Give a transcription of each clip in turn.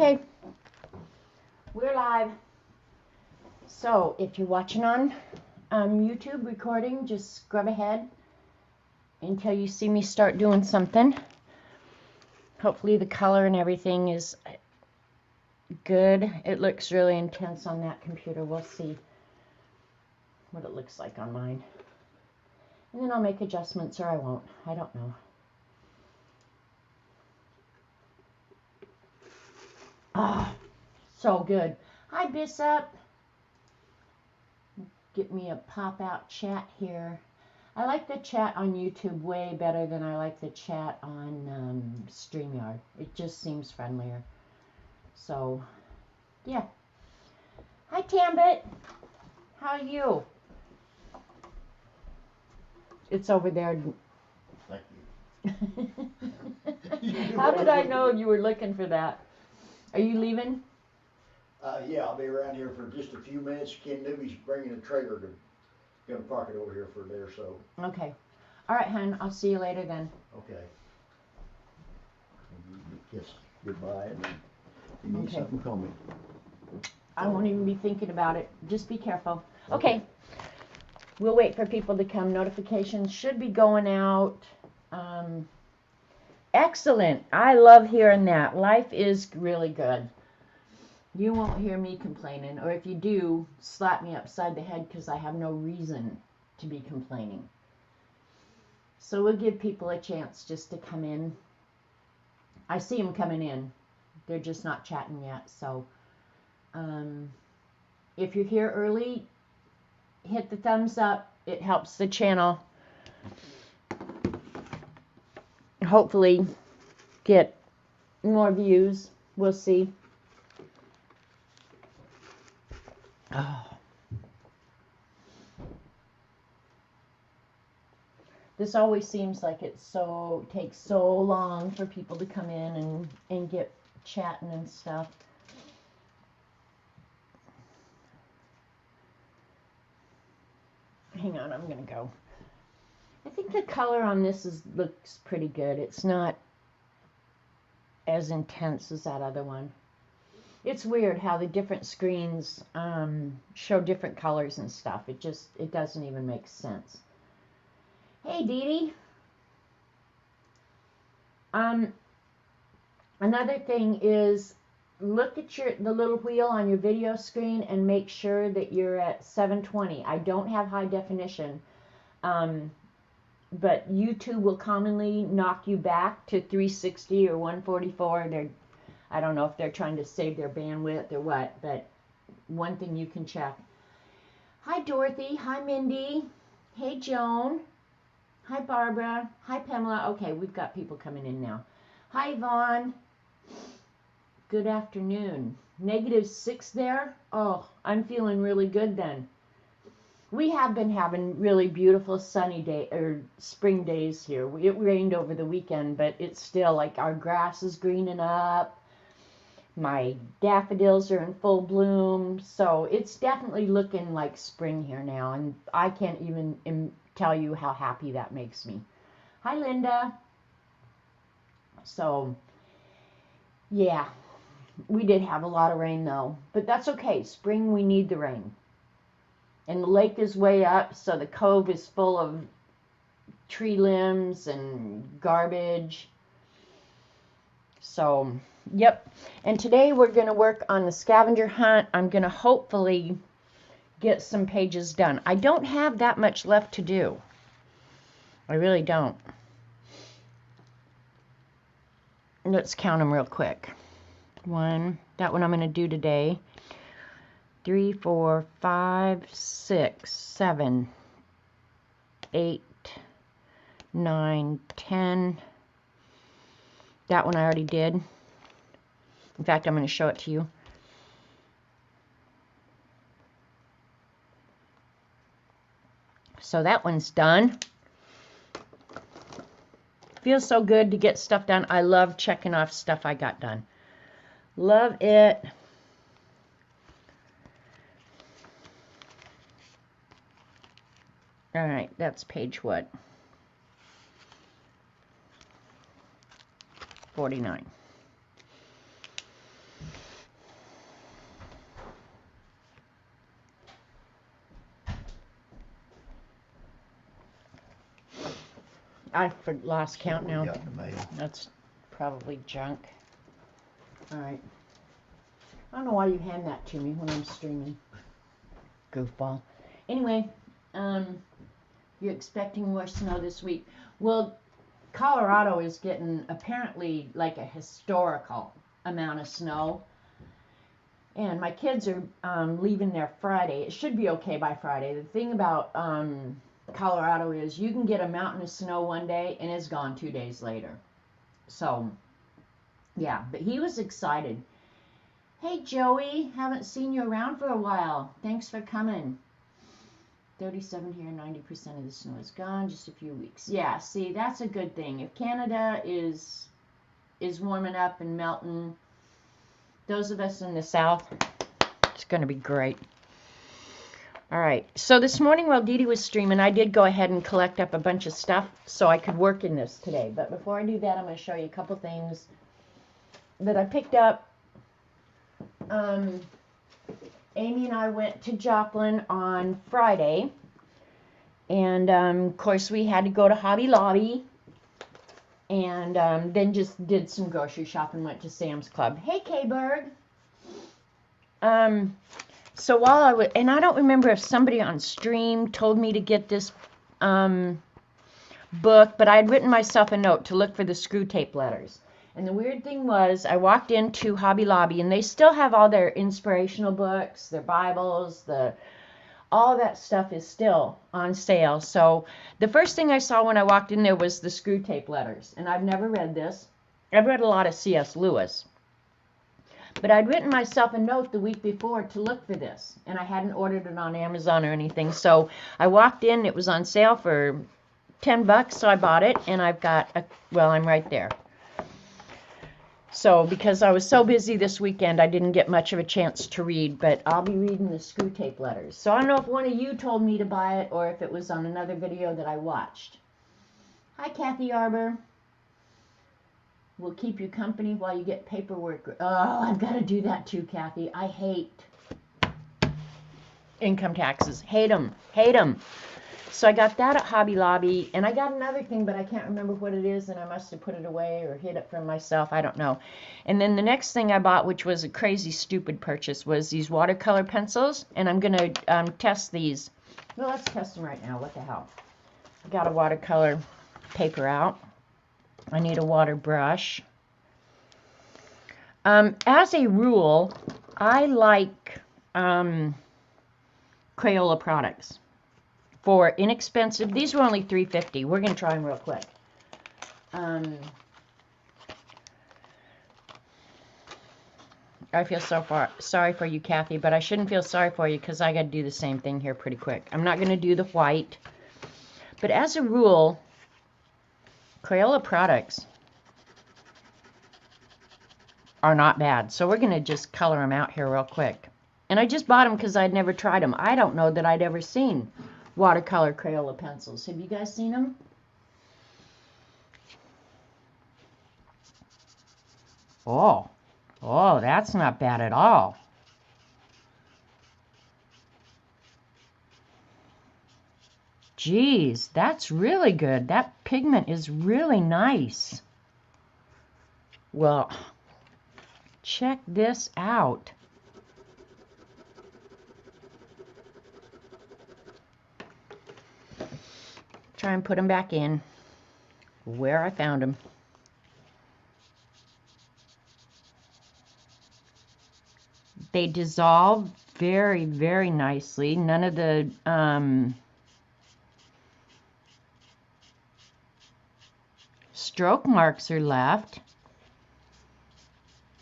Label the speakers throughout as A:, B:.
A: Okay, we're live. So if you're watching on YouTube recording, just scrub ahead until you see me start doing something. Hopefully the color and everything is good. It looks really intense on that computer. We'll see what it looks like on mine. And then I'll make adjustments, or I won't. I don't know. Ah, so good. Hi, Bishop. Get me a pop-out chat here. I like the chat on YouTube way better than I like the chat on StreamYard. It just seems friendlier. So, yeah. Hi, Tambit. How are you? It's over there.
B: Thank you.
A: How did I know you were looking for that? Are you leaving?
B: Yeah, I'll be around here for just a few minutes. Ken Newby's bringing a trailer gonna park it over here for there, so.
A: Okay. All right, hon. I'll see you later then.
B: Okay. Kiss goodbye, and then if you need
A: Okay.
B: something, call me.
A: I won't even be thinking about it. Just be careful. Okay. We'll wait for people to come. Notifications should be going out. Excellent. I love hearing that. Life is really good. You won't hear me complaining, or if you do, slap me upside the head because I have no reason to be complaining. So we'll give people a chance just to come in. I see them coming in. They're just not chatting yet. So if you're here early, hit the thumbs up. It helps the channel hopefully get more views. We'll see. Oh. This always seems like it takes so long for people to come in and get chatting and stuff. Hang on, I'm gonna go. I think the color on this looks pretty good. It's not as intense as that other one. It's weird how the different screens show different colors and stuff. It doesn't even make sense. Hey, Dee Dee. Another thing is look at the little wheel on your video screen and make sure that you're at 720. I don't have high definition, but YouTube will commonly knock you back to 360 or 144. I don't know if they're trying to save their bandwidth or what, but one thing you can check. Hi, Dorothy. Hi, Mindy. Hey, Joan. Hi, Barbara. Hi, Pamela. Okay, we've got people coming in now. Hi, Vaughn. Good afternoon. -6 there? Oh, I'm feeling really good then. We have been having really beautiful sunny spring days here. It rained over the weekend, but it's still like our grass is greening up. My daffodils are in full bloom. So it's definitely looking like spring here now. And I can't even tell you how happy that makes me. Hi, Linda. So, yeah, we did have a lot of rain though. But that's okay. Spring, we need the rain. And the lake is way up, so the cove is full of tree limbs and garbage. So, yep. And today we're going to work on the scavenger hunt. I'm going to hopefully get some pages done. I don't have that much left to do. I really don't. Let's count them real quick. That one I'm going to do today. 3, 4, 5, 6, 7, 8, 9, 10. That one I already did. In fact, I'm going to show it to you. So that one's done. Feels so good to get stuff done. I love checking off stuff I got done. Love it. All right, that's page what? 49. lost count now.
B: Got in the mail.
A: That's probably junk. All right. I don't know why you hand that to me when I'm streaming. Goofball. Anyway, you're expecting more snow this week. Well, Colorado is getting apparently like a historical amount of snow. And my kids are leaving there Friday. It should be okay by Friday. The thing about Colorado is you can get a mountain of snow one day and it's gone 2 days later. So, yeah, but he was excited. Hey, Joey, haven't seen you around for a while. Thanks for coming. 37 here, 90% of the snow is gone, just a few weeks. Yeah, see, that's a good thing. If Canada is warming up and melting, those of us in the south, it's going to be great. All right, so this morning while Dee Dee was streaming, I did go ahead and collect up a bunch of stuff so I could work in this today. But before I do that, I'm going to show you a couple things that I picked up. Amy and I went to Joplin on Friday, and of course we had to go to Hobby Lobby, and then just did some grocery shopping, went to Sam's Club. Hey, K-Berg. So while I was, and I don't remember if somebody on stream told me to get this book, but I had written myself a note to look for the screw tape letters. And the weird thing was, I walked into Hobby Lobby, and they still have all their inspirational books, their Bibles, all that stuff is still on sale. So the first thing I saw when I walked in there was the screw tape letters. And I've never read this. I've read a lot of C.S. Lewis. But I'd written myself a note the week before to look for this. And I hadn't ordered it on Amazon or anything. So I walked in, it was on sale for $10, so I bought it. And I've got, I'm right there. So, because I was so busy this weekend, I didn't get much of a chance to read, but I'll be reading the screw tape letters. So, I don't know if one of you told me to buy it or if it was on another video that I watched. Hi, Kathy Arbor. We'll keep you company while you get paperwork. Oh, I've got to do that too, Kathy. I hate income taxes. Hate them. Hate them. So I got that at Hobby Lobby, and I got another thing, but I can't remember what it is, and I must have put it away or hid it from myself. I don't know. And then the next thing I bought, which was a crazy, stupid purchase, was these watercolor pencils, and I'm going to test these. Well, let's test them right now. What the hell? I got a watercolor paper out. I need a water brush. As a rule, I like Crayola products. For inexpensive, these were only $3.50. We're going to try them real quick. I feel sorry for you, Kathy, but I shouldn't feel sorry for you because I got to do the same thing here pretty quick. I'm not going to do the white. But as a rule, Crayola products are not bad. So we're going to just color them out here real quick. And I just bought them because I'd never tried them. I don't know that I'd ever seen watercolor Crayola pencils. Have you guys seen them? Oh, that's not bad at all. Geez, that's really good. That pigment is really nice. Well, check this out. Try and put them back in where I found them. They dissolve very, very nicely. None of the stroke marks are left.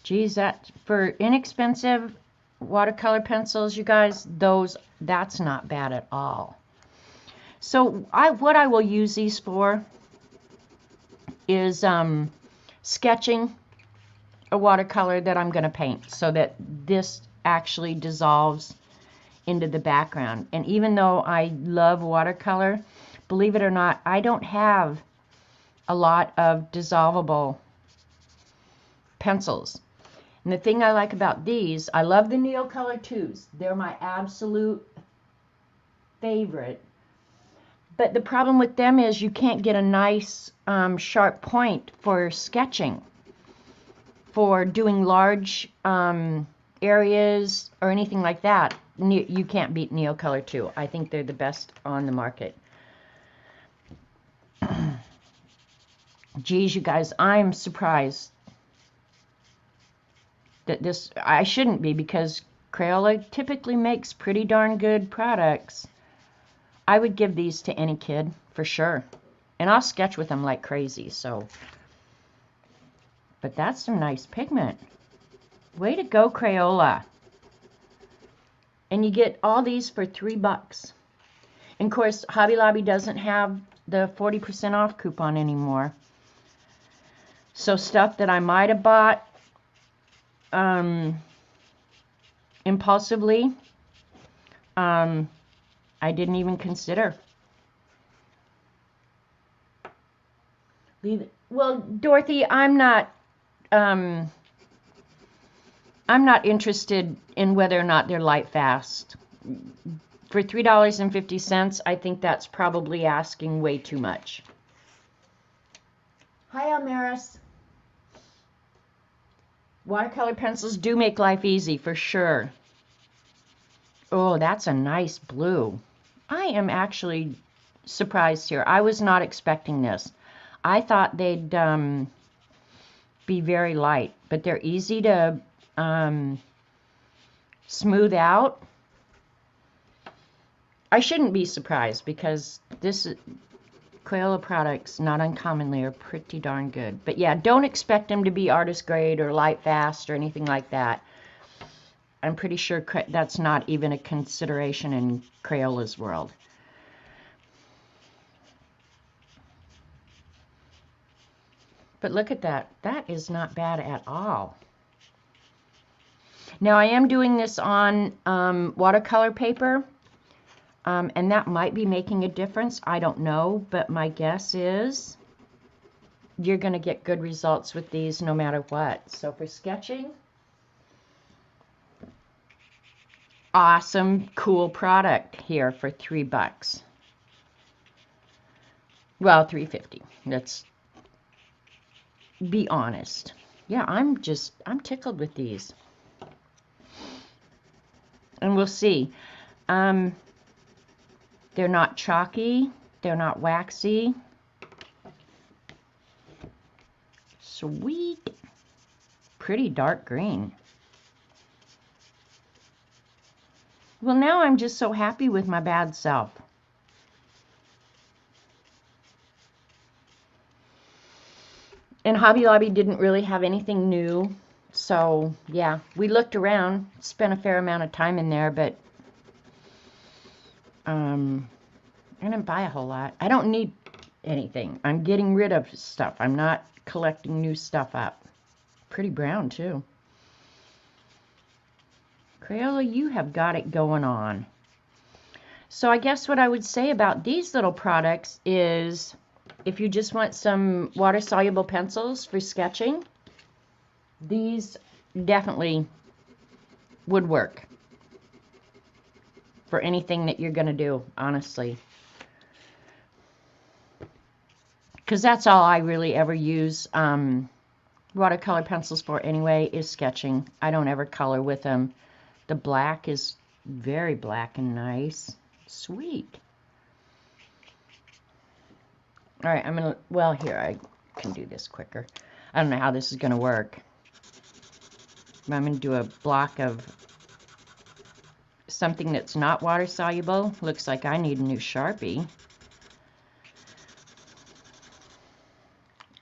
A: Geez, that for inexpensive watercolor pencils, you guys, that's not bad at all. So what I will use these for is sketching a watercolor that I'm going to paint so that this actually dissolves into the background. And even though I love watercolor, believe it or not, I don't have a lot of dissolvable pencils. And the thing I like about these, I love the Neocolor 2s. They're my absolute favorite. But the problem with them is you can't get a nice sharp point for sketching. For doing large areas or anything like that, you can't beat Neocolor 2. I think they're the best on the market. Geez, you guys, I'm surprised that this, I shouldn't be, because Crayola typically makes pretty darn good products. I would give these to any kid, for sure. And I'll sketch with them like crazy, so. But that's some nice pigment. Way to go, Crayola. And you get all these for $3. And of course, Hobby Lobby doesn't have the 40% off coupon anymore. So stuff that I might have bought impulsively, I didn't even consider. Leave it. Well, Dorothy, I'm not interested in whether or not they're light fast. For $3.50, I think that's probably asking way too much. Hi, Almaris. Watercolor pencils do make life easy, for sure. Oh, that's a nice blue. I am actually surprised here. I was not expecting this. I thought they'd be very light, but they're easy to smooth out. I shouldn't be surprised, because this Crayola products, not uncommonly, are pretty darn good. But yeah, don't expect them to be artist grade or light fast or anything like that. I'm pretty sure that's not even a consideration in Crayola's world. But look at that. That is not bad at all. Now, I am doing this on watercolor paper. And that might be making a difference. I don't know, but my guess is you're going to get good results with these no matter what. So for sketching, awesome, cool product here for $3. Well, $3.50. Let's be honest. Yeah, I'm tickled with these. And we'll see. They're not chalky. They're not waxy. Sweet. Pretty dark green. Well, now I'm just so happy with my bad self. And Hobby Lobby didn't really have anything new. So, yeah, we looked around, spent a fair amount of time in there, but I didn't buy a whole lot. I don't need anything. I'm getting rid of stuff. I'm not collecting new stuff up. Pretty brown, too. Crayola, you have got it going on. So I guess what I would say about these little products is, if you just want some water-soluble pencils for sketching, these definitely would work for anything that you're going to do, honestly. Because that's all I really ever use watercolor pencils for anyway, is sketching. I don't ever color with them. The black is very black and nice. Sweet. All right, I'm going to, well, here, I can do this quicker. I don't know how this is going to work. I'm going to do a block of something that's not water soluble. Looks like I need a new Sharpie.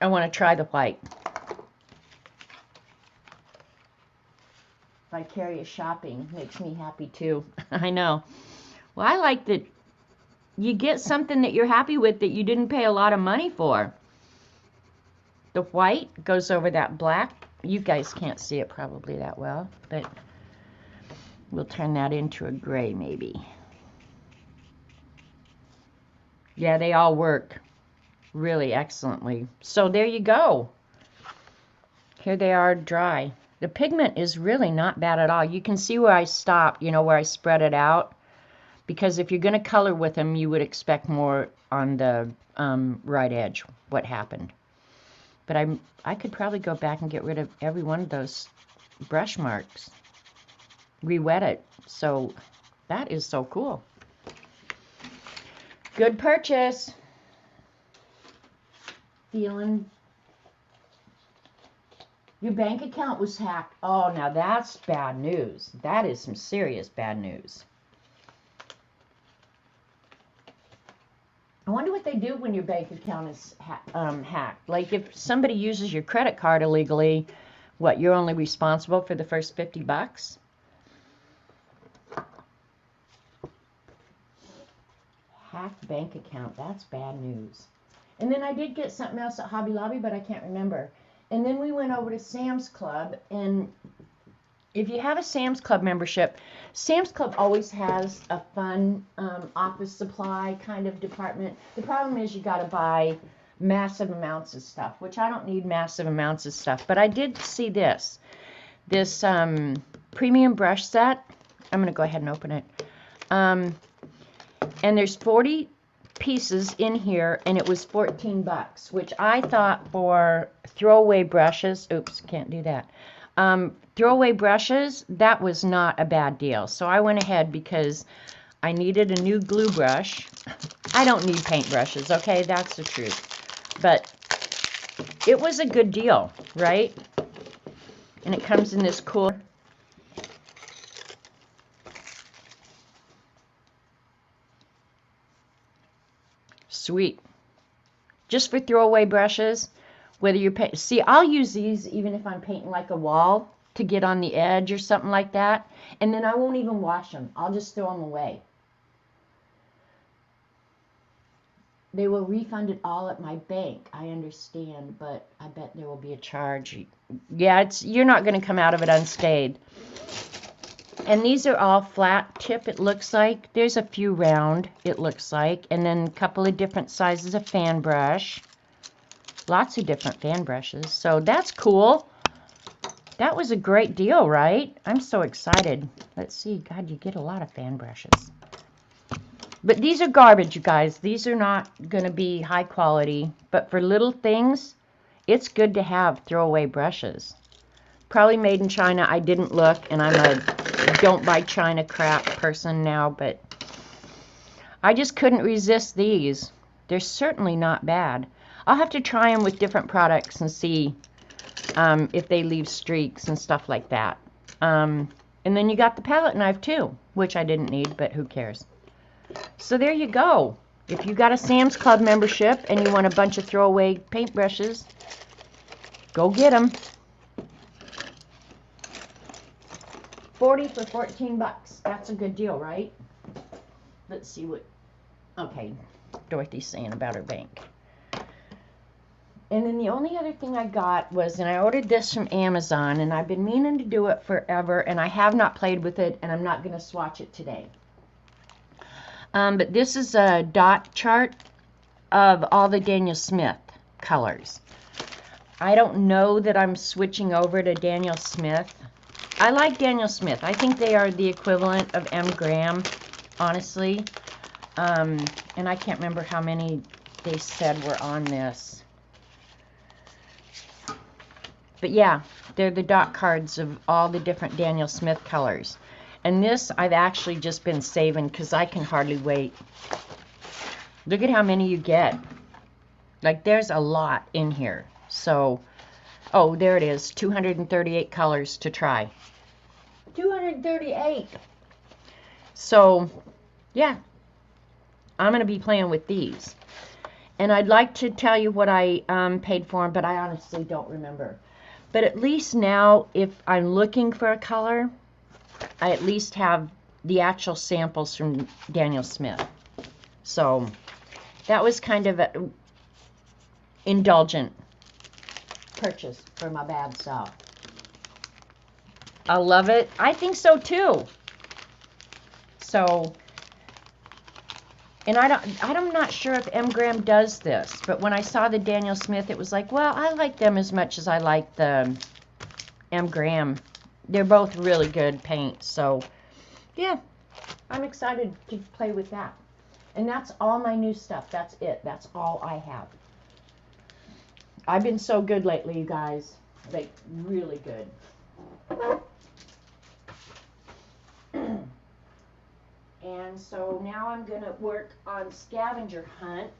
A: I want to try the white. Vicarious shopping makes me happy too. I know. Well, I like that you get something that you're happy with that you didn't pay a lot of money for. The white goes over that black. You guys can't see it probably that well, but we'll turn that into a gray maybe. Yeah, they all work really excellently. So there you go. Here they are dry. The pigment is really not bad at all. You can see where I stopped, you know, where I spread it out. because if you're going to color with them, you would expect more on the right edge, what happened. But I could probably go back and get rid of every one of those brush marks. Re-wet it. So that is so cool. Good purchase. Feeling your bank account was hacked. Oh, now that's bad news. That is some serious bad news. I wonder what they do when your bank account is hacked. Like if somebody uses your credit card illegally, what, you're only responsible for the first $50? Hacked bank account. That's bad news. And then I did get something else at Hobby Lobby, but I can't remember. And then we went over to Sam's Club, and if you have a Sam's Club membership, Sam's Club always has a fun office supply kind of department. The problem is you got to buy massive amounts of stuff, which I don't need massive amounts of stuff. But I did see this premium brush set. I'm going to go ahead and open it. And there's 40 pieces in here, and it was $14, which I thought for throwaway brushes, oops, can't do that. Throwaway brushes, that was not a bad deal. So I went ahead because I needed a new glue brush. I don't need paint brushes, okay? That's the truth. But it was a good deal, right? And it comes in this cool... Sweet. Just for throwaway brushes, whether you're paint. See, I'll use these even if I'm painting like a wall to get on the edge or something like that. And then I won't even wash them. I'll just throw them away. They will refund it all at my bank. I understand, but I bet there will be a charge. Yeah, you're not going to come out of it unscathed. And these are all flat tip, it looks like. There's a few round, it looks like. And then a couple of different sizes of fan brush. Lots of different fan brushes. So that's cool. That was a great deal, right? I'm so excited. Let's see. God, you get a lot of fan brushes. But these are garbage, you guys. These are not going to be high quality. But for little things, it's good to have throwaway brushes. Probably made in China. I didn't look, and I'm a don't buy China crap person now, but I just couldn't resist these. They're certainly not bad. I'll have to try them with different products and see if they leave streaks and stuff like that. And then you got the palette knife too, which I didn't need, but who cares. So there you go. If you got a Sam's Club membership and you want a bunch of throwaway paintbrushes, go get them. 40 for $14. That's a good deal, right? Let's see what... Okay, Dorothy's saying about her bank. And then the only other thing I got was, and I ordered this from Amazon, and I've been meaning to do it forever, and I have not played with it, and I'm not going to swatch it today. But this is a dot chart of all the Daniel Smith colors. I don't know that I'm switching over to Daniel Smith. I like Daniel Smith. I think they are the equivalent of M. Graham, honestly. And I can't remember how many they said were on this. But yeah, they're the dot cards of all the different Daniel Smith colors. And this I've actually just been saving because I can hardly wait. Look at how many you get. Like, there's a lot in here. So, oh, there it is. 238 colors to try. 238. So, yeah. I'm going to be playing with these. And I'd like to tell you what I paid for them, but I honestly don't remember. But at least now, if I'm looking for a color, I at least have the actual samples from Daniel Smith. So, that was kind of an indulgent purchase for my bad self. I love it. I think so too. So, and I'm not sure if M. Graham does this, but when I saw the Daniel Smith, it was like, well, I like them as much as I like the M. Graham. They're both really good paints. So, yeah, I'm excited to play with that. And that's all my new stuff. That's it. That's all I have. I've been so good lately, you guys. Like, really good. And so now I'm going to work on Scavenger Hunt.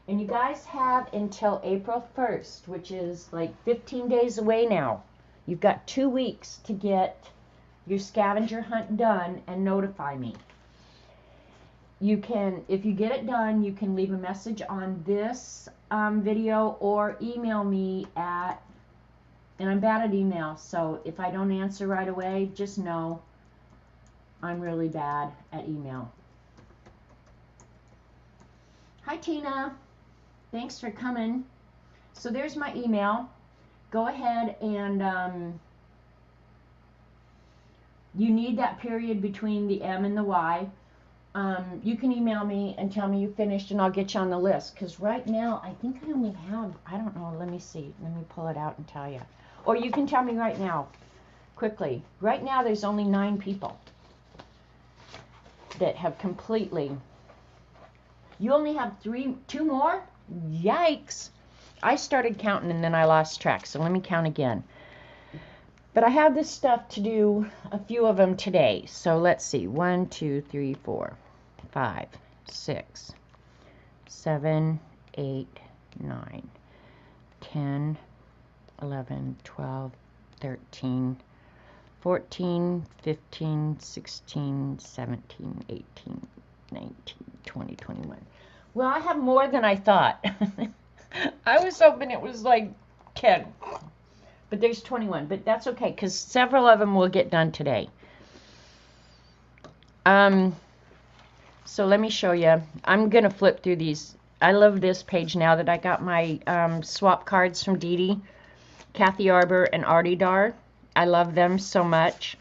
A: And you guys have until April 1st, which is like 15 days away now. You've got 2 weeks to get your Scavenger Hunt done and notify me. You can, if you get it done, you can leave a message on this video or email me at, and I'm bad at email, so if I don't answer right away, just know I'm really bad at email. Hi Tina, thanks for coming. So there's my email. Go ahead and you need that period between the M and the Y. You can email me and tell me you finished and I'll get you on the list. Because right now, I think I only have, I don't know, let me see. Let me pull it out and tell you. Or you can tell me right now, quickly. Right now, there's only 9 people that have completely. You only have 2 more? Yikes. I started counting and then I lost track. So let me count again. But I have this stuff to do, a few of them today. So let's see. 1, 2, 3, 4, 5, 6, 7, 8, 9, 10, 11, 12, 13, 14, 15, 16, 17, 18, 19, 20, 21. Well, I have more than I thought. I was hoping it was like 10. But there's 21, but that's okay, because several of them will get done today. So let me show you. I'm going to flip through these. I love this page now that I got my swap cards from Dee Dee, Kathy Arbor, and Artie Dar. I love them so much.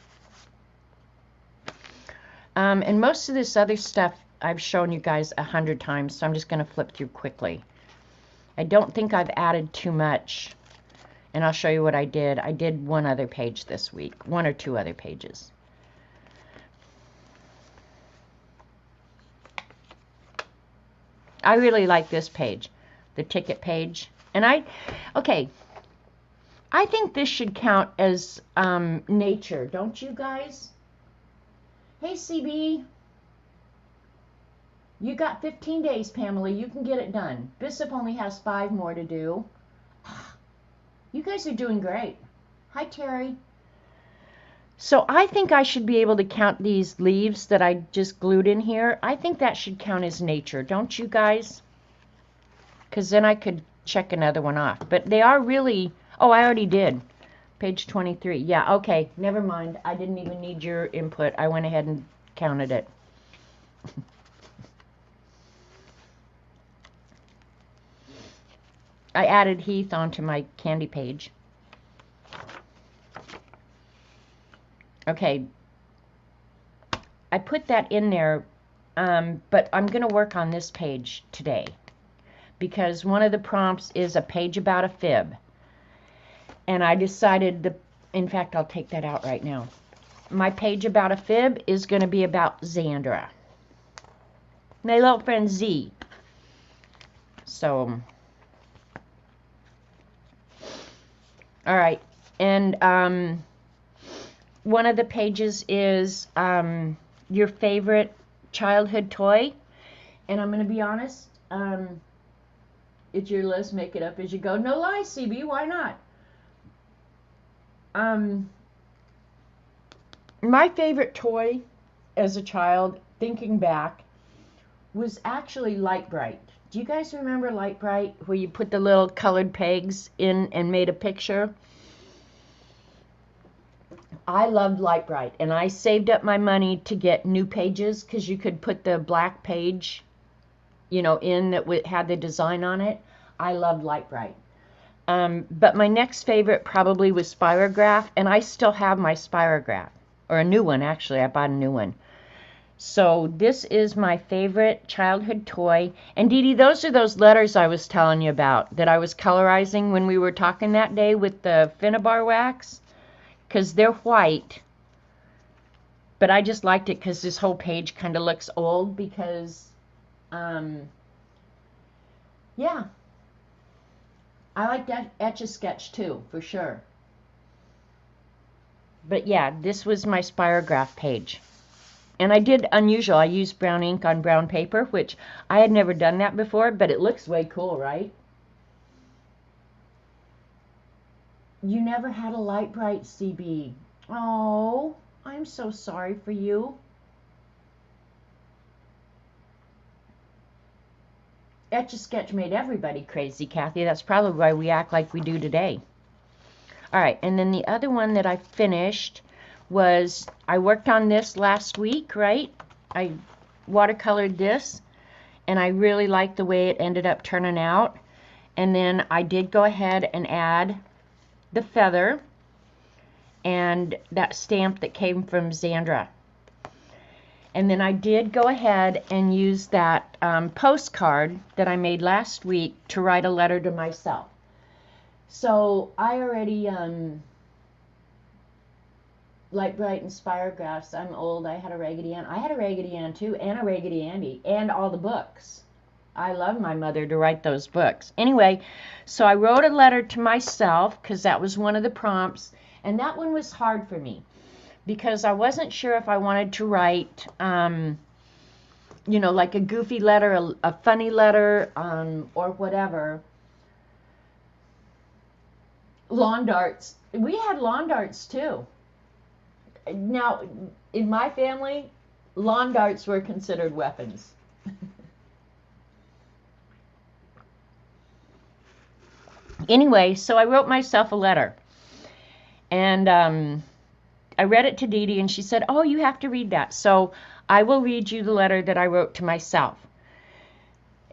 A: And most of this other stuff I've shown you guys 100 times, so I'm just going to flip through quickly. I don't think I've added too much. And I'll show you what I did. I did one other page this week. 1 or 2 other pages. I really like this page. The ticket page. And I think this should count as nature. Don't you guys? Hey, CB. You got 15 days, Pamela. You can get it done. Bishop only has 5 more to do. You guys are doing great. Hi, Terry. So I think I should be able to count these leaves that I just glued in here. I think that should count as nature, don't you guys? Because then I could check another one off. But they are really... Oh, I already did. Page 23. Yeah, okay. Never mind. I didn't even need your input. I went ahead and counted it. I added Heath onto my candy page. Okay. I put that in there, but I'm going to work on this page today because one of the prompts is a page about a fib. And I decided, in fact, I'll take that out right now. My page about a fib is going to be about Xandra. My little friend Z. So... All right, and one of the pages is your favorite childhood toy, and I'm going to be honest, it's your list, make it up as you go. No lie, CB, why not? My favorite toy as a child, thinking back, was actually Light Bright. Do you guys remember Light Bright, where you put the little colored pegs in and made a picture? I loved Light Bright, and I saved up my money to get new pages because you could put the black page, you know, in that had the design on it. I loved Light Bright. But my next favorite probably was Spirograph, and I still have my Spirograph, or a new one actually. I bought a new one. So this is my favorite childhood toy. And Dee Dee, those are those letters I was telling you about that I was colorizing when we were talking that day with the Finnabar wax. Because they're white. But I just liked it because this whole page kind of looks old because, yeah, I like that Etch-a-Sketch too, for sure. But yeah, this was my Spirograph page. And I did unusual. I used brown ink on brown paper, which I had never done that before, but it looks way cool, right? You never had a light bright, CB. Oh, I'm so sorry for you. Etch-a-Sketch made everybody crazy, Kathy. That's probably why we act like we do today. All right, and then the other one that I finished was, I worked on this last week, right? I watercolored this, and I really liked the way it ended up turning out. And then I did go ahead and add the feather and that stamp that came from Xandra. And then I did go ahead and use that postcard that I made last week to write a letter to myself. So I already, Light Bright and Spirographs, I'm old, I had a Raggedy Ann. I had a Raggedy Ann too, and a Raggedy Andy, and all the books. I love my mother to write those books. Anyway, so I wrote a letter to myself because that was one of the prompts, and that one was hard for me because I wasn't sure if I wanted to write, you know, like a goofy letter, a funny letter, or whatever. Lawn darts. We had lawn darts too. Now, in my family, lawn darts were considered weapons. Anyway, so I wrote myself a letter. And I read it to Dee Dee, and she said, oh, you have to read that. So I will read you the letter that I wrote to myself.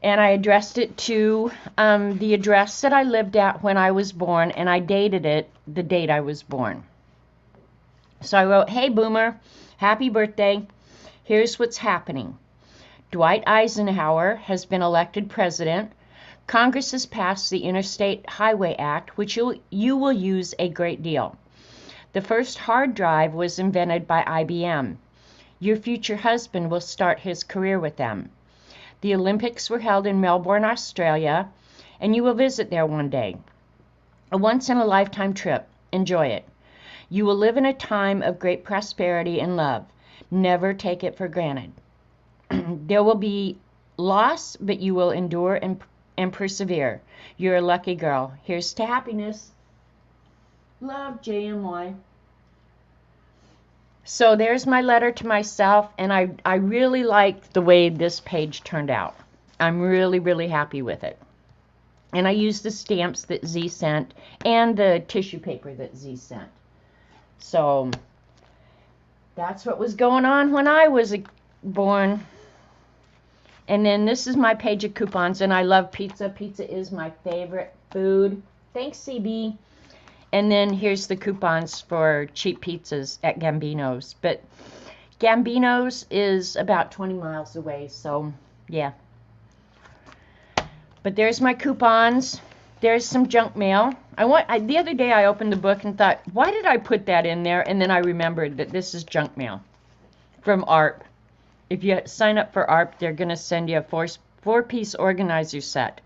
A: And I addressed it to the address that I lived at when I was born, and I dated it the date I was born. So I wrote, hey, Boomer, happy birthday. Here's what's happening. Dwight Eisenhower has been elected president. Congress has passed the Interstate Highway Act, which you will use a great deal. The first hard drive was invented by IBM. Your future husband will start his career with them. The Olympics were held in Melbourne, Australia, and you will visit there one day. A once-in-a-lifetime trip. Enjoy it. You will live in a time of great prosperity and love. Never take it for granted. There will be loss, but you will endure and persevere. You're a lucky girl. Here's to happiness. Love, JMY. So there's my letter to myself, and I really like the way this page turned out. I'm really, really happy with it. And I used the stamps that Z sent and the tissue paper that Z sent. So that's what was going on when I was born. And then this is my page of coupons, and I love pizza. Pizza is my favorite food. Thanks, CB. And then here's the coupons for cheap pizzas at Gambino's. But Gambino's is about 20 miles away, so yeah. But there's my coupons. There's some junk mail. The other day I opened the book and thought, why did I put that in there? And then I remembered that this is junk mail from ARP. If you sign up for ARP, they're going to send you a four-piece organizer set.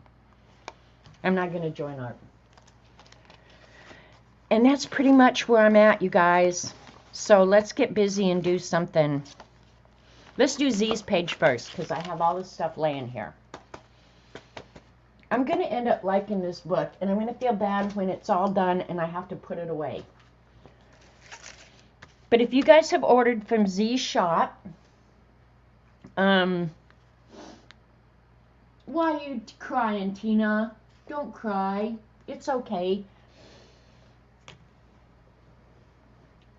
A: I'm not going to join ARP. And that's pretty much where I'm at, you guys. So let's get busy and do something. Let's do Z's page first, because I have all this stuff laying here. I'm going to end up liking this book, and I'm going to feel bad when it's all done and I have to put it away. But if you guys have ordered from Z's shop, why are you crying, Tina? Don't cry. It's okay.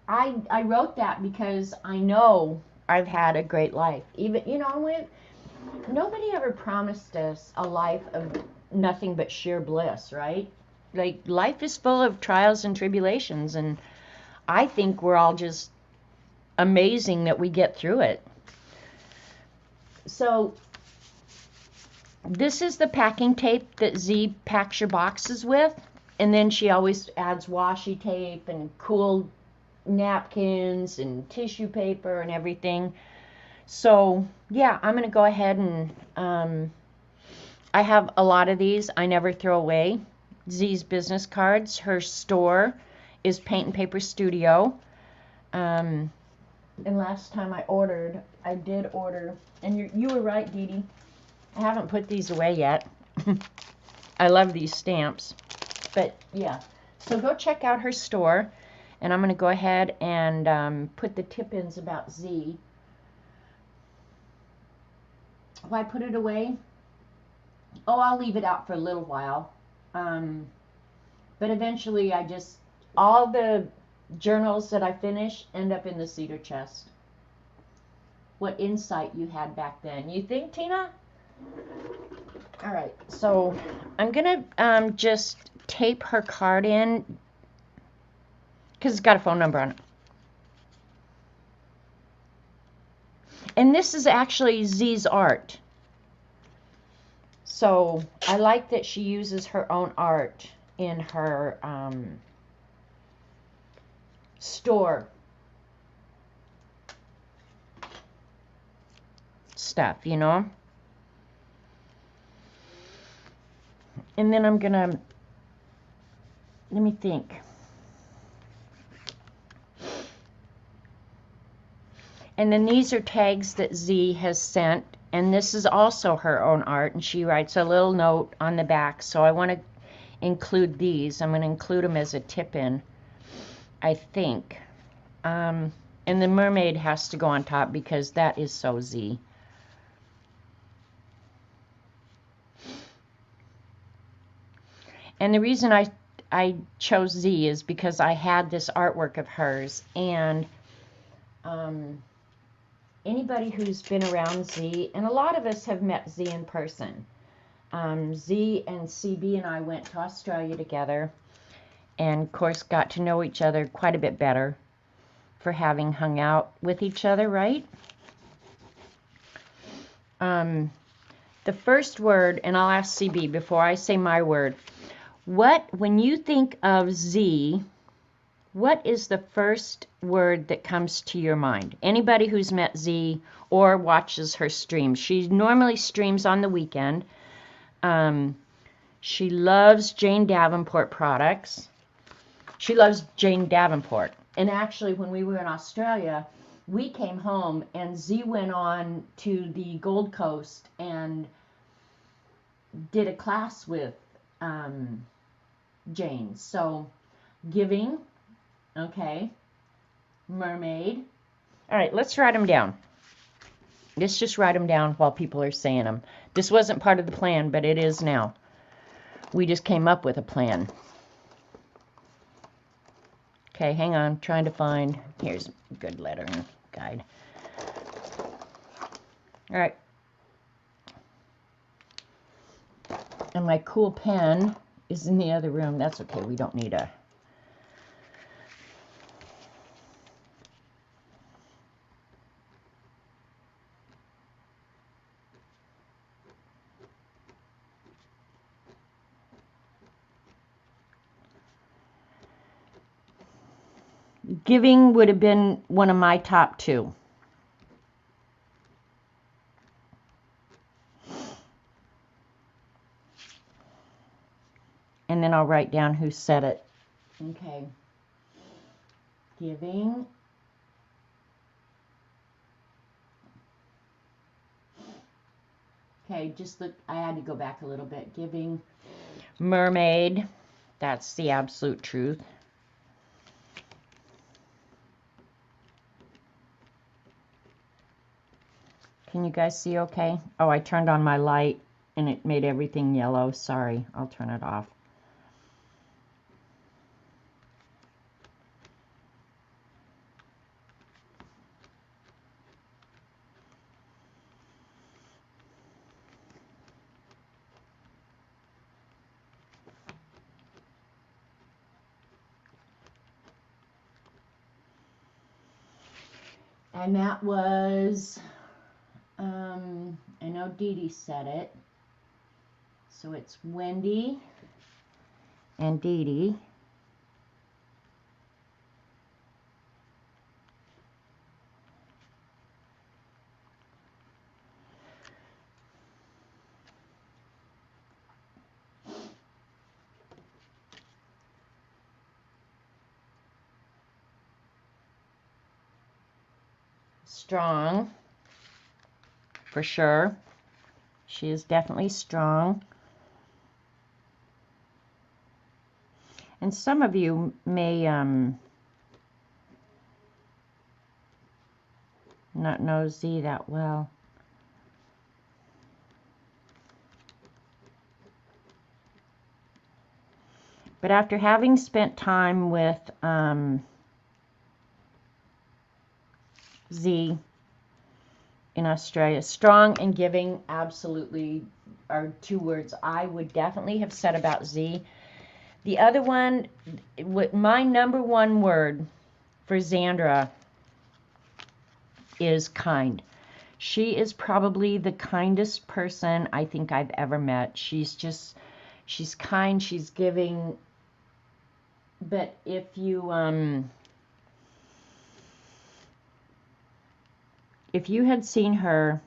A: I wrote that because I know I've had a great life. Even, you know, nobody ever promised us a life of nothing but sheer bliss, right? Like, life is full of trials and tribulations, and I think we're all just amazing that we get through it. So this is the packing tape that Z packs your boxes with, and then she always adds washi tape and cool napkins and tissue paper and everything. So yeah, I'm gonna go ahead and I have a lot of these. I never throw away Z's business cards. Her store is Paint and Paper Studio. And last time I did order, and you were right, Dee Dee. I haven't put these away yet. I love these stamps. But yeah, so go check out her store. And I'm going to go ahead and put the tip-ins about Z. Why put it away? Oh, I'll leave it out for a little while. But eventually all the journals that I finish end up in the cedar chest. What insight you had back then. You think, Tina? All right, so I'm going to just tape her card in because it's got a phone number on it. And this is actually Z's art. So I like that she uses her own art in her store stuff, you know. And then I'm gonna, let me think. And then these are tags that Z has sent, and this is also her own art, and she writes a little note on the back, so I want to include these. I'm going to include them as a tip-in, I think. And the mermaid has to go on top because that is so Z. And the reason I chose Z is because I had this artwork of hers, and anybody who's been around Z, and a lot of us have met Z in person. Z and CB and I went to Australia together, and of course got to know each other quite a bit better for having hung out with each other, right? The first word, and I'll ask CB before I say my word, when you think of Z, what is the first word that comes to your mind? Anybody who's met Z or watches her stream. She normally streams on the weekend. She loves Jane Davenport products. She loves Jane Davenport. And actually, when we were in Australia, we came home and Z went on to the Gold Coast and did a class with Jane. So, giving. Okay. Mermaid. All right, let's write them down. Let's just write them down while people are saying them. This wasn't part of the plan, but it is now. We just came up with a plan. Okay, hang on. Trying to find. Here's a good lettering guide. All right. And my cool pen is in the other room. That's okay. We don't need a... Giving would have been one of my top two. And then I'll write down who said it. Okay. Giving. Okay, just look, I had to go back a little bit. Giving. Mermaid. That's the absolute truth. Can you guys see okay? Oh, I turned on my light and it made everything yellow. Sorry, I'll turn it off. And that was, I know Dee Dee said it. So it's Wendy and Dee Dee. strong, for sure. She is definitely strong. And some of you may not know Z that well. But after having spent time with Z in Australia, strong and giving absolutely are two words I would definitely have said about Z. The other one, my number one word for Xandra is kind. She is probably the kindest person I think I've ever met. She's kind, she's giving. But if you had seen her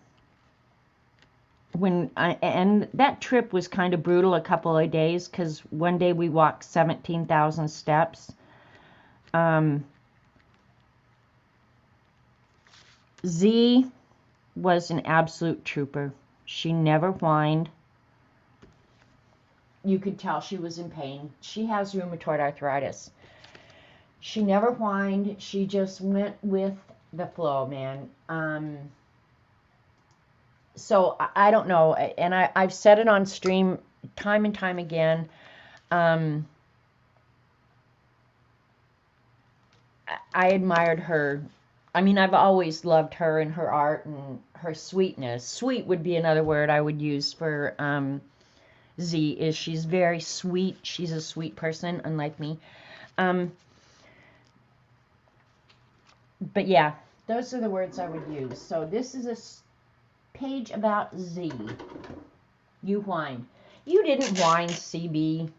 A: and that trip was kind of brutal a couple of days, because one day we walked 17,000 steps. Z was an absolute trooper. She never whined. You could tell she was in pain. She has rheumatoid arthritis. She never whined. She just went with the flow, man. So I don't know, and I've said it on stream time and time again. I admired her. I mean, I've always loved her and her art and her sweetness. Sweet would be another word I would use for Z. Is she's very sweet. She's a sweet person, unlike me. But yeah, those are the words I would use. So this is a page about Z. You whined. You didn't whine, CB.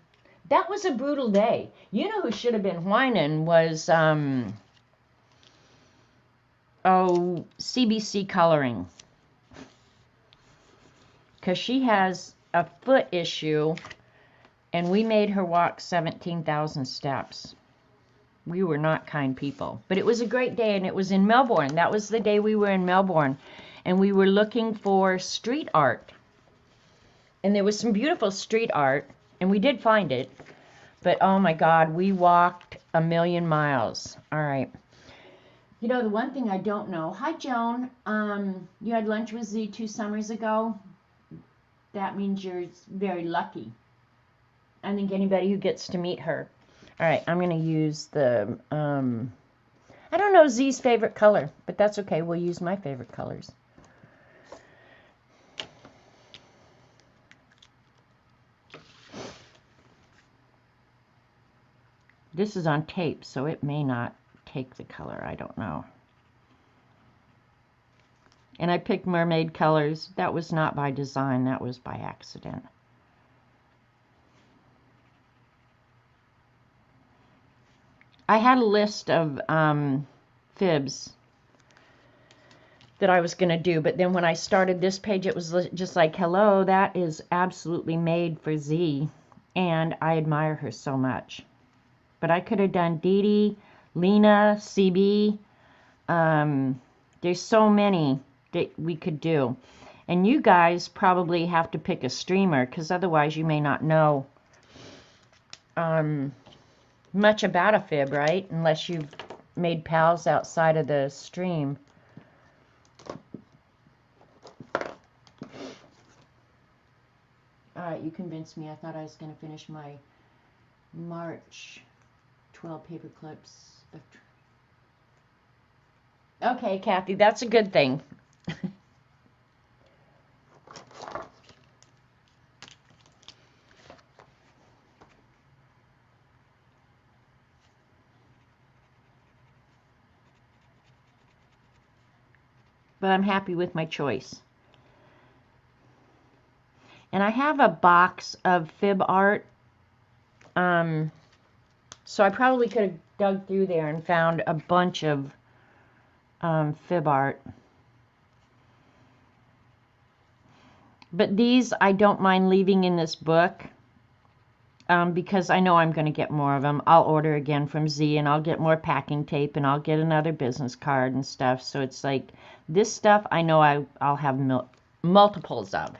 A: That was a brutal day. You know who should have been whining was CBC Coloring, because she has a foot issue, and we made her walk 17,000 steps. We were not kind people, but it was a great day, and it was in Melbourne. That was the day we were in Melbourne, and we were looking for street art, and there was some beautiful street art, and we did find it, but oh my God, we walked a million miles. All right. You know, the one thing I don't know. Hi, Joan. You had lunch with Z 2 summers ago. That means you're very lucky. I think anybody who gets to meet her. All right, I'm going to use the, I don't know Z's favorite color, but that's okay. We'll use my favorite colors. This is on tape, so it may not take the color. I don't know. And I picked mermaid colors. That was not by design. That was by accident. I had a list of fibs that I was going to do, but then when I started this page, it was just like, hello, that is absolutely made for Z, and I admire her so much. But I could have done Dee Dee, Lena, CB. There's so many that we could do. And you guys probably have to pick a streamer, because otherwise you may not know much about a fib, right? Unless you've made pals outside of the stream. Alright, you convinced me. I thought I was going to finish my March 12 paper clips. Okay, Kathy, that's a good thing. But I'm happy with my choice. And I have a box of fib art. So I probably could have dug through there and found a bunch of fib art. But these I don't mind leaving in this book. because I know I'm going to get more of them. I'll order again from Z, and I'll get more packing tape, and I'll get another business card and stuff. So it's like this stuff I know I'll have multiples of.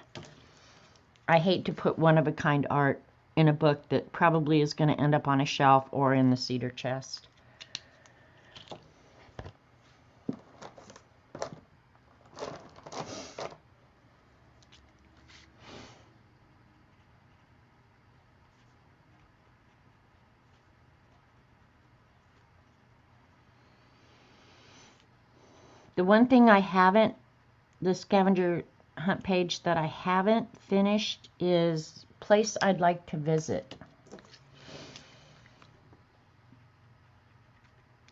A: I hate to put one-of-a-kind art in a book that probably is going to end up on a shelf or in the cedar chest. The one thing I haven't, the Scavenger Hunt page that I haven't finished is place I'd like to visit.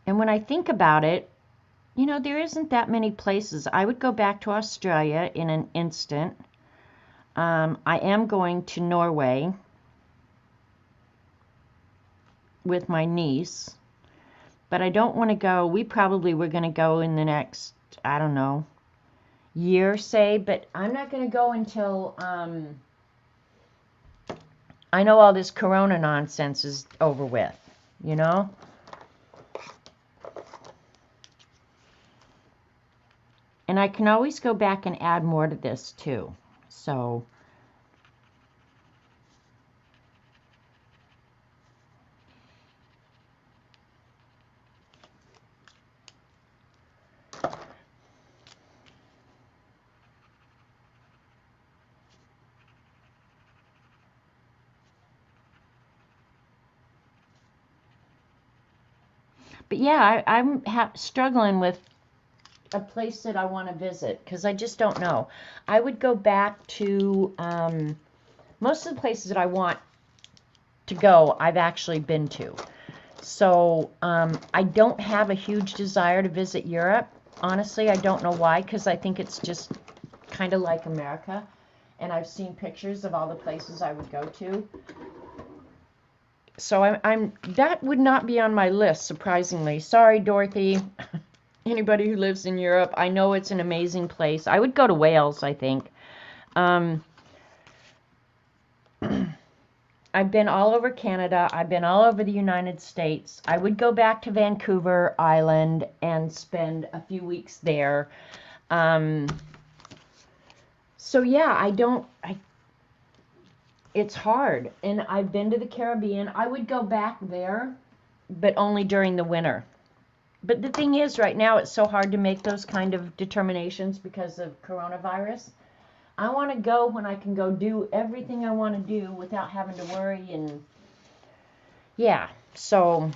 A: And when I think about it, you know, there isn't that many places. I would go back to Australia in an instant. I am going to Norway with my niece, but I don't want to go. We probably were going to go in the next, I don't know, year, say, but I'm not going to go until I know all this corona nonsense is over with, you know? And I can always go back and add more to this too. So but yeah, I'm struggling with a place that I want to visit because I just don't know. I would go back to most of the places that I want to go, I've actually been to. So I don't have a huge desire to visit Europe. Honestly, I don't know why, because I think it's just kind of like America. And I've seen pictures of all the places I would go to. So that would not be on my list, surprisingly. Sorry, Dorothy. Anybody who lives in Europe, I know it's an amazing place. I would go to Wales, I think. I've been all over Canada. I've been all over the United States. I would go back to Vancouver Island and spend a few weeks there. So yeah, it's hard. And I've been to the Caribbean. I would go back there, but only during the winter. But the thing is, right now, it's so hard to make those kind of determinations because of coronavirus. I want to go when I can go do everything I want to do without having to worry. And yeah, so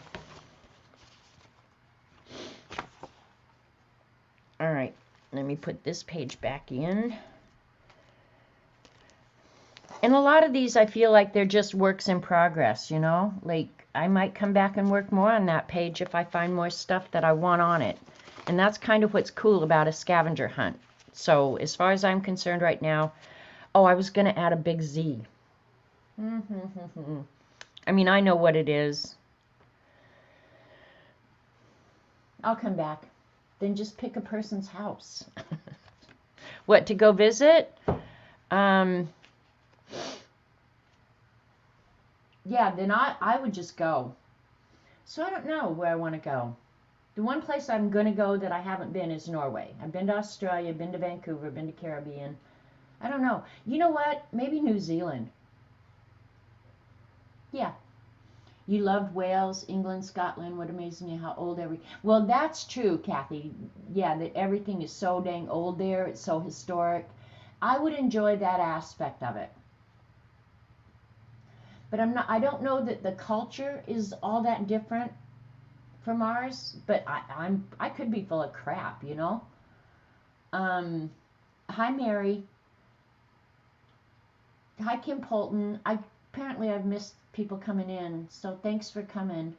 A: all right, let me put this page back in. And a lot of these I feel like they're just works in progress, you know, like I might come back and work more on that page if I find more stuff that I want on it. And that's kind of what's cool about a scavenger hunt. So as far as I'm concerned right now, oh, I was going to add a big Z. I mean, I know what it is. I'll come back. Then just pick a person's house. What, to go visit? Yeah, then I would just go. So I don't know where I want to go. The one place I'm going to go that I haven't been is Norway. I've been to Australia, been to Vancouver, been to Caribbean. I don't know. You know what? Maybe New Zealand. Yeah. You loved Wales, England, Scotland. What amazing how old Well, that's true, Kathy. Yeah, that everything is so dang old there. It's so historic. I would enjoy that aspect of it. But I don't know that the culture is all that different from ours, but I could be full of crap, you know. Hi Mary. Hi Kim Polton. Apparently I've missed people coming in, so thanks for coming.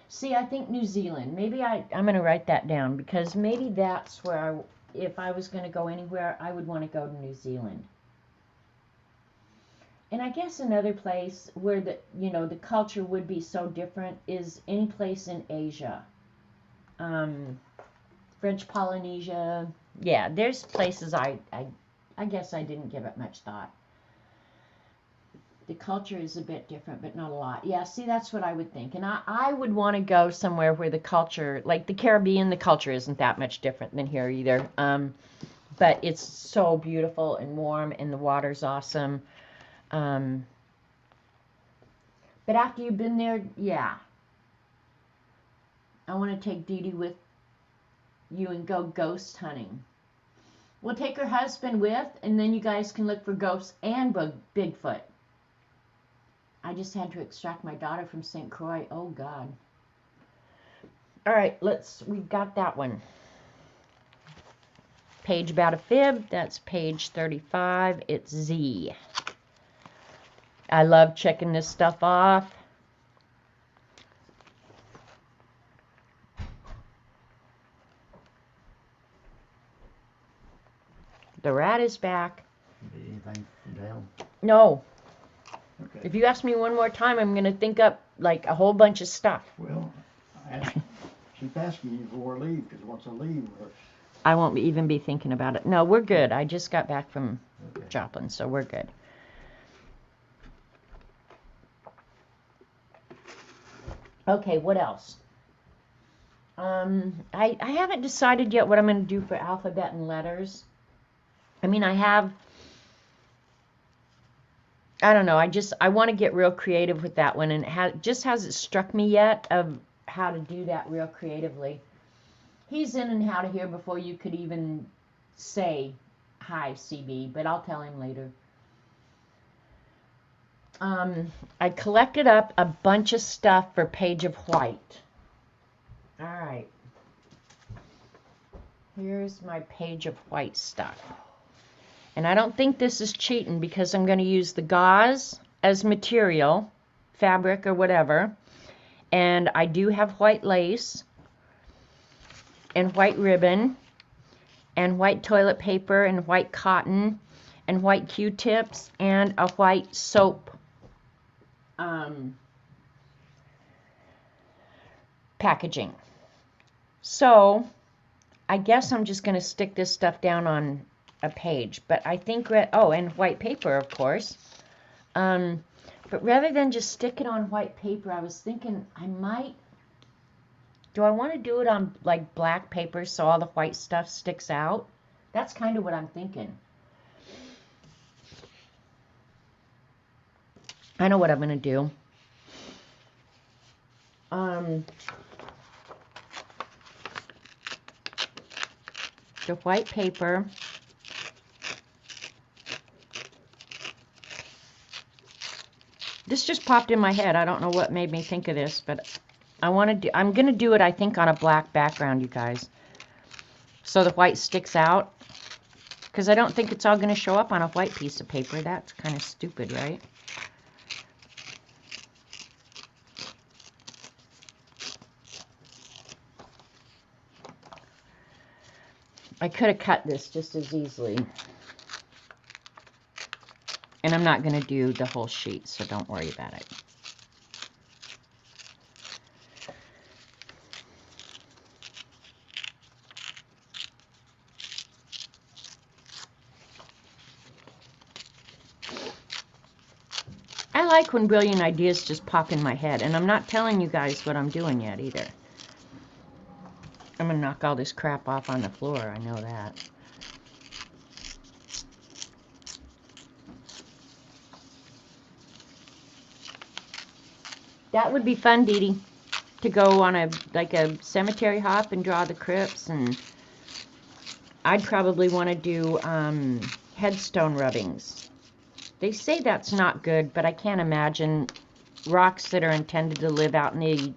A: See, I think New Zealand. Maybe I'm going to write that down because maybe that's where if I was going to go anywhere, I would want to go to New Zealand. And I guess another place where the culture would be so different is any place in Asia. French Polynesia. Yeah, there's places I guess I didn't give it much thought. The culture is a bit different, but not a lot. Yeah, see, that's what I would think. And I would want to go somewhere where the culture, like the Caribbean, the culture isn't that much different than here either. But it's so beautiful and warm, and the water's awesome. But after you've been there, yeah. I want to take Dee Dee with you and go ghost hunting. We'll take her husband with, and then you guys can look for ghosts and Bigfoot. I just had to extract my daughter from St. Croix. Oh, God. All right, we've got that one. Page about a fib, that's page 35. It's Z. I love checking this stuff off. The rat is back.
B: Anything down?
A: No.
B: Okay.
A: If you ask me one more time, I'm going to think up like a whole bunch of stuff.
B: Well, keep asking you before I leave, because once I leave,
A: I won't even be thinking about it. No, we're good. I just got back from Joplin, so we're good. Okay, what else? I haven't decided yet what I'm going to do for alphabet and letters. I mean, I don't know. I want to get real creative with that one, and it just hasn't struck me yet of how to do that real creatively. He's in and out of here before you could even say hi, CB, but I'll tell him later. I collected up a bunch of stuff for Page of White. All right. Here's my Page of White stuff. And I don't think this is cheating because I'm going to use the gauze as material, fabric or whatever. And I do have white lace and white ribbon and white toilet paper and white cotton and white Q-tips and a white soap packaging. So I guess I'm just going to stick this stuff down on a page, but I think and white paper, of course. But rather than just stick it on white paper, I was thinking do I want to do it on like black paper so all the white stuff sticks out? That's kind of what I'm thinking. I know what I'm going to do. The white paper. This just popped in my head. I don't know what made me think of this, but I'm going to do it, I think, on a black background, you guys. So the white sticks out. Because I don't think it's all going to show up on a white piece of paper. That's kind of stupid, right? I could have cut this just as easily. And I'm not going to do the whole sheet, so don't worry about it. I like when brilliant ideas just pop in my head, and I'm not telling you guys what I'm doing yet either. I'm going to knock all this crap off on the floor, I know that. That would be fun, Dee Dee, to go on a cemetery hop and draw the crypts, and I'd probably want to do headstone rubbings. They say that's not good, but I can't imagine rocks that are intended to live out in the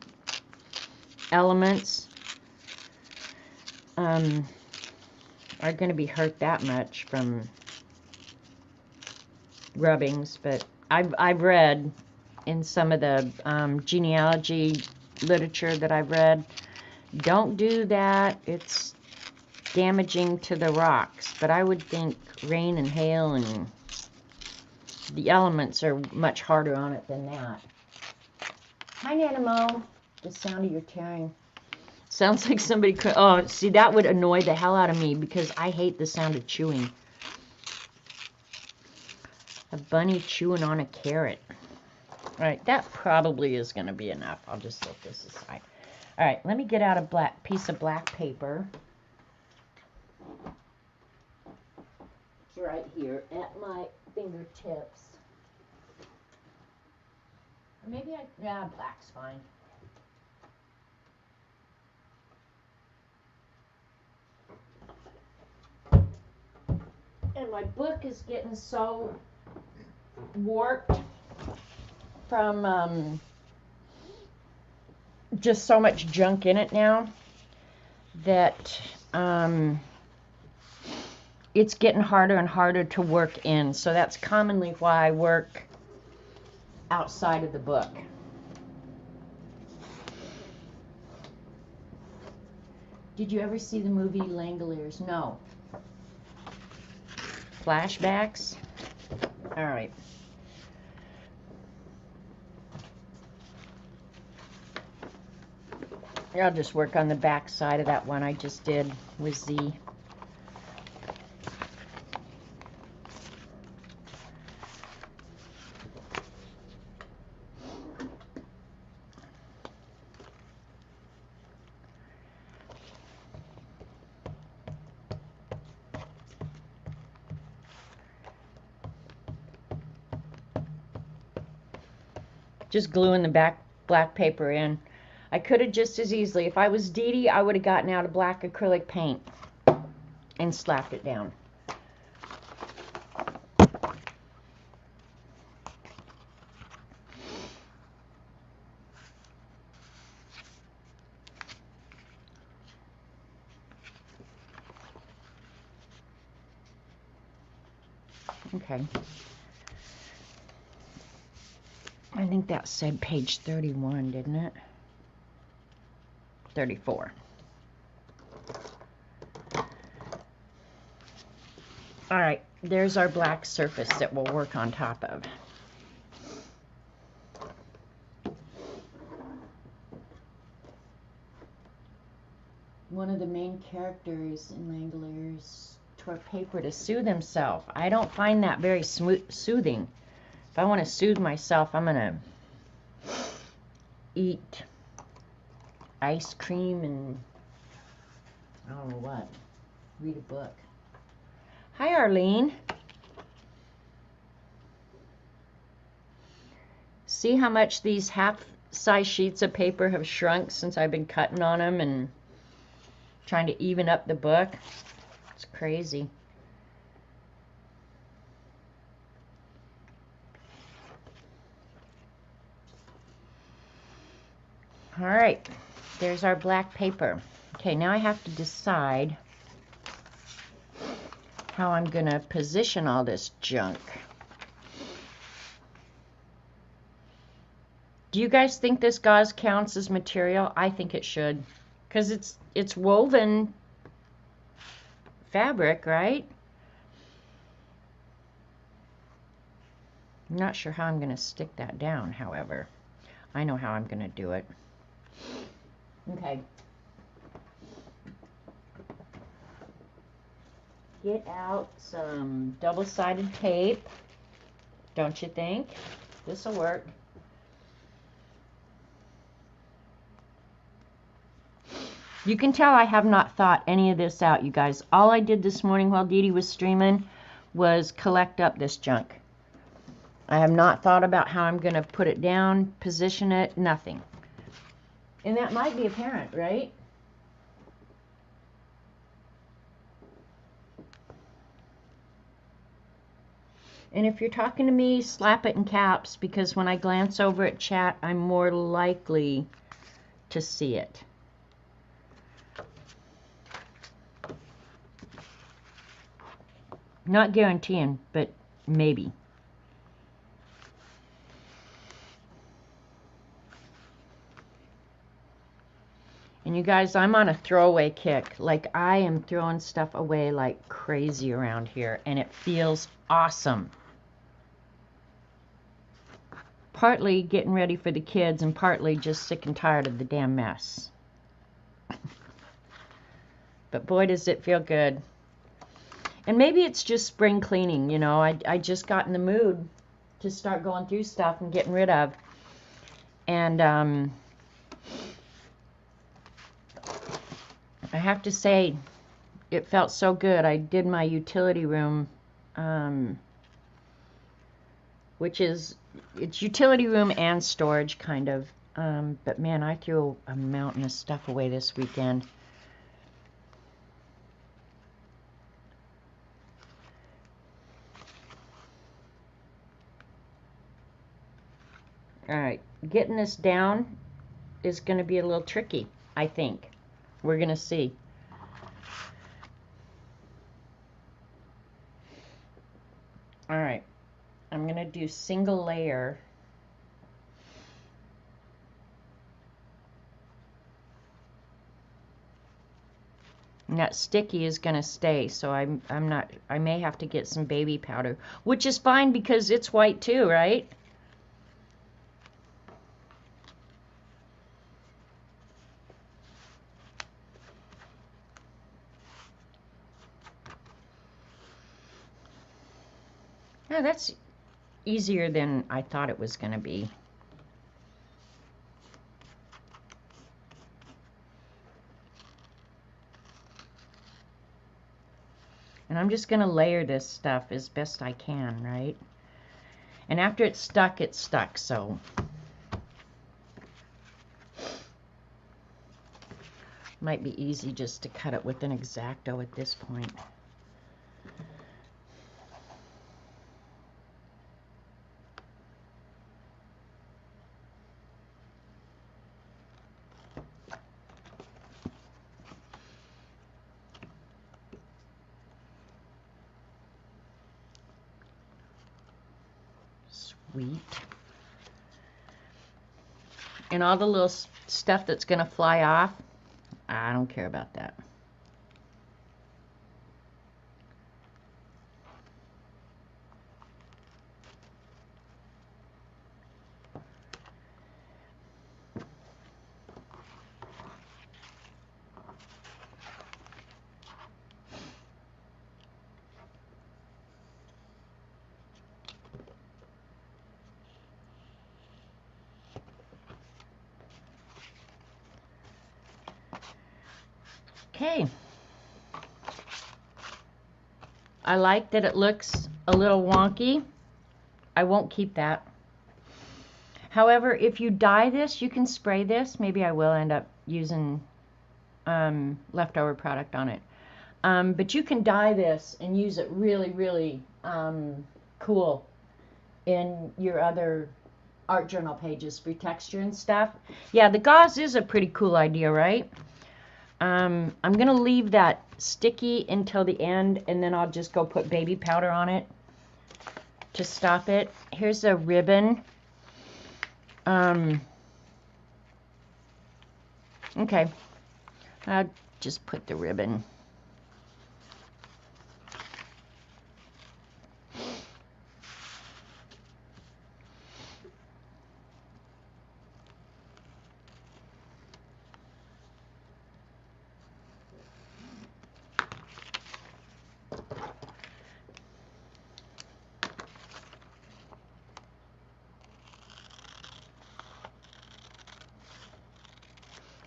A: elements are going to be hurt that much from rubbings. But I've read in some of the genealogy literature that I've read, don't do that. It's damaging to the rocks. But I would think rain and hail and the elements are much harder on it than that. Hi, Nanamo. The sound of your tearing. Sounds like somebody could... Oh, see, that would annoy the hell out of me because I hate the sound of chewing. A bunny chewing on a carrot. All right, that probably is going to be enough. I'll just set this aside. All right, let me get out a piece of black paper. It's right here at my fingertips. Or maybe black's fine. And my book is getting so warped from just so much junk in it now that it's getting harder and harder to work in. So that's commonly why I work outside of the book. Did you ever see the movie Langoliers? No. Flashbacks? All right. I'll just work on the back side of that one I just did with Z. Just gluing the black paper in. I could have just as easily, if I was Dee Dee, I would have gotten out a black acrylic paint and slapped it down. Okay. I think that said page 31, didn't it? 34. All right, there's our black surface that we'll work on top of. One of the main characters in Langoliers tore paper to soothe himself. I don't find that very soothing. If I want to soothe myself, I'm going to eat ice cream and I don't know what. Read a book. Hi, Arlene. See how much these half-size sheets of paper have shrunk since I've been cutting on them and trying to even up the book? It's crazy. All right, there's our black paper. Okay, now I have to decide how I'm going to position all this junk. Do you guys think this gauze counts as material? I think it should, because it's woven fabric, right? I'm not sure how I'm going to stick that down, however. I know how I'm going to do it. Okay. Get out some double-sided tape, don't you think? This'll work. You can tell I have not thought any of this out, you guys. All I did this morning while Dee Dee was streaming was collect up this junk. I have not thought about how I'm going to put it down, position it, nothing. And that might be apparent, right? And if you're talking to me, slap it in caps, because when I glance over at chat, I'm more likely to see it. Not guaranteeing, but maybe. And you guys, I'm on a throwaway kick. Like, I am throwing stuff away like crazy around here, and it feels awesome. Partly getting ready for the kids, and partly just sick and tired of the damn mess. But boy, does it feel good. And maybe it's just spring cleaning, you know. I just got in the mood to start going through stuff and getting rid of. And I have to say, it felt so good. I did my utility room, which is, it's utility room and storage kind of. But man, I threw a mountain of stuff away this weekend. All right, getting this down is going to be a little tricky, I think. We're going to see. All right, I'm going to do single layer. And that sticky is going to stay, so I may have to get some baby powder, which is fine because it's white too, right? Yeah, that's easier than I thought it was going to be. And I'm just going to layer this stuff as best I can, right? And after it's stuck, so. Might be easy just to cut it with an X-Acto at this point. Sweet. And all the little stuff that's going to fly off, I don't care about that. Okay. I like that it looks a little wonky. I won't keep that. However, if you dye this, you can spray this. Maybe I will end up using leftover product on it. But you can dye this and use it really, really cool in your other art journal pages for texture and stuff. Yeah, the gauze is a pretty cool idea, right? I'm going to leave that sticky until the end, and then I'll just go put baby powder on it to stop it. Here's a ribbon. Okay, I'll just put the ribbon.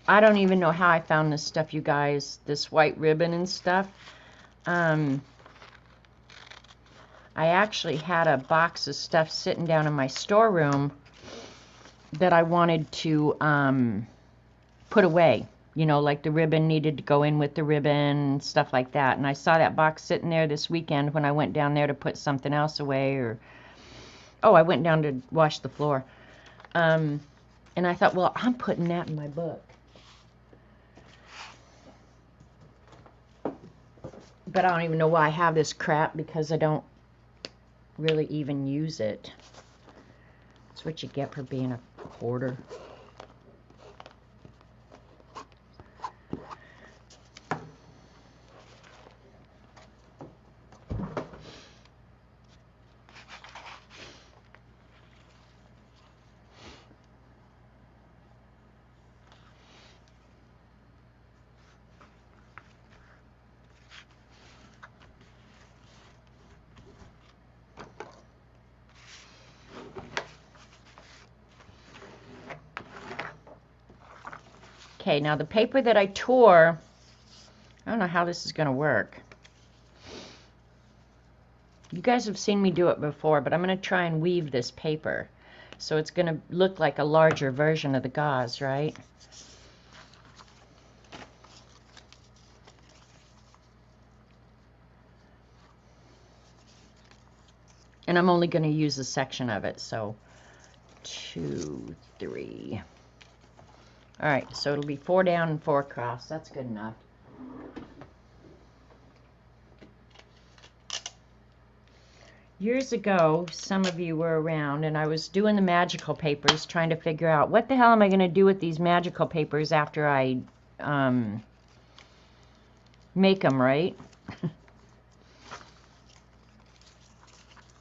A: I don't even know how I found this stuff, you guys. This white ribbon and stuff. I actually had a box of stuff sitting down in my storeroom that I wanted to put away. You know, like the ribbon needed to go in with the ribbon, stuff like that. And I saw that box sitting there this weekend when I went down there to put something else away. Oh, I went down to wash the floor. And I thought, well, I'm putting that in my book. But I don't even know why I have this crap, because I don't really even use it. That's what you get for being a hoarder. Okay, now the paper that I tore, I don't know how this is going to work. You guys have seen me do it before, but I'm going to try and weave this paper. So it's going to look like a larger version of the gauze, right? And I'm only going to use a section of it, so 2, 3. All right, so it'll be 4 down and 4 across. That's good enough. Years ago, some of you were around, and I was doing the magical papers, trying to figure out what the hell am I going to do with these magical papers after I make them, right?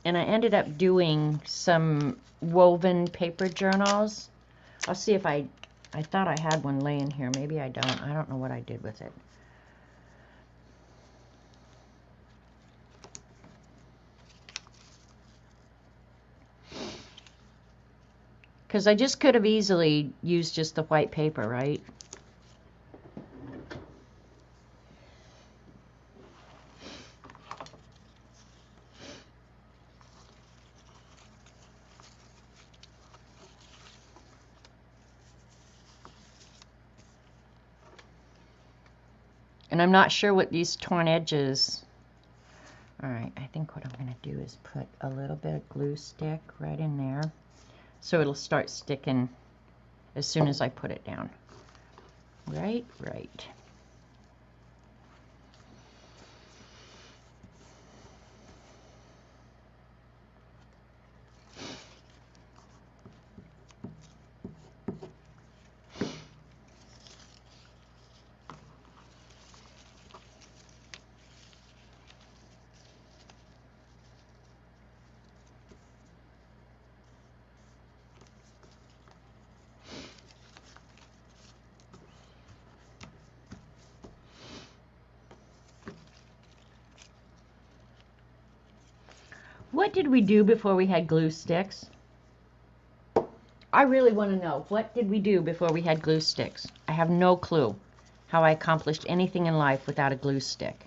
A: And I ended up doing some woven paper journals. I'll see if I thought I had one laying here. Maybe I don't. I don't know what I did with it. Because I just could have easily used just the white paper, right? And I'm not sure what these torn edges. Alright, I think what I'm going to do is put a little bit of glue stick right in there. So it'll start sticking as soon as I put it down. Right. What did we do before we had glue sticks? I really want to know. What did we do before we had glue sticks? I have no clue how I accomplished anything in life without a glue stick.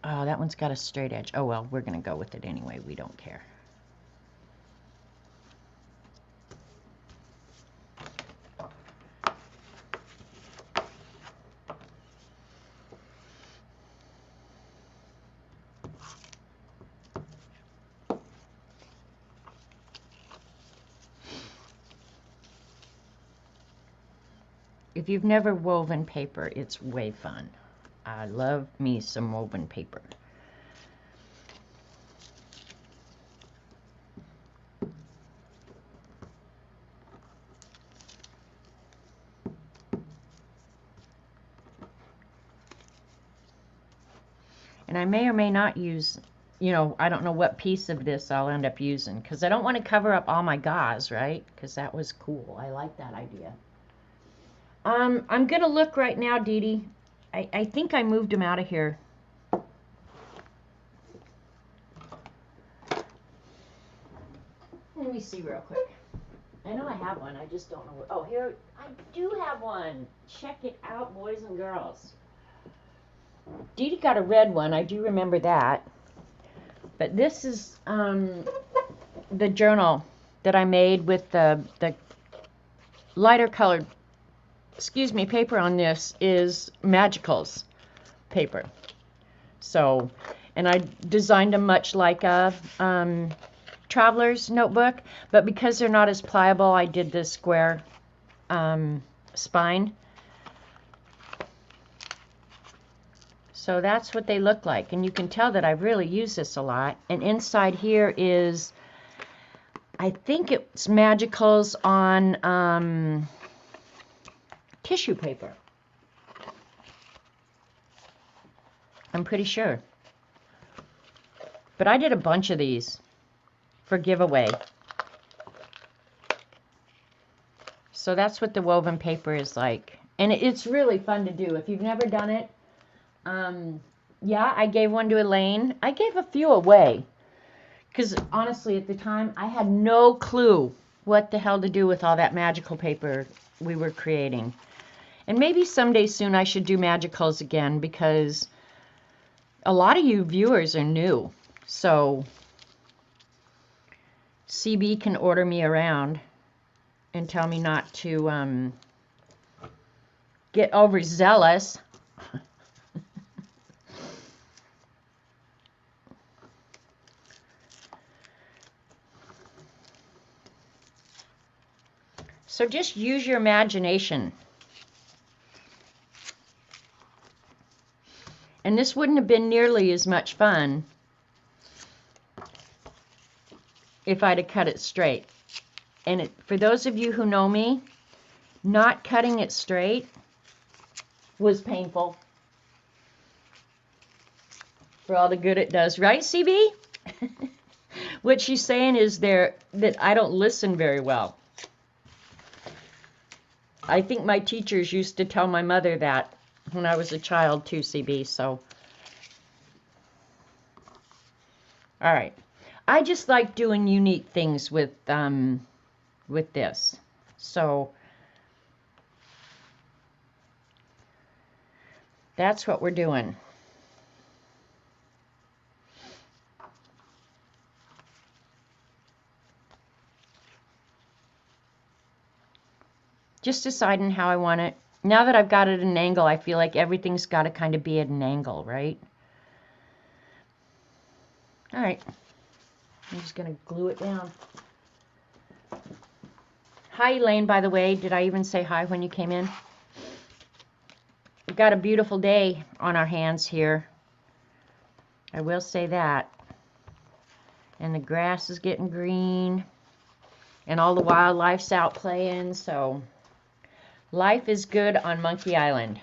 A: Oh, that one's got a straight edge. Oh, well, we're going to go with it anyway. We don't care. If you've never woven paper, it's way fun. I love me some woven paper. And I may or may not use, I don't know what piece of this I'll end up using, because I don't want to cover up all my gauze, right? Because that was cool. I like that idea. I'm going to look right now, Dee Dee. I think I moved them out of here. Let me see real quick. I know I have one. I just don't know where. Oh, here. I do have one. Check it out, boys and girls. Dee Dee got a red one. I do remember that. But this is the journal that I made with the lighter colored paper on this is Magicals paper. So, and I designed them much like a traveler's notebook, but because they're not as pliable, I did this square spine. So that's what they look like, and you can tell that I've really used this a lot. And inside here is, I think it's Magicals on tissue paper. I'm pretty sure. But I did a bunch of these for giveaway. So that's what the woven paper is like. And it's really fun to do. If you've never done it, yeah, I gave one to Elaine. I gave a few away. Because honestly, at the time, I had no clue what the hell to do with all that magical paper we were creating. And maybe someday soon I should do magicals again, because a lot of you viewers are new. So CB can order me around and tell me not to get overzealous. So just use your imagination. And this wouldn't have been nearly as much fun if I'd have cut it straight. And for those of you who know me, not cutting it straight was painful. For all the good it does. Right, CB? What she's saying is that I don't listen very well. I think my teachers used to tell my mother that when I was a child too, CB, so. All right. I just like doing unique things with this. So that's what we're doing. Just deciding how I want it. Now that I've got it at an angle, I feel like everything's got to kind of be at an angle, right? All right. I'm just going to glue it down. Hi, Elaine, by the way. Did I even say hi when you came in? We've got a beautiful day on our hands here. I will say that. And the grass is getting green. And all the wildlife's out playing, so life is good on Monkey Island.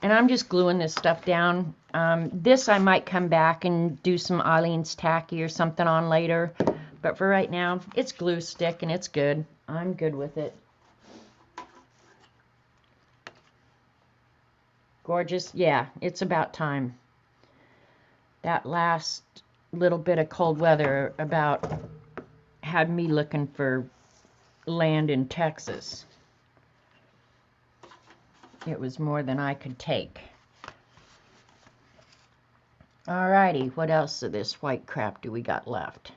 A: And I'm just gluing this stuff down. This I might come back and do some Eileen's tacky or something on later. But for right now, it's glue stick and it's good. I'm good with it. Gorgeous. Yeah, it's about time. That last little bit of cold weather about had me looking for land in Texas. It was more than I could take. Alrighty, what else of this white crap do we got left?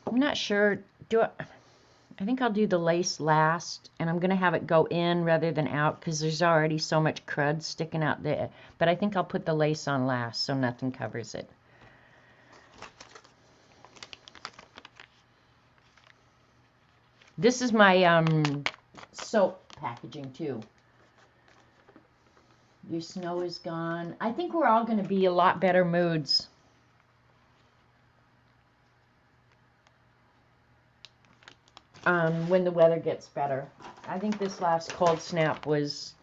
A: I'm not sure. I think I'll do the lace last, and I'm going to have it go in rather than out because there's already so much crud sticking out there. But I think I'll put the lace on last so nothing covers it. This is my soap packaging too. Your snow is gone. I think we're all going to be a lot better moods. When the weather gets better. I think this last cold snap was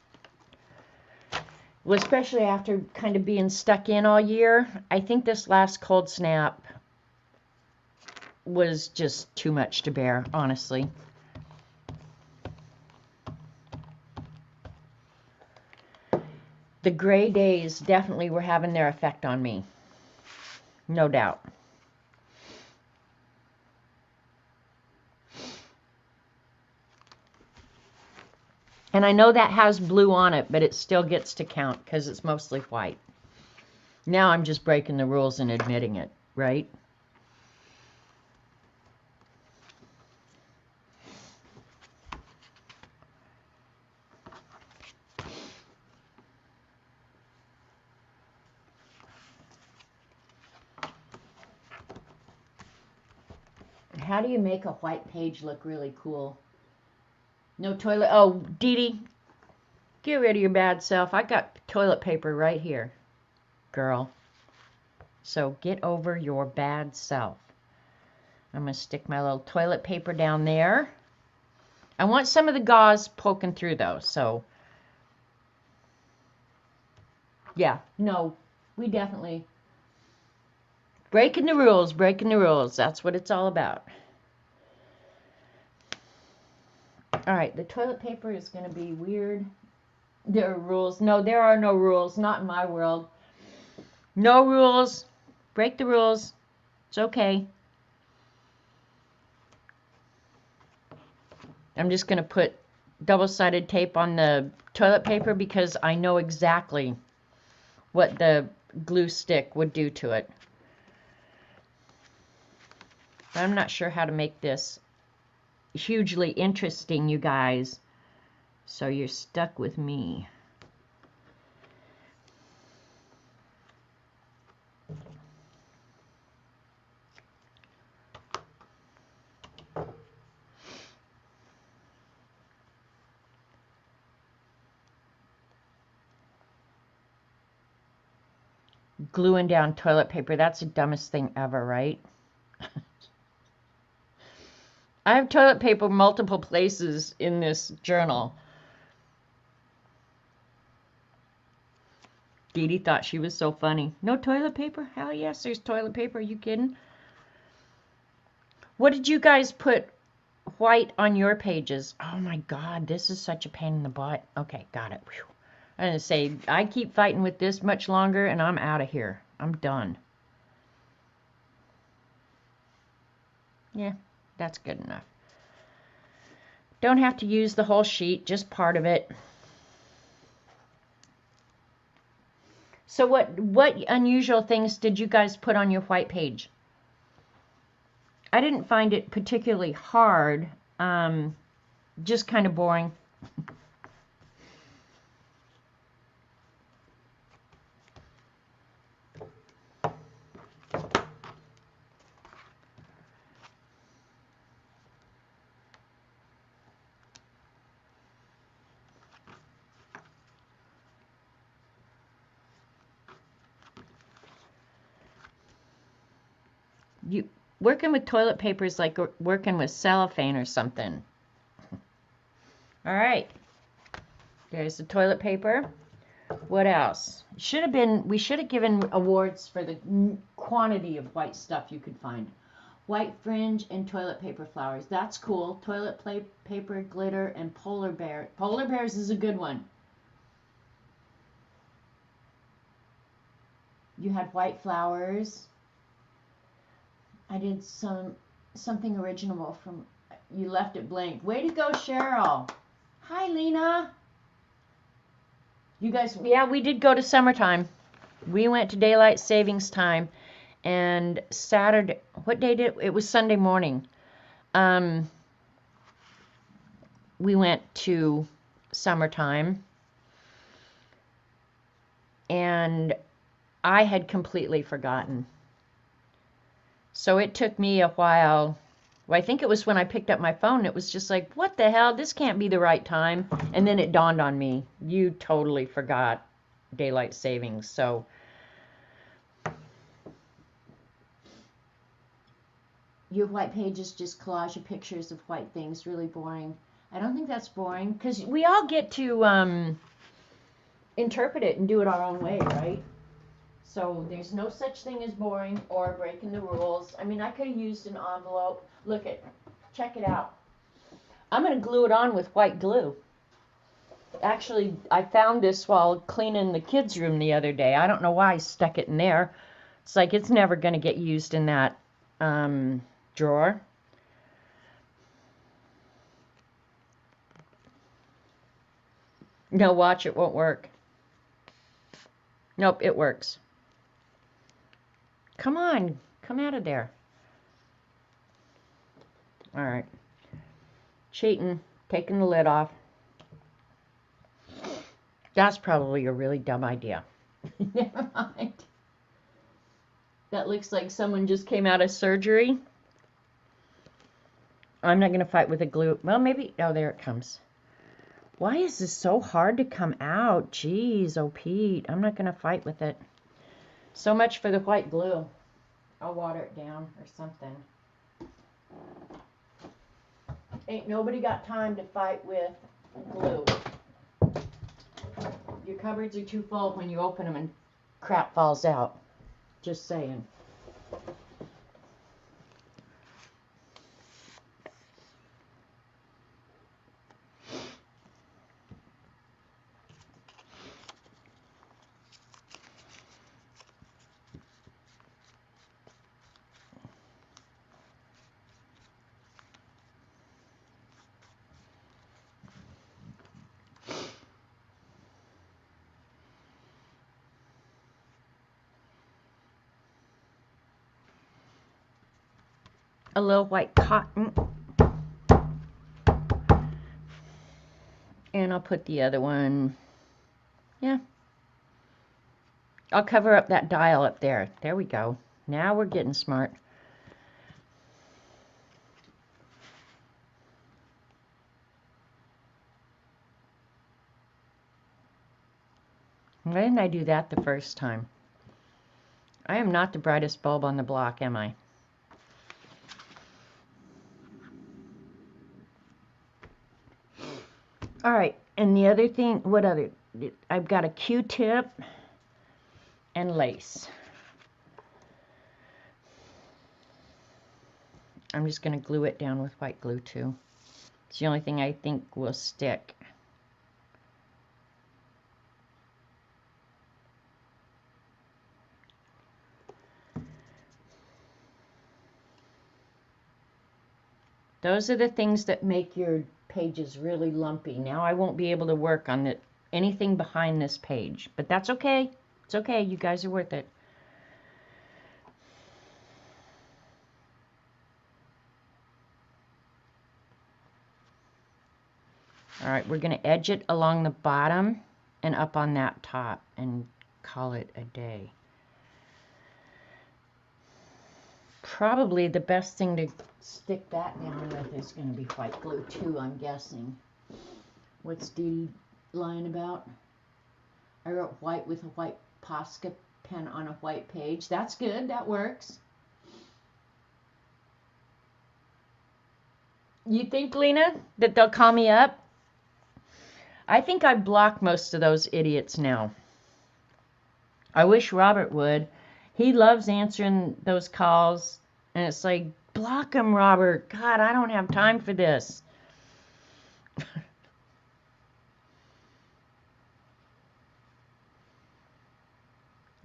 A: especially after kind of being stuck in all year. I think this last cold snap was just too much to bear, honestly. The gray days definitely were having their effect on me. No doubt. And I know that has blue on it, but it still gets to count because it's mostly white. Now I'm just breaking the rules and admitting it, right? How do you make a white page look really cool? No toilet. Oh, Dee Dee, get rid of your bad self. I got toilet paper right here, girl. So get over your bad self. I'm going to stick my little toilet paper down there. I want some of the gauze poking through though, so. Yeah, no, we definitely Breaking the rules, breaking the rules. That's what it's all about. All right, the toilet paper is going to be weird. There are rules. No, there are no rules. Not in my world. No rules. Break the rules. It's okay. I'm just going to put double-sided tape on the toilet paper because I know exactly what the glue stick would do to it. I'm not sure how to make this hugely interesting, you guys. So you're stuck with me. Gluing down toilet paper, that's the dumbest thing ever, right? I have toilet paper multiple places in this journal. Dee Dee thought she was so funny. No toilet paper? Hell yes, there's toilet paper. Are you kidding? What did you guys put white on your pages? Oh my God, this is such a pain in the butt. Okay, got it. Whew. I'm going to say, I keep fighting with this much longer and I'm out of here. I'm done. Yeah, that's good enough. Don't have to use the whole sheet, just part of it. So what unusual things did you guys put on your white page? I didn't find it particularly hard, just kind of boring. You working with toilet paper is like working with cellophane or something. All right. There's the toilet paper. What else? We should have given awards for the quantity of white stuff you could find. White fringe and toilet paper flowers. That's cool. Toilet paper, glitter, and polar bear. Polar bears is a good one. You had white flowers. I did something original from. You left it blank. Way to go, Cheryl. Hi, Lena. You guys, yeah, we did go to summertime. We went to daylight savings time, and Saturday. What day did it was Sunday morning. We went to summertime, and I had completely forgotten. So it took me a while. Well, I think it was when I picked up my phone, it was just like, what the hell? This can't be the right time. And then it dawned on me, you totally forgot daylight savings. So your white pages just collage of pictures of white things, really boring. I don't think that's boring because we all get to interpret it and do it our own way, right? So there's no such thing as boring or breaking the rules. I mean, I could have used an envelope. Check it out. I'm going to glue it on with white glue. Actually, I found this while cleaning the kids' room the other day. I don't know why I stuck it in there. It's like it's never going to get used in that drawer. No, watch, it won't work. Nope, it works. Come on, come out of there. All right. Cheating, taking the lid off. That's probably a really dumb idea. Never mind. That looks like someone just came out of surgery. I'm not going to fight with the glue. Well, maybe. Oh, there it comes. Why is this so hard to come out? Jeez, oh Pete. I'm not going to fight with it. So much for the white glue. I'll water it down or something. Ain't nobody got time to fight with glue. Your cupboards are too full when you open them and crap falls out. Just saying. a little white cotton. And I'll put the other one, yeah. I'll cover up that dial up there. There we go. Now we're getting smart. Why didn't I do that the first time? I am not the brightest bulb on the block, am I? All right, and the other thing, what other? I've got a Q-tip and lace. I'm just going to glue it down with white glue too. It's the only thing I think will stick. Those are the things that make your pages really lumpy. Now I won't be able to work on anything behind this page, but that's okay. It's okay. You guys are worth it. All right, we're going to edge it along the bottom and up on that top and call it a day. Probably the best thing to stick that down with is going to be white glue too, I'm guessing. What's Dee Dee lying about? I wrote white with a white Posca pen on a white page. That's good. That works. You think, Lena, that they'll call me up? I think I've blocked most of those idiots now. I wish Robert would. He loves answering those calls, and it's like, block him, Robert. God, I don't have time for this.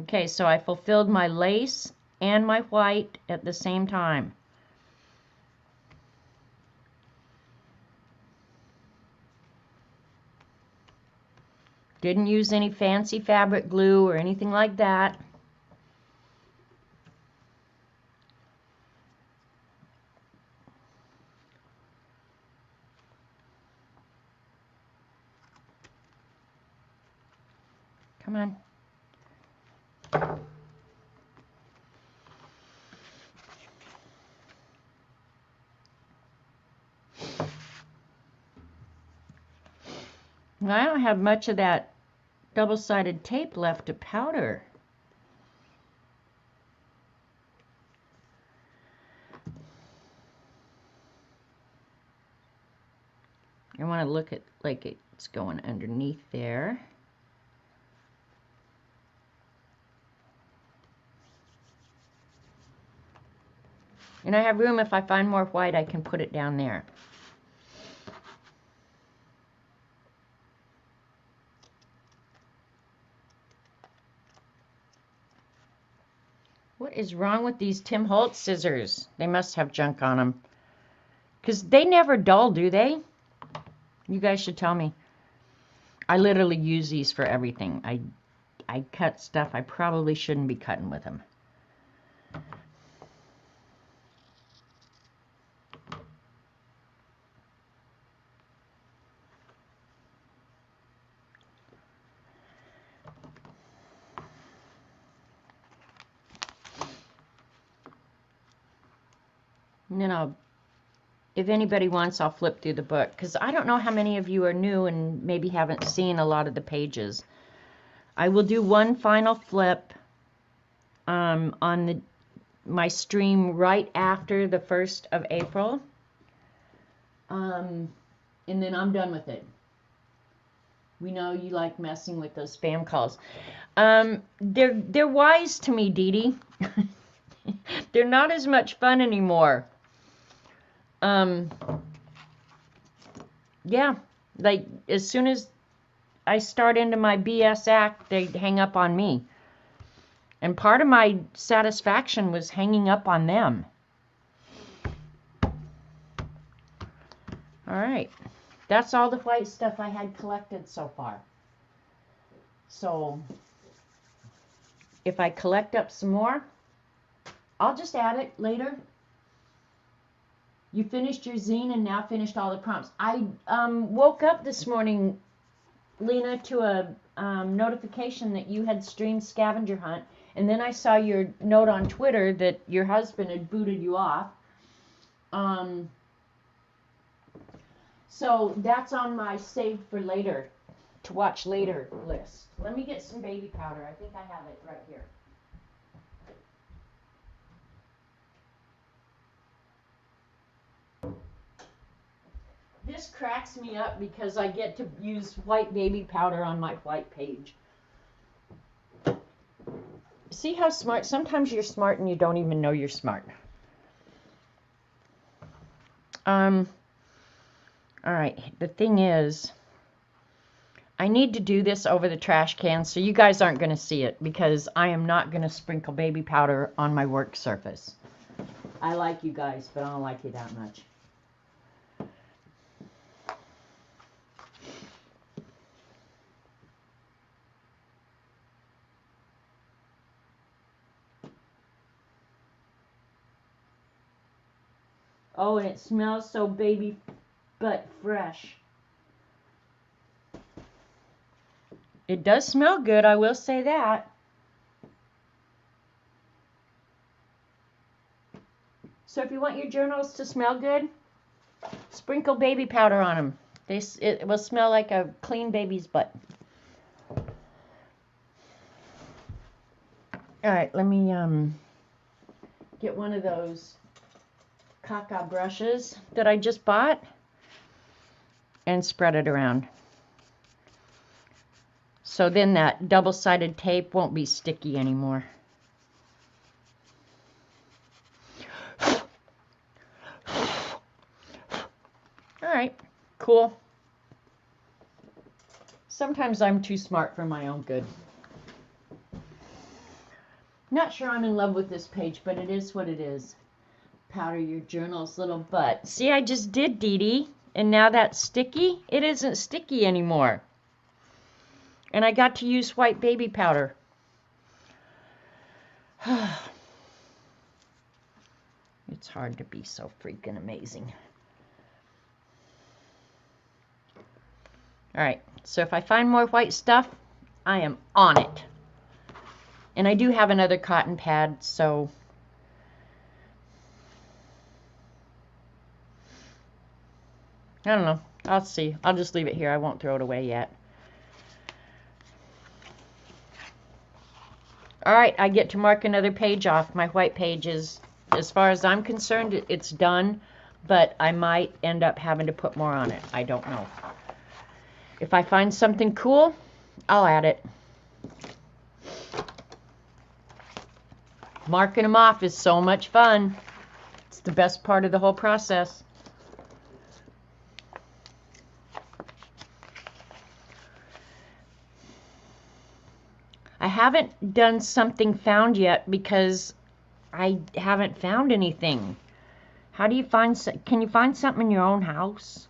A: Okay, so I fulfilled my lace and my white at the same time. Didn't use any fancy fabric glue or anything like that. Come on. I don't have much of that double-sided tape left to powder. I want to look at like it's going underneath there. And I have room, if I find more white, I can put it down there. What is wrong with these Tim Holtz scissors? They must have junk on them. Because they never dull, do they? You guys should tell me. I literally use these for everything. I cut stuff I probably shouldn't be cutting with them. And then if anybody wants, I'll flip through the book, because I don't know how many of you are new and maybe haven't seen a lot of the pages. I will do one final flip on my stream right after the 1st of April, and then I'm done with it. We know you like messing with those spam calls. They're wise to me, Dee Dee. They're not as much fun anymore. Yeah, like as soon as I start into my BS act, they hang up on me. And part of my satisfaction was hanging up on them. All right, that's all the white stuff I had collected so far. So if I collect up some more, I'll just add it later. You finished your zine and now finished all the prompts. I woke up this morning, Lena, to a notification that you had streamed Scavenger Hunt, and then I saw your note on Twitter that your husband had booted you off. So that's on my save for later, to watch later list. Let me get some baby powder. I think I have it right here. This cracks me up because I get to use white baby powder on my white page. See how smart? Sometimes you're smart and you don't even know you're smart. All right, the thing is, I need to do this over the trash can, so you guys aren't going to see it because I am not going to sprinkle baby powder on my work surface. I like you guys, but I don't like you that much. Oh, and it smells so baby butt fresh. It does smell good, I will say that. So if you want your journals to smell good, sprinkle baby powder on them. It will smell like a clean baby's butt. All right, let me get one of those caca brushes that I just bought and spread it around. So then that double-sided tape won't be sticky anymore. All right, cool. Sometimes I'm too smart for my own good. Not sure I'm in love with this page, but it is what it is. Powder your journal's little butt. See, I just did, Dee Dee, and now that's sticky. It isn't sticky anymore. And I got to use white baby powder. It's hard to be so freaking amazing. All right, so if I find more white stuff, I am on it. And I do have another cotton pad, so I don't know. I'll see. I'll just leave it here. I won't throw it away yet. All right, I get to mark another page off. My white page is, as far as I'm concerned, it's done, but I might end up having to put more on it. I don't know. If I find something cool, I'll add it. Marking them off is so much fun. It's the best part of the whole process. I haven't done something found yet because I haven't found anything. How do you find, can you find something in your own house?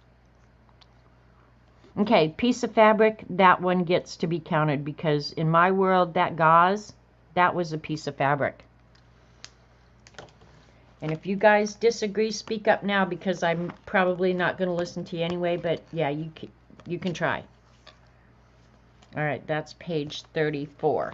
A: Okay, piece of fabric, that one gets to be counted because in my world, that gauze, that was a piece of fabric. And if you guys disagree, speak up now because I'm probably not going to listen to you anyway, but yeah, you can try. All right, that's page 34.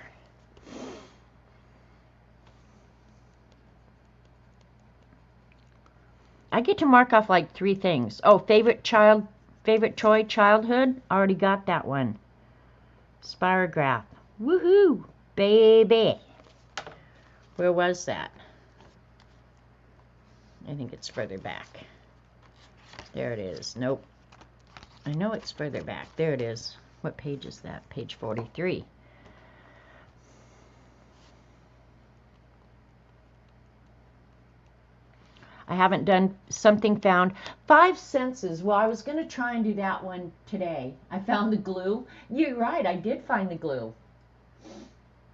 A: I get to mark off like 3 things. Oh, favorite toy, childhood. Already got that one. Spirograph. Woohoo, baby. Where was that? I think it's further back. There it is. Nope. I know it's further back. There it is. What page is that? Page 43. I haven't done something found. 5 senses. Well, I was going to try and do that one today. I found the glue. You're right. I did find the glue.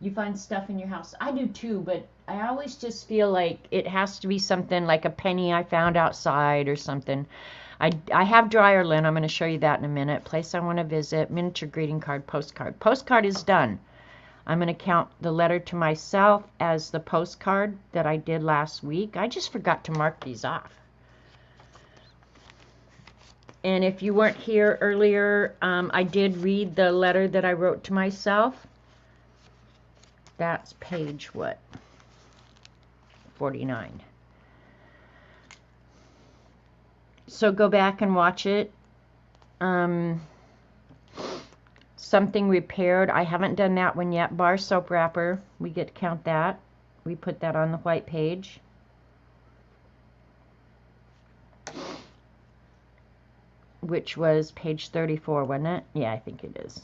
A: You find stuff in your house. I do too, but I always just feel like it has to be something like a penny I found outside or something. I have dryer lint. I'm going to show you that in a minute. Place I want to visit. Miniature greeting card. Postcard. Postcard is done. I'm going to count the letter to myself as the postcard that I did last week. I just forgot to mark these off. And if you weren't here earlier, I did read the letter that I wrote to myself. That's page what? 49. So go back and watch it. Something repaired. I haven't done that one yet. Bar soap wrapper. We get to count that. We put that on the white page. Which was page 34, wasn't it? Yeah, I think it is.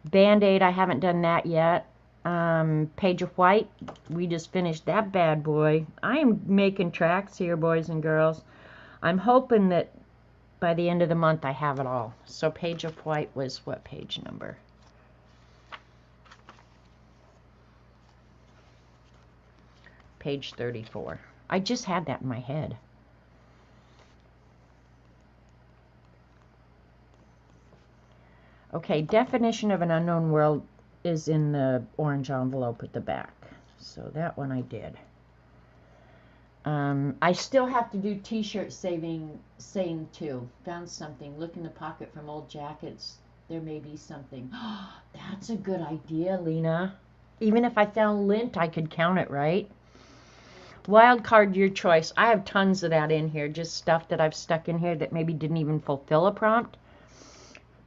A: Band-Aid, I haven't done that yet. Page of white, we just finished that bad boy. I am making tracks here, boys and girls. I'm hoping that by the end of the month I have it all. So page of white was what page number? Page 34. I just had that in my head. Okay, definition of an unknown world is in the orange envelope at the back. So that one I did. I still have to do t-shirt saying too. Found something. Look in the pocket from old jackets. There may be something. That's a good idea, Lena. Even if I found lint, I could count it, right? Wild card, your choice. I have tons of that in here. Just stuff that I've stuck in here that maybe didn't even fulfill a prompt.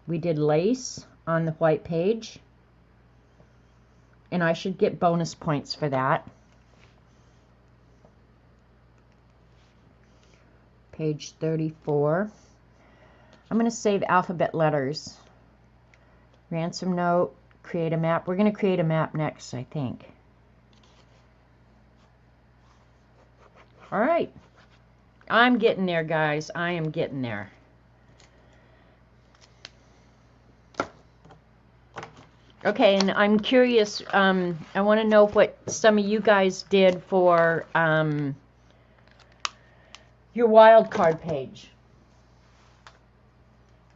A: We did lace on the white page. And I should get bonus points for that. Page 34. I'm going to save alphabet letters. Ransom note, create a map. We're going to create a map next, I think. All right. I'm getting there, guys. I am getting there. Okay, and I'm curious, I want to know what some of you guys did for your wild card page.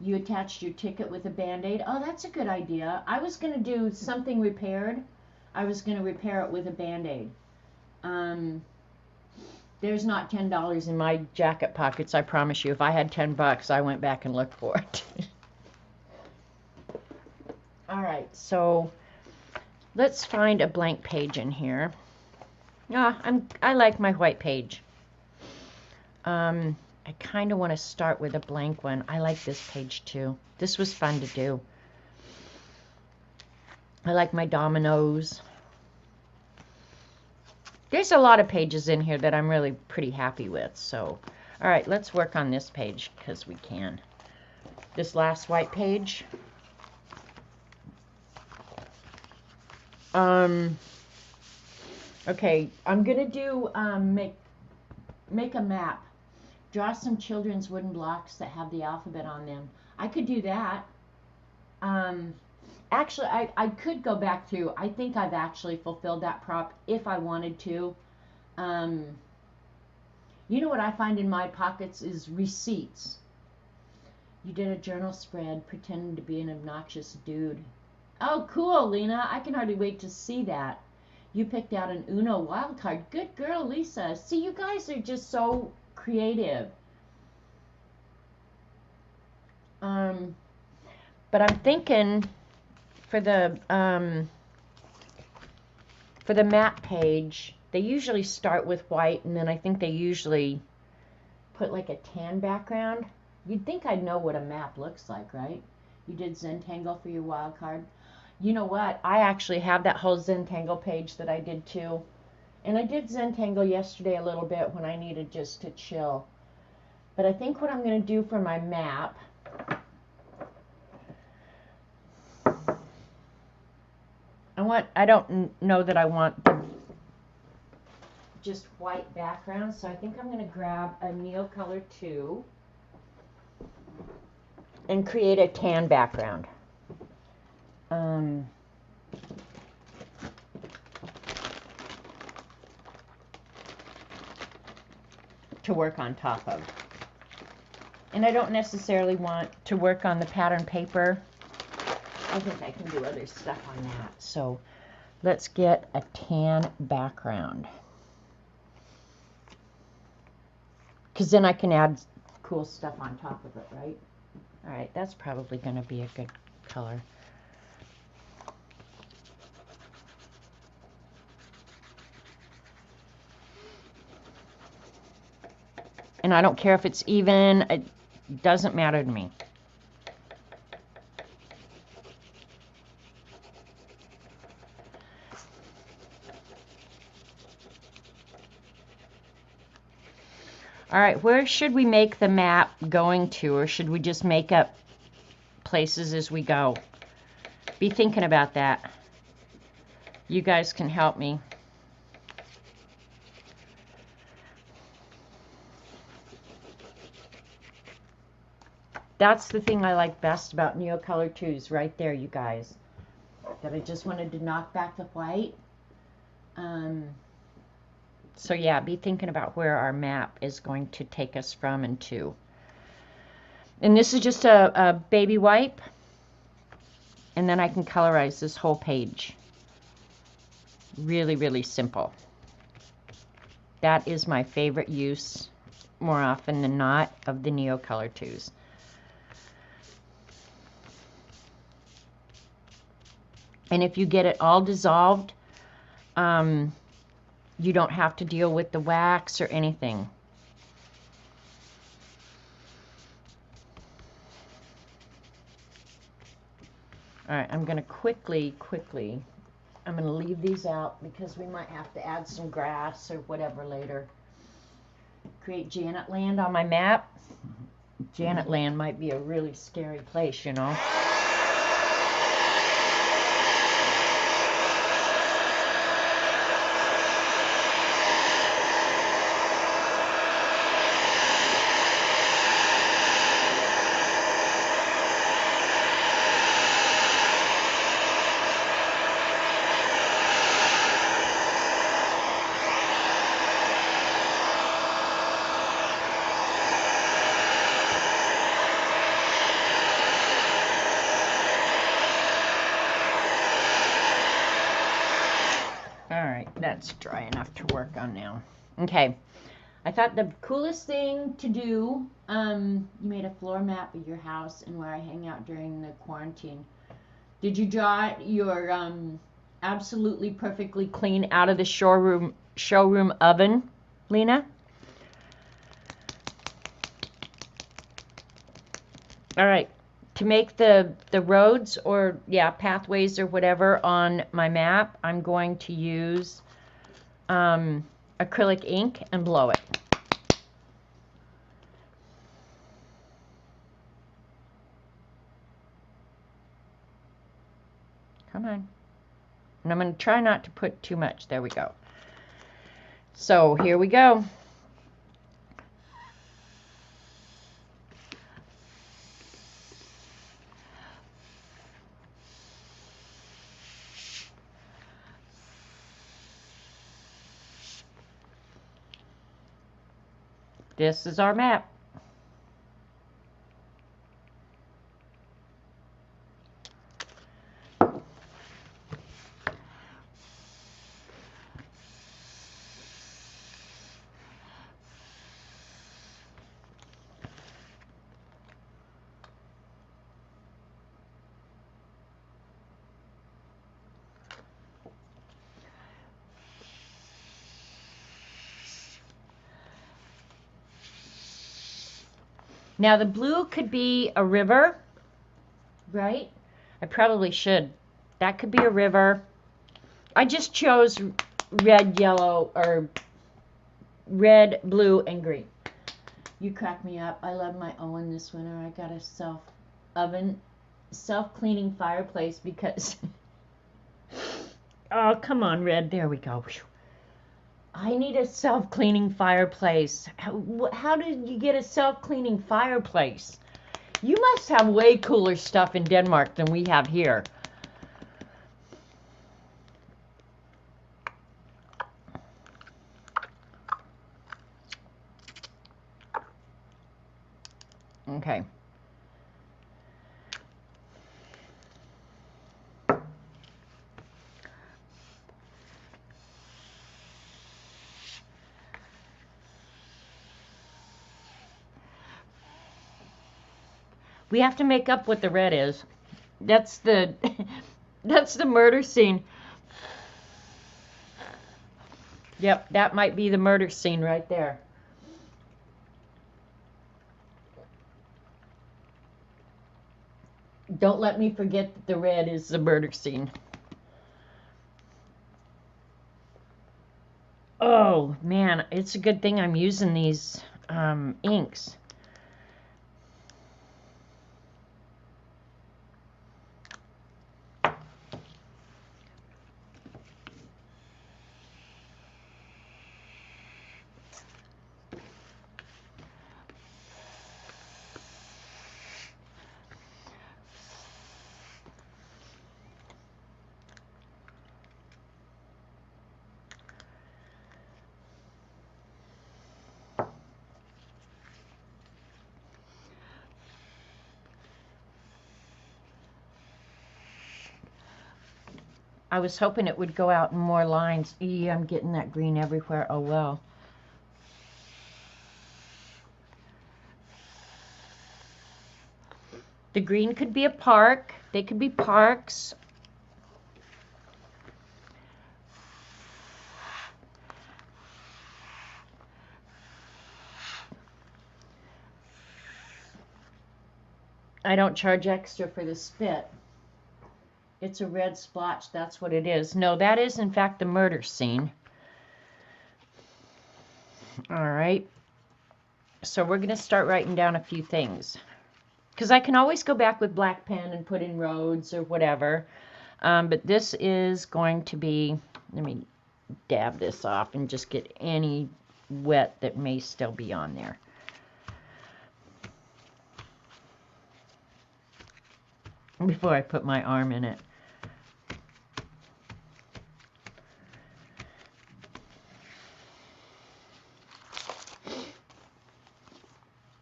A: You attached your ticket with a Band-Aid. Oh, that's a good idea. I was going to do something repaired. I was going to repair it with a Band-Aid. There's not $10 in my jacket pockets, I promise you. If I had $10, I went back and looked for it. All right, so let's find a blank page in here. I like my white page. I kind of want to start with a blank one. I like this page too. This was fun to do. I like my dominoes. There's a lot of pages in here that I'm really pretty happy with. So, all right, let's work on this page because we can. This last white page. Okay, I'm gonna do make a map. Draw some children's wooden blocks that have the alphabet on them. I could do that. Actually, I could go back through. I think I've actually fulfilled that prop if I wanted to. You know what I find in my pockets is receipts. You did a journal spread pretending to be an obnoxious dude. Oh, cool, Lena. I can hardly wait to see that. You picked out an Uno wild card. Good girl, Lisa. See, you guys are just so creative. But I'm thinking for the map page, they usually start with white, and then I think they usually put like a tan background. You'd think I'd know what a map looks like, right? You did Zentangle for your wild card. You know what? I actually have that whole Zentangle page that I did too. And I did Zentangle yesterday a little bit when I needed just to chill. But I think what I'm going to do for my map, I don't know that I want the just white background, so I think I'm going to grab a Neil Color 2 and create a tan background. To work on top of. And I don't necessarily want to work on the pattern paper. I think I can do other stuff on that. So let's get a tan background. Because then I can add cool stuff on top of it, right? All right, that's probably going to be a good color. And I don't care if it's even, it doesn't matter to me. All right, where should we make the map going to, or should we just make up places as we go? Be thinking about that. You guys can help me. That's the thing I like best about Neocolor 2s right there, you guys. That I just wanted to knock back the white. So yeah, be thinking about where our map is going to take us from and to. And this is just a baby wipe. And then I can colorize this whole page. Really, really simple. That is my favorite use, more often than not, of the Neocolor 2s. And if you get it all dissolved, you don't have to deal with the wax or anything. All right, I'm going to quickly, I'm going to leave these out because we might have to add some grass or whatever later. Create Janet Land on my map. Janet Land might be a really scary place, you know. That's dry enough to work on now. Okay, I thought the coolest thing to do, you made a floor map of your house and where I hang out during the quarantine. Did you draw your absolutely perfectly clean out of the showroom oven, Lena? All right, to make the roads or pathways or whatever on my map, I'm going to use acrylic ink and blow it. Come on. And I'm going to try not to put too much. There we go. So here we go. This is our map. Now the blue could be a river, right? I probably should. That could be a river. I just chose red, yellow, or red, blue, and green. You crack me up. I love my oven this winter. I got a self-cleaning fireplace because oh, come on, red. There we go. I need a self-cleaning fireplace. How did you get a self-cleaning fireplace? You must have way cooler stuff in Denmark than we have here. Okay. We have to make up what the red is. That's the that's the murder scene. Yep, that might be the murder scene right there. Don't let me forget that the red is the murder scene. Oh man, it's a good thing I'm using these inks. I was hoping it would go out in more lines. I'm getting that green everywhere. Oh well. The green could be a park. They could be parks. I don't charge extra for the spit. It's a red splotch. That's what it is. No, that is in fact the murder scene. All right. So we're going to start writing down a few things. Because I can always go back with black pen and put in roads or whatever. But this is going to be, let me dab this off and just get any wet that may still be on there. Before I put my arm in it.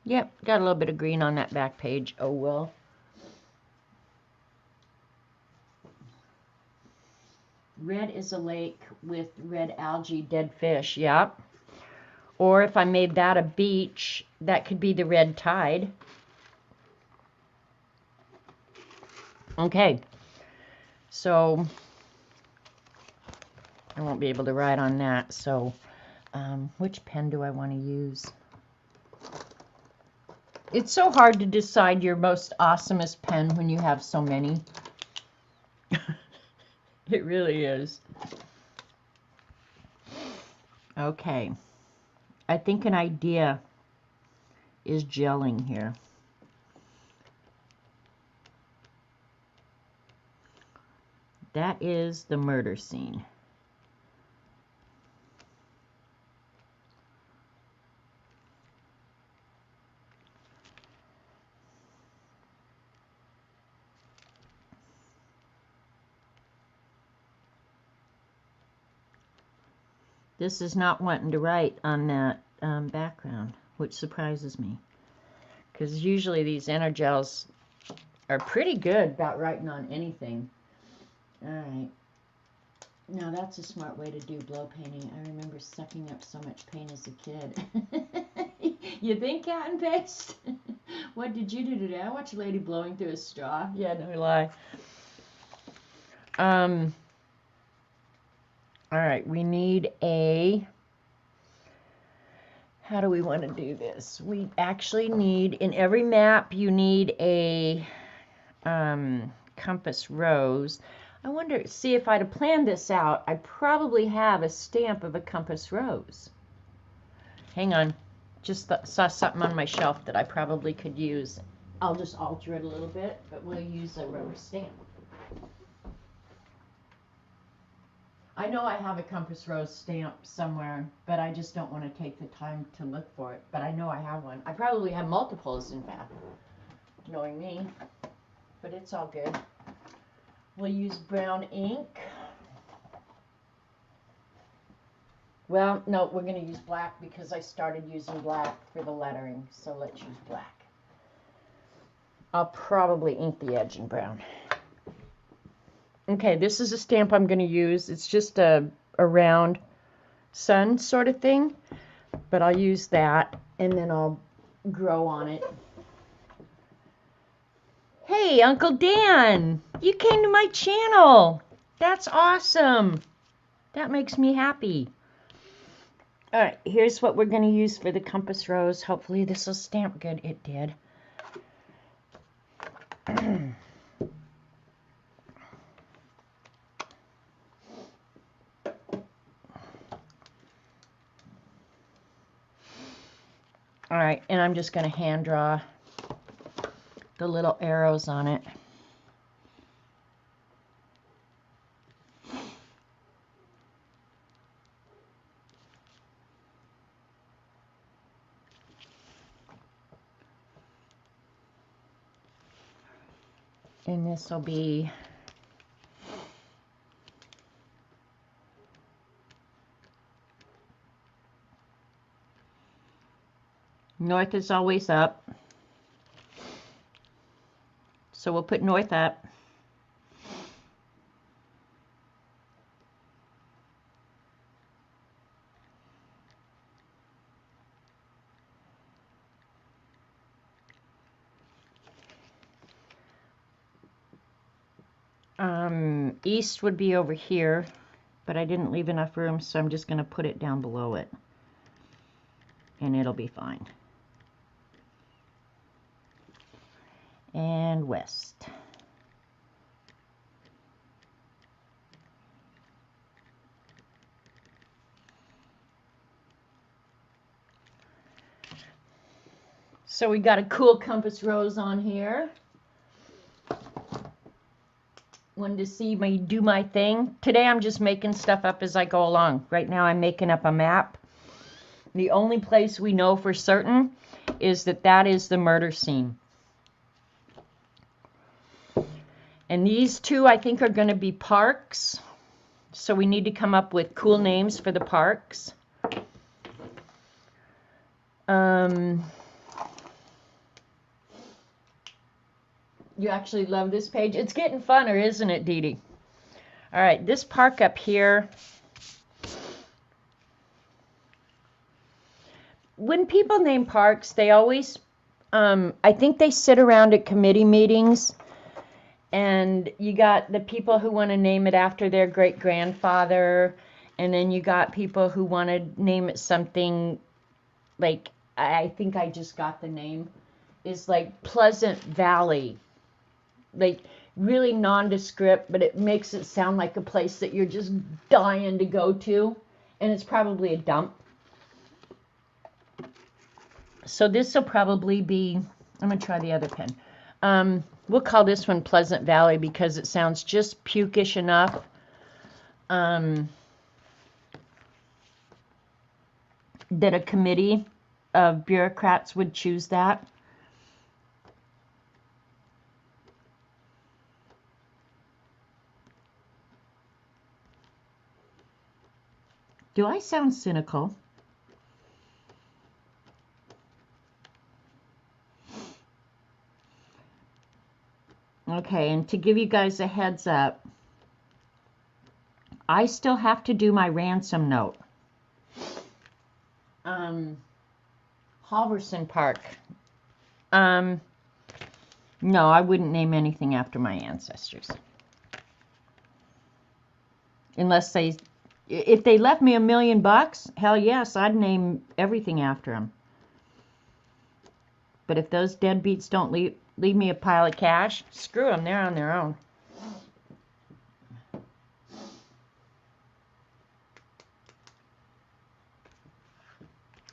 A: Yep, got a little bit of green on that back page. Oh well. Red is a lake with red algae, dead fish. Yep. Or if I made that a beach, that could be the red tide. Okay. So I won't be able to write on that. So which pen do I want to use? It's so hard to decide your most awesomest pen when you have so many. It really is. Okay. I think an idea is gelling here. That is the murder scene. This is not wanting to write on that background, which surprises me. Because usually these Energels are pretty good about writing on anything. Alright. Now that's a smart way to do blow painting. I remember sucking up so much paint as a kid. You think, cat and paste? What did you do today? I watched a lady blowing through a straw. Yeah, no lie. Alright, we need a... How do we want to do this? We actually need, in every map, you need a compass rose. I wonder, see if I'd have planned this out, I probably have a stamp of a compass rose. Hang on, just saw something on my shelf that I probably could use. I'll just alter it a little bit, but we'll use a rose stamp. I know I have a compass rose stamp somewhere, but I just don't want to take the time to look for it. But I know I have one. I probably have multiples, in fact, knowing me. But it's all good. We'll use brown ink. Well, no, we're going to use black because I started using black for the lettering. So let's use black. I'll probably ink the edge in brown. Okay, this is a stamp I'm going to use. It's just a round sun sort of thing, but I'll use that and then I'll grow on it. Hey, Uncle Dan, you came to my channel. That's awesome. That makes me happy. All right, here's what we're going to use for the compass rose. Hopefully this will stamp good. It did. All right, and I'm just going to hand draw the little arrows on it. And this will be north is always up. So we'll put north up. East would be over here, but I didn't leave enough room, so I'm just going to put it down below it. And it'll be fine. And west. So we got a cool compass rose on here. Wanted to see me do my thing. Today I'm just making stuff up as I go along. Right now I'm making up a map. The only place we know for certain is that that is the murder scene. And these two I think are going to be parks. So we need to come up with cool names for the parks. You actually love this page. It's getting funner, isn't it, Dee Dee? All right, this park up here. When people name parks, they always, I think they sit around at committee meetings, and you got the people who want to name it after their great-grandfather, and then you got people who want to name it something like, I think I just got the name, is like Pleasant Valley. Like really nondescript, but it makes it sound like a place that you're just dying to go to, and it's probably a dump. So this will probably be, I'm going to try the other pen. We'll call this one Pleasant Valley because it sounds just pukish enough. That a committee of bureaucrats would choose that. Do I sound cynical? Okay, and to give you guys a heads up, I still have to do my ransom note. Halverson Park. No, I wouldn't name anything after my ancestors. Unless if they left me $1 million, hell yes, I'd name everything after them. But if those deadbeats don't leave me a pile of cash, screw them, they're on their own.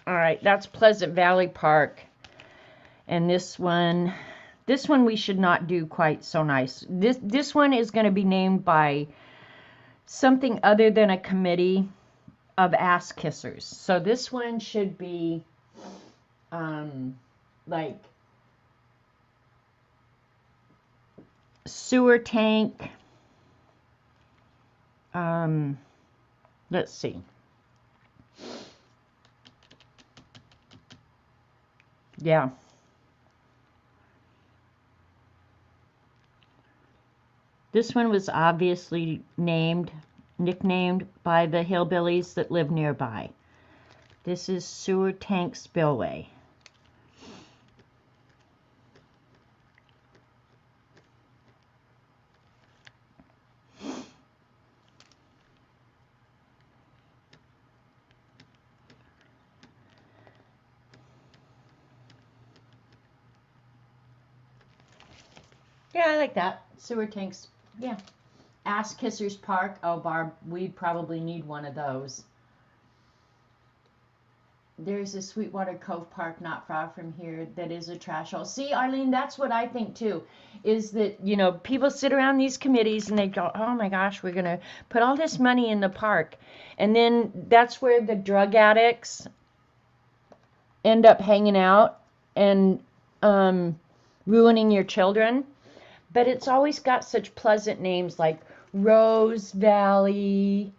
A: All right, that's Pleasant Valley Park. And this one we should not do quite so nice. This one is going to be named by something other than a committee of ass kissers. So this one should be like sewer tank. Let's see. Yeah. This one was obviously nicknamed by the hillbillies that live nearby. This is Sewer Tank Spillway. Yeah, I like that. Sewer tanks. Yeah. Ass Kissers Park. Oh, Barb, we probably need one of those. There's a Sweetwater Cove Park not far from here that is a trash hole. See, Arlene, that's what I think too, is that, you know, people sit around these committees and they go, oh my gosh, we're going to put all this money in the park. And then that's where the drug addicts end up hanging out and ruining your children. But it's always got such pleasant names like Rose Valley,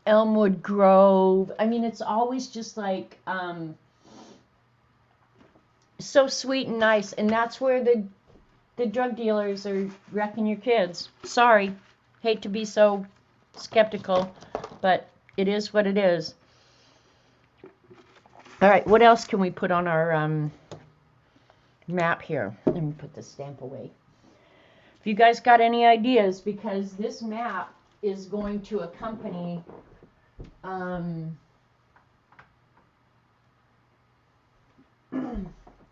A: Elmwood Grove. I mean, it's always just like so sweet and nice. And that's where the drug dealers are wrecking your kids. Sorry. Hate to be so skeptical, but it is what it is. All right, what else can we put on our map here? Let me put the stamp away. If you guys got any ideas, because this map is going to accompany the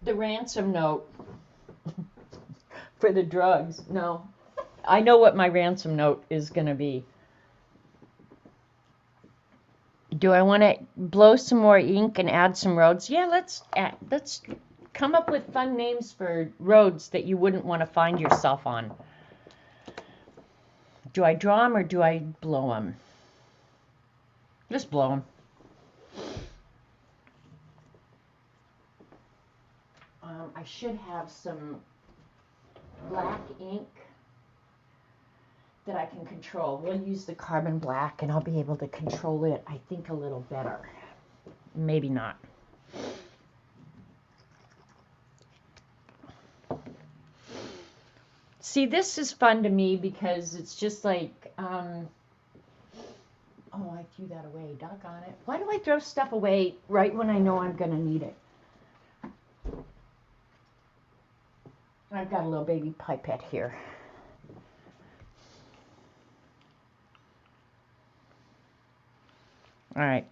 A: ransom note for the drugs. No, I know what my ransom note is going to be. Do I want to blow some more ink and add some roads? Yeah, let's come up with fun names for roads that you wouldn't want to find yourself on. Do I draw them or do I blow them? Just blow them. I should have some black ink that I can control. We'll use the carbon black and I'll be able to control it, I think, a little better. Maybe not. See, this is fun to me because it's just like, oh, I threw that away. Doggone it. Why do I throw stuff away right when I know I'm going to need it? I've got a little baby pipette here. All right.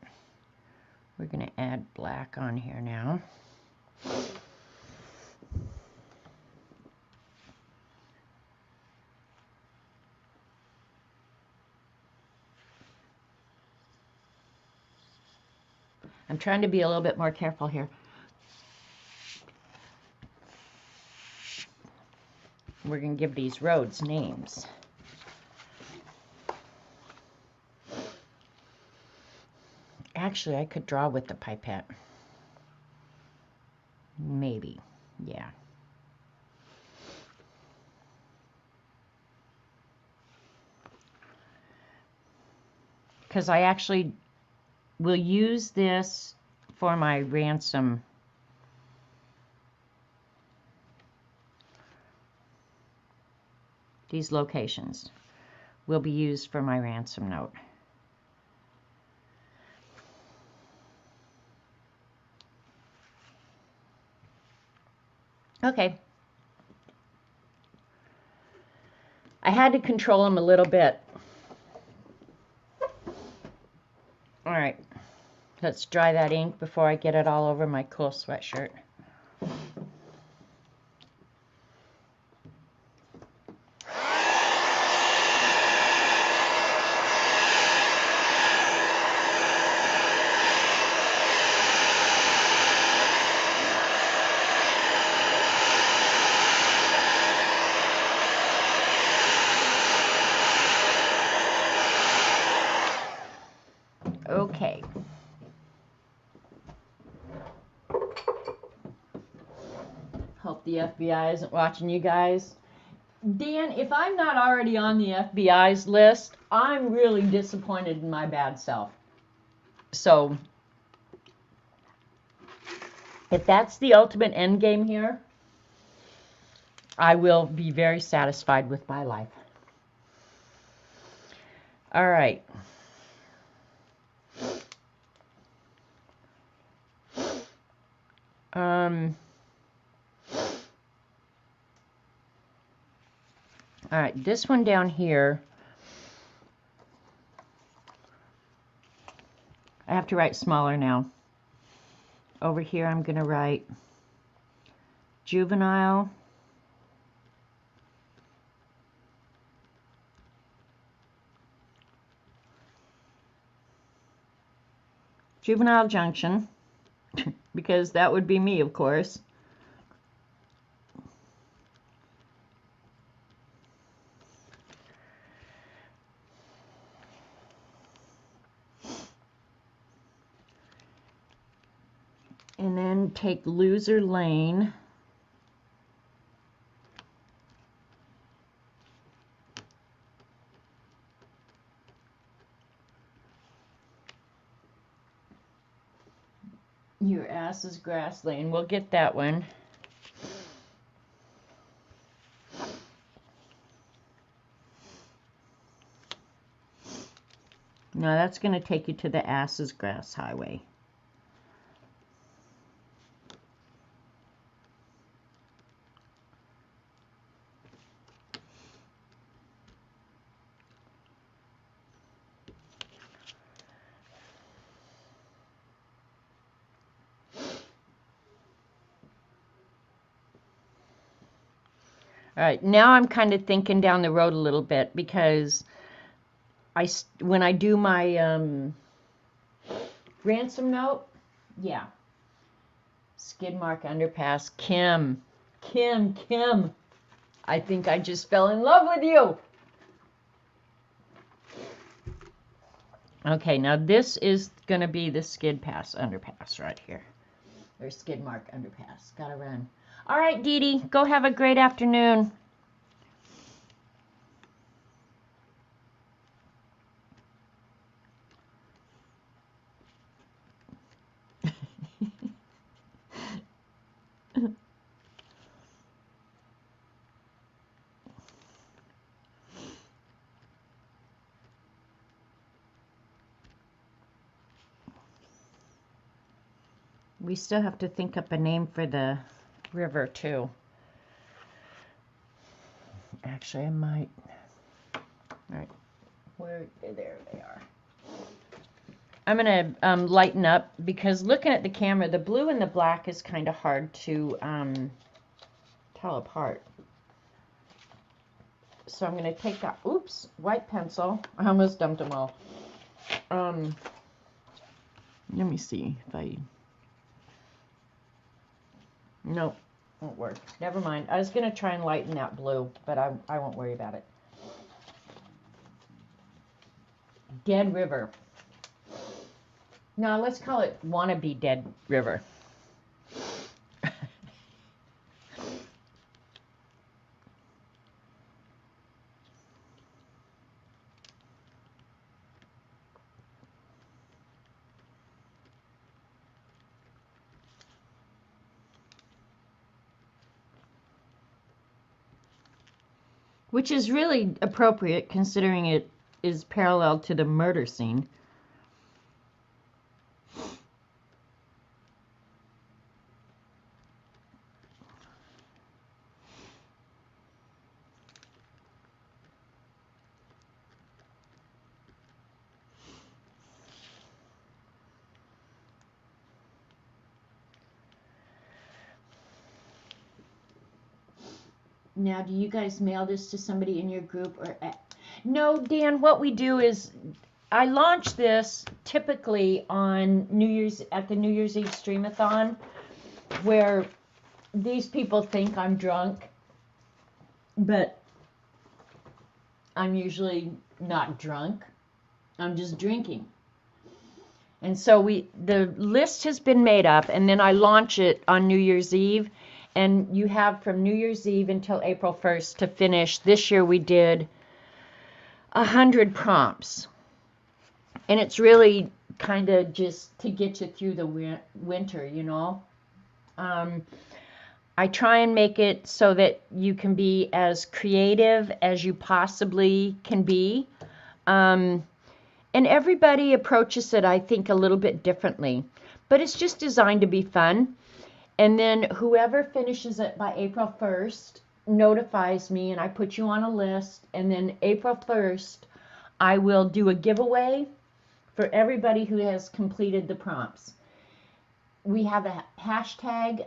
A: We're going to add black on here now. I'm trying to be a little bit more careful here. We're going to give these roads names. Actually, I could draw with the pipette. Maybe. Yeah. Because I actually will use this for my ransom. These locations will be used for my ransom note. Okay. I had to control them a little bit. All right. Let's dry that ink before I get it all over my cool sweatshirt. Okay. Hope the FBI isn't watching you guys. Dan, if I'm not already on the FBI's list, I'm really disappointed in my bad self. So, if that's the ultimate end game here, I will be very satisfied with my life. All right. All right, this one down here, I have to write smaller now. Over here, I'm going to write juvenile Juvenile Junction, because that would be me, of course. And then take Loser Lane. Your Ass's Grass Lane. We'll get that one. No, that's going to take you to the Ass's Grass Highway. All right, now I'm kind of thinking down the road a little bit, because when I do my ransom note, yeah, skid mark underpass. Kim, I think I just fell in love with you. Okay, now this is going to be the skid pass underpass right here. Or skid mark underpass. Gotta run. All right, Dee Dee, go have a great afternoon. We still have to think up a name for the river, too. Actually, I might. All right. There they are. I'm going to lighten up, because looking at the camera, the blue and the black is kind of hard to tell apart. So I'm going to take that, white pencil. I almost dumped them all. Let me see if I... Nope, won't work. Never mind. I was going to try and lighten that blue, but I won't worry about it. Dead River. No, let's call it Wannabe Dead River. Which is really appropriate, considering it is parallel to the murder scene. Now, do you guys mail this to somebody in your group? Or no, Dan, what we do is I launch this typically on at the New Year's Eve Streamathon, where these people think I'm drunk, but I'm usually not drunk. I'm just drinking. And so the list has been made up, and then I launch it on New Year's Eve. And you have from New Year's Eve until April 1st to finish. This year we did 100 prompts. And it's really kind of just to get you through the winter, you know. I try and make it so that you can be as creative as you possibly can be. And everybody approaches it, I think, a little bit differently. But it's just designed to be fun. And then whoever finishes it by April 1st notifies me, and I put you on a list. And then April 1st, I will do a giveaway for everybody who has completed the prompts. We have a hashtag,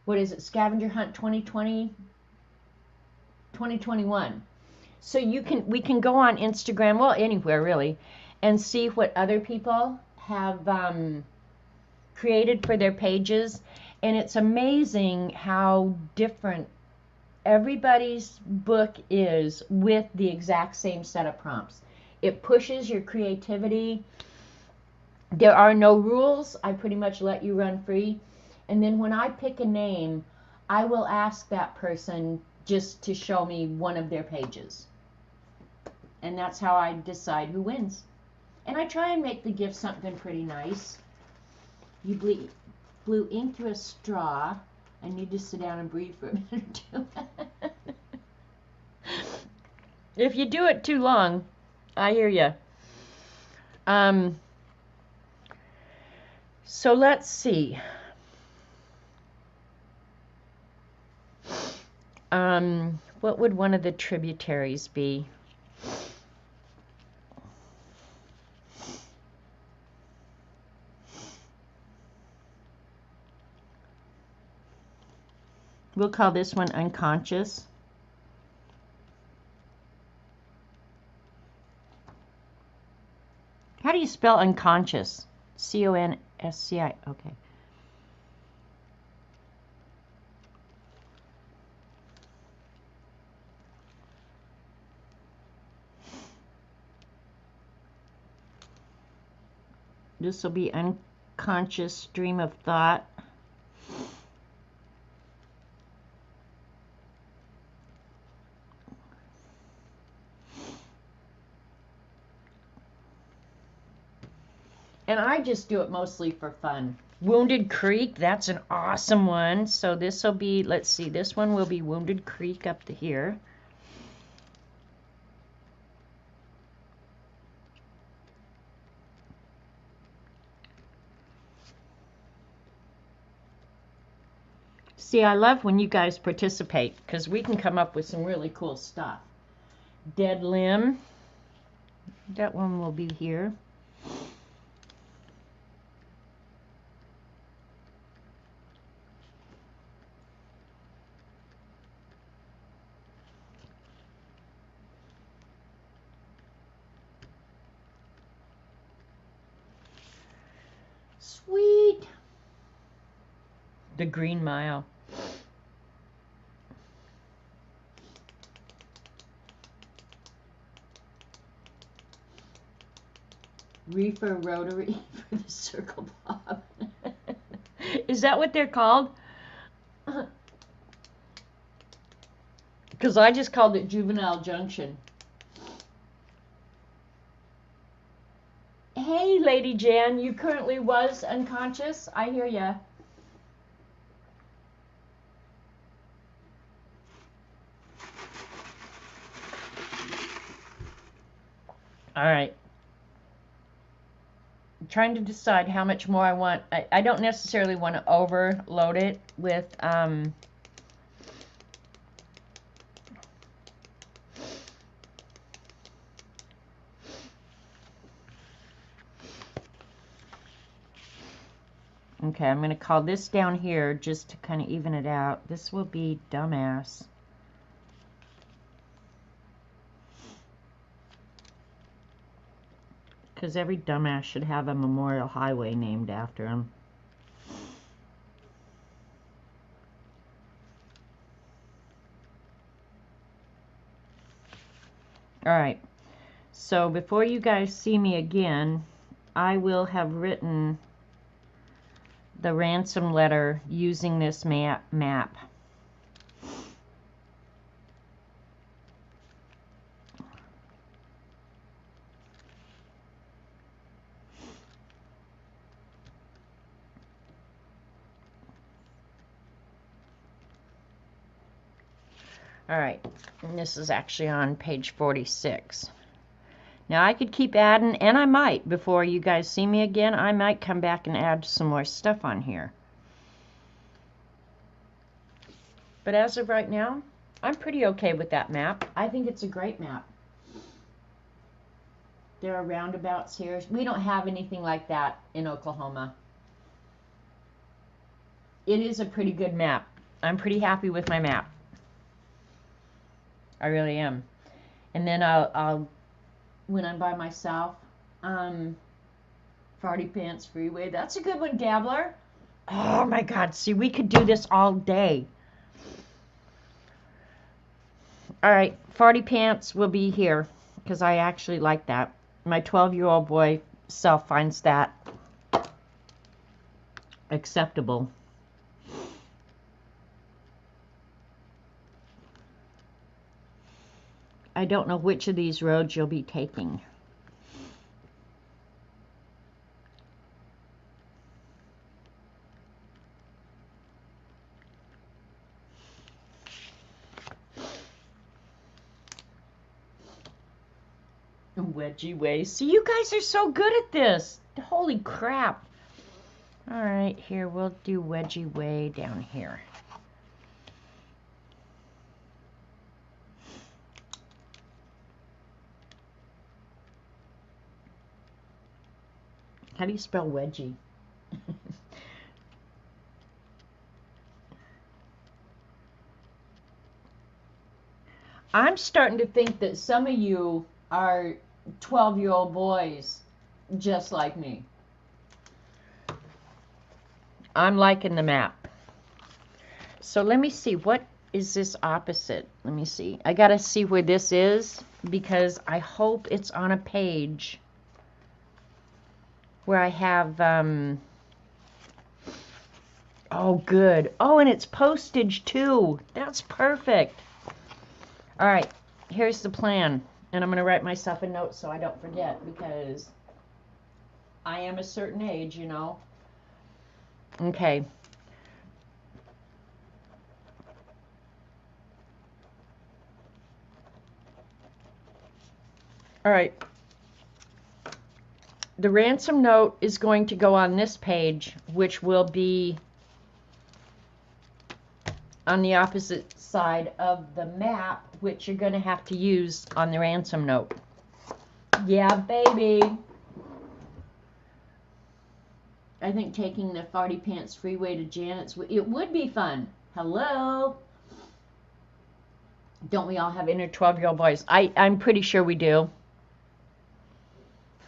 A: what is it, Scavenger Hunt 2021. So we can go on Instagram, well, anywhere really, and see what other people have created for their pages. And it's amazing how different everybody's book is with the exact same set of prompts. It pushes your creativity. There are no rules. I pretty much let you run free. And then when I pick a name, I will ask that person just to show me one of their pages. And that's how I decide who wins. And I try and make the gift something pretty nice. You blew ink through a straw. I need to sit down and breathe for a minute or two. If you do it too long, I hear you. So let's see. What would one of the tributaries be? We'll call this one unconscious. How do you spell unconscious? C-O-N-S-C-I. Okay. This will be unconscious stream of thought. And I just do it mostly for fun. Wounded Creek, that's an awesome one. So this will be, let's see, this one will be Wounded Creek up to here. See, I love when you guys participate because we can come up with some really cool stuff. Dead Limb, that one will be here. Sweet. The Green Mile. Reefer Rotary for the Circle Bob. Is that what they're called? Because I just called it Juvenile Junction. Hey, Lady Jan, you currently was unconscious. I hear ya. All right. I'm trying to decide how much more I want. I don't necessarily want to overload it with okay, I'm going to call this down here just to kind of even it out. This will be Dumbass. Because every dumbass should have a memorial highway named after him. Alright, so before you guys see me again, I will have written the ransom letter using this map. Alright, and this is actually on page 46. Now I could keep adding, and I might, before you guys see me again, I might come back and add some more stuff on here. But as of right now, I'm pretty okay with that map. I think it's a great map. There are roundabouts here. We don't have anything like that in Oklahoma. It is a pretty good map. I'm pretty happy with my map. I really am. And then I'll when I'm by myself, Farty Pants Freeway. That's a good one, Dabbler. Oh my God, see, we could do this all day. All right, Farty Pants will be here because I actually like that. My 12-year-old boy self finds that acceptable. I don't know which of these roads you'll be taking. Wedgie way. See, you guys are so good at this. Holy crap. All right, here, we'll do Wedgie way down here. How do you spell wedgie? I'm starting to think that some of you are 12-year-old boys just like me. I'm liking the map. So let me see, what is this opposite? Let me see. I gotta see where this is because I hope it's on a page where I have, oh good. Oh, and it's postage too. That's perfect. All right, here's the plan. And I'm gonna write myself a note so I don't forget because I am a certain age, you know. Okay. All right. The ransom note is going to go on this page, which will be on the opposite side of the map, which you're going to have to use on the ransom note. Yeah, baby. I think taking the Farty Pants Freeway to Janet's, it would be fun. Hello? Don't we all have inner 12-year-old boys? I'm pretty sure we do.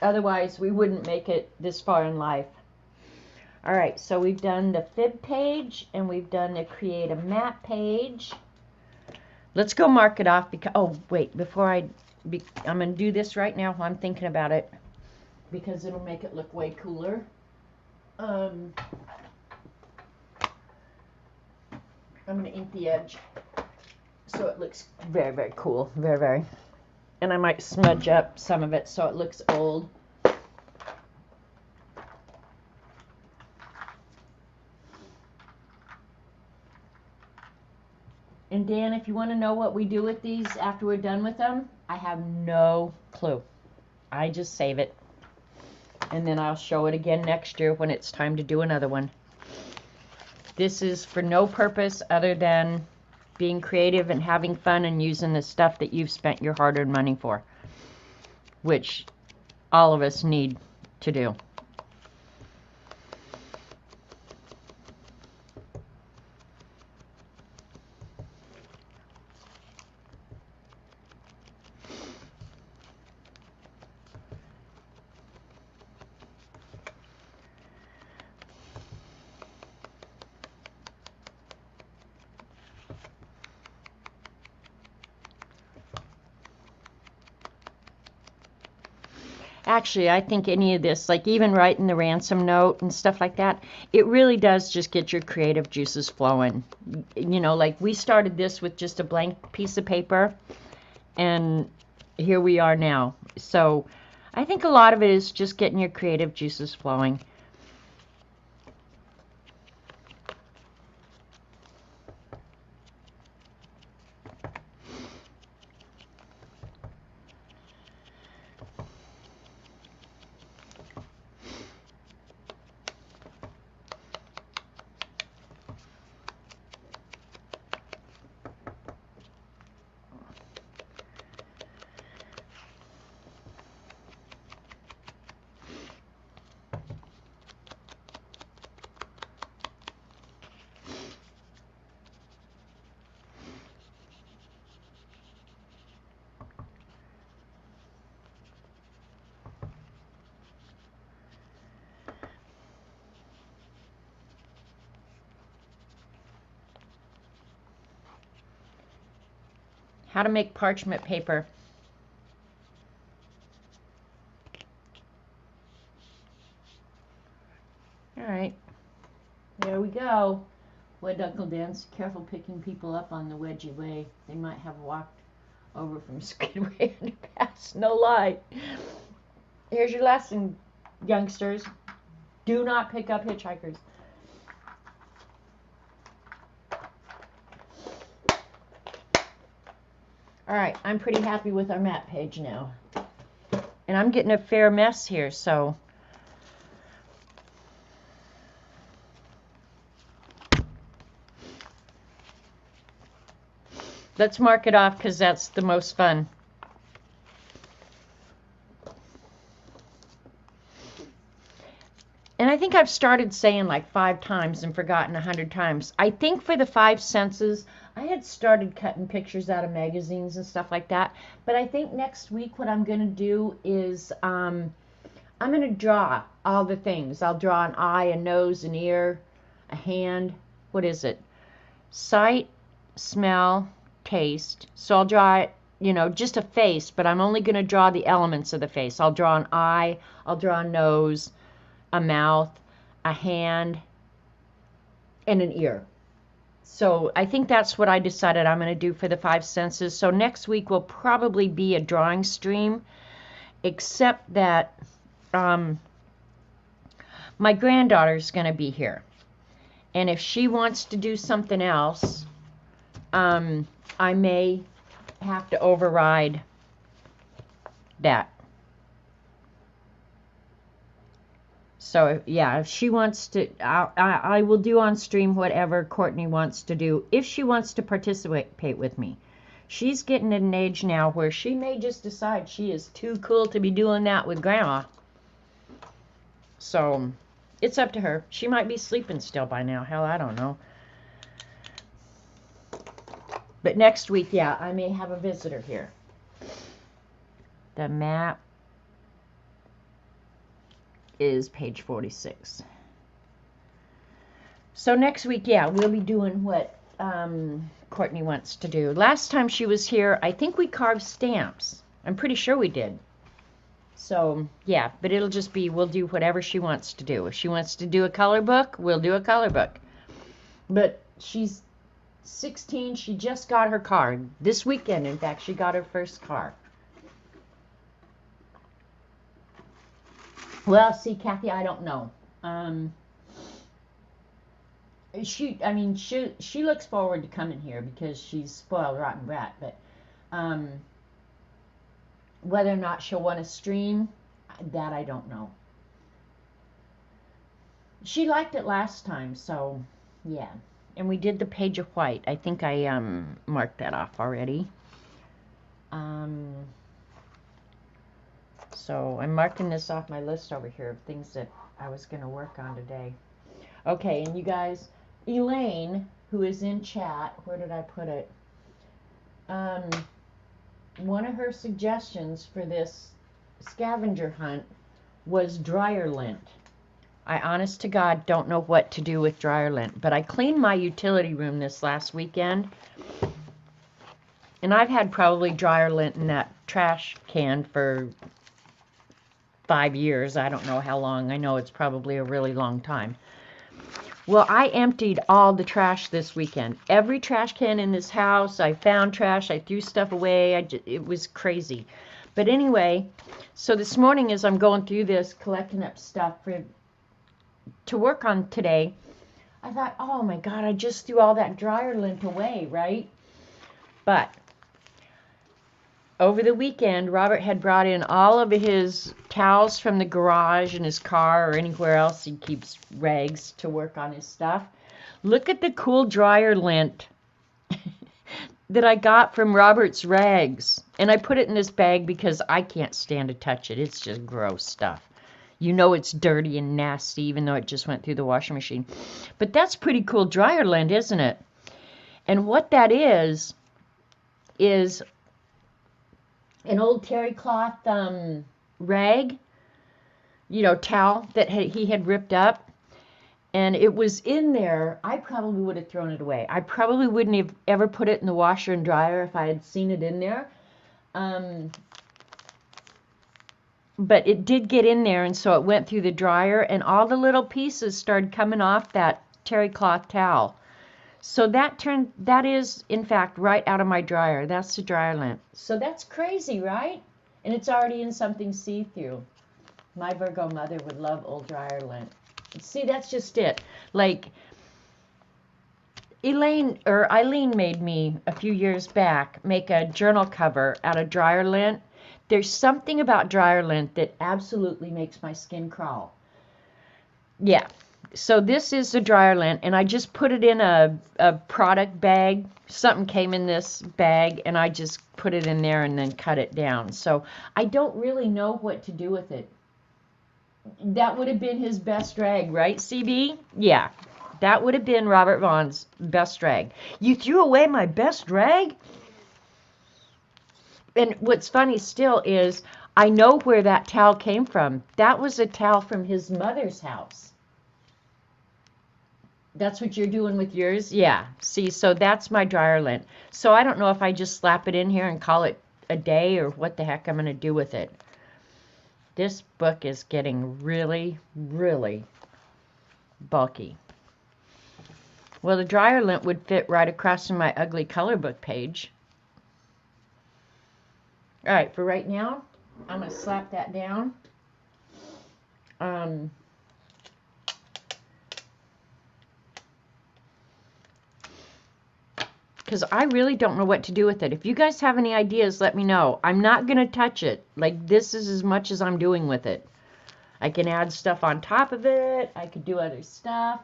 A: Otherwise, we wouldn't make it this far in life. All right, so we've done the fib page, and we've done the create a map page. Let's go mark it off because, oh, wait, before I'm going to do this right now while I'm thinking about it because it'll make it look way cooler. I'm going to ink the edge so it looks very, very cool. Very, very. And I might smudge up some of it so it looks old. And Dan, if you want to know what we do with these after we're done with them, I have no clue. I just save it. And then I'll show it again next year when it's time to do another one. This is for no purpose other than being creative and having fun and using the stuff that you've spent your hard-earned money for, which all of us need to do. Actually, I think any of this, like even writing the ransom note and stuff like that, it really does just get your creative juices flowing. You know, like we started this with just a blank piece of paper, and here we are now. So I think a lot of it is just getting your creative juices flowing. How to make parchment paper. All right, there we go. Wood knuckle dance. Careful picking people up on the wedgie way. They might have walked over from Skidway and past. No lie. Here's your lesson, youngsters. Do not pick up hitchhikers. All right, I'm pretty happy with our map page now. And I'm getting a fair mess here, so let's mark it off because that's the most fun. And I think I've started saying like 5 times and forgotten 100 times. I think for the 5 senses, I had started cutting pictures out of magazines and stuff like that. But I think next week what I'm going to do is I'm going to draw all the things. I'll draw an eye, a nose, an ear, a hand. What is it? Sight, smell, taste. So I'll draw, just a face, but I'm only going to draw the elements of the face. I'll draw an eye, I'll draw a nose, a mouth, a hand, and an ear. So I think that's what I decided I'm going to do for the 5 senses. So next week will probably be a drawing stream, except that my granddaughter's going to be here. And if she wants to do something else, I may have to override that. So, yeah, if she wants to, I will do on stream whatever Courtney wants to do, if she wants to participate with me. She's getting at an age now where she may just decide she is too cool to be doing that with Grandma. So, it's up to her. She might be sleeping still by now. Hell, I don't know. But next week, yeah, I may have a visitor here. The map is page 46. So next week, yeah, we'll be doing what Courtney wants to do. Last time she was here, I think we carved stamps. I'm pretty sure we did. So, yeah, but it'll just be, we'll do whatever she wants to do. If she wants to do a color book, we'll do a color book. But she's 16. She just got her car. This weekend, in fact, she got her first car. Well, see, Kathy, I don't know. She looks forward to coming here because she's spoiled rotten brat, but whether or not she'll want to stream, that I don't know. She liked it last time, so yeah. And we did the page of white. I think I marked that off already. So I'm marking this off my list over here of things that I was going to work on today. Okay, and you guys, Elaine, who is in chat, where did I put it? One of her suggestions for this scavenger hunt was dryer lint. I honest to God don't know what to do with dryer lint, but I cleaned my utility room this last weekend, and I've had probably dryer lint in that trash can for 5 years. I don't know how long. I know it's probably a really long time. Well, I emptied all the trash this weekend. Every trash can in this house. I found trash. I threw stuff away. It was crazy. But anyway, so this morning as I'm going through this, collecting up stuff to work on today, I thought, oh my God, I just threw all that dryer lint away, right? But over the weekend, Robert had brought in all of his towels from the garage in his car or anywhere else he keeps rags to work on his stuff. Look at the cool dryer lint that I got from Robert's rags. And I put it in this bag because I can't stand to touch it. It's just gross stuff. You know it's dirty and nasty even though it just went through the washing machine. But that's pretty cool dryer lint, isn't it? And what that is an old terry cloth rag, towel that he had ripped up. and it was in there, I probably would have thrown it away. I probably wouldn't have ever put it in the washer and dryer if I had seen it in there. But it did get in there, and so it went through the dryer, and all the little pieces started coming off that terry cloth towel. So that is, in fact, right out of my dryer. That's the dryer lint. So that's crazy, right? And it's already in something see-through. My Virgo mother would love old dryer lint. See, that's just it. Like, Eileen made me a few years back make a journal cover out of dryer lint. There's something about dryer lint that absolutely makes my skin crawl. Yeah. So this is the dryer lint, and I just put it in a product bag. Something came in this bag, and I just put it in there and then cut it down. So I don't really know what to do with it. That would have been his best drag, right, CB? Yeah. That would have been Robert Vaughn's best drag. You threw away my best drag? And what's funny still is I know where that towel came from. That was a towel from his mother's house. That's what you're doing with yours? Yeah. See, so that's my dryer lint. So I don't know if I just slap it in here and call it a day or what the heck I'm going to do with it. This book is getting really, really bulky. Well, the dryer lint would fit right across from my ugly color book page. All right, for right now, I'm going to slap that down. Because I really don't know what to do with it. If you guys have any ideas, let me know. I'm not going to touch it. Like, this is as much as I'm doing with it. I can add stuff on top of it. I could do other stuff.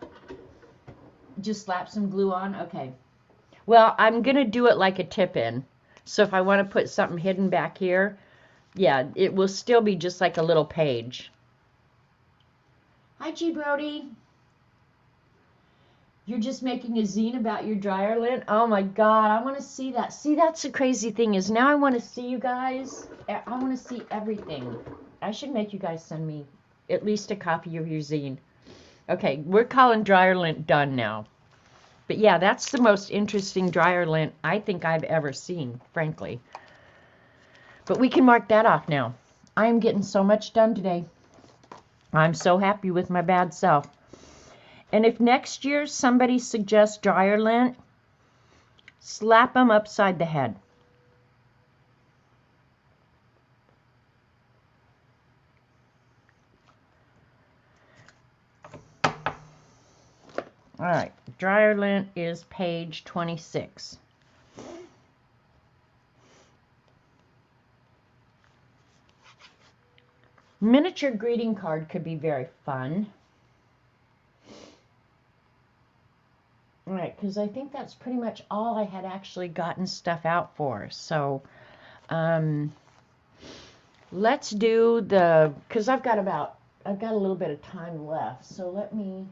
A: Just slap some glue on. Okay. Well, I'm going to do it like a tip-in. So if I want to put something hidden back here, yeah, it will still be just like a little page. Hi, G. Brody. You're just making a zine about your dryer lint? Oh my God, I want to see that. See, that's the crazy thing is now I want to see you guys. I want to see everything. I should make you guys send me at least a copy of your zine. Okay, we're calling dryer lint done now. But yeah, that's the most interesting dryer lint I think I've ever seen, frankly. But we can mark that off now. I am getting so much done today. I'm so happy with my bad self. And if next year somebody suggests dryer lint, slap them upside the head. All right, dryer lint is page 26. Miniature greeting card could be very fun. All right, because I think that's pretty much all I had actually gotten stuff out for. So let's do the, because I've got a little bit of time left. So let me,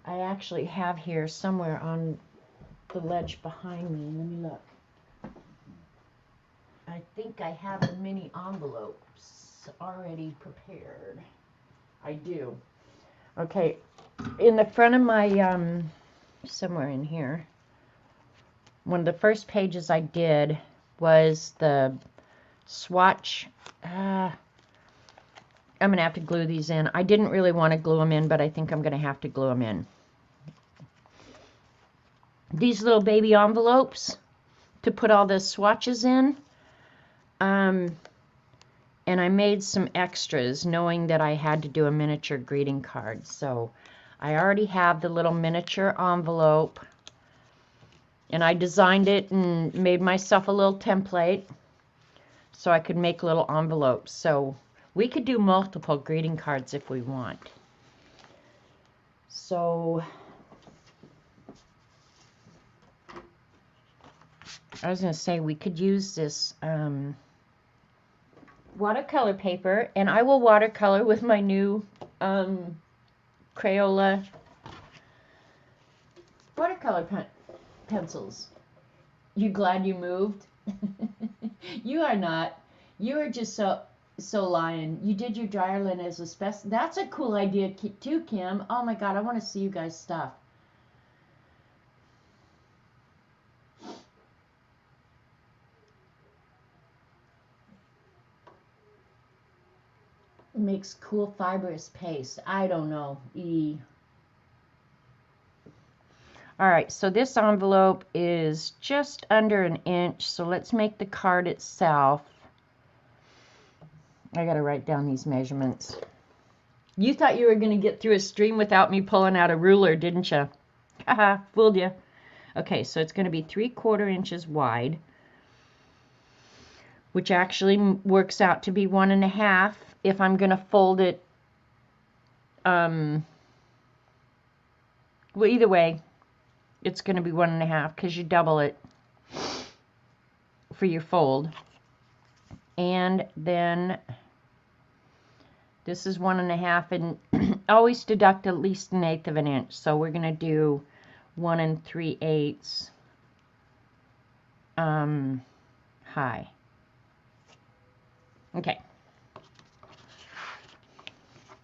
A: I actually have here somewhere on the ledge behind me. Let me look. I think I have the mini envelopes already prepared. I do. Okay, in the front of my, somewhere in here, one of the first pages I did was the swatch. I'm going to have to glue these in. I didn't really want to glue them in, but I think I'm going to have to glue them in. These little baby envelopes to put all the swatches in. And I made some extras knowing that I had to do a miniature greeting card. So I already have the little miniature envelope. And I designed it and made myself a little template so I could make little envelopes. So we could do multiple greeting cards if we want. So I was going to say we could use this watercolor paper, and I will watercolor with my new Crayola watercolor pencils. You glad you moved? You are not. You are just so... So Lion, you did your dryer lint as a that's a cool idea too, Kim. Oh my God, I want to see you guys' stuff. It makes cool fibrous paste. I don't know. All right, so this envelope is just under an inch, so let's make the card itself. I gotta write down these measurements. You thought you were gonna get through a stream without me pulling out a ruler, didn't you? Haha, fooled you. Okay, so it's gonna be 3/4 inches wide, which actually works out to be 1.5 if I'm gonna fold it. Well, either way, it's going to be 1.5 because you double it for your fold. And then this is 1.5, and always deduct at least 1/8 of an inch. So we're going to do 1 3/8 high. Okay.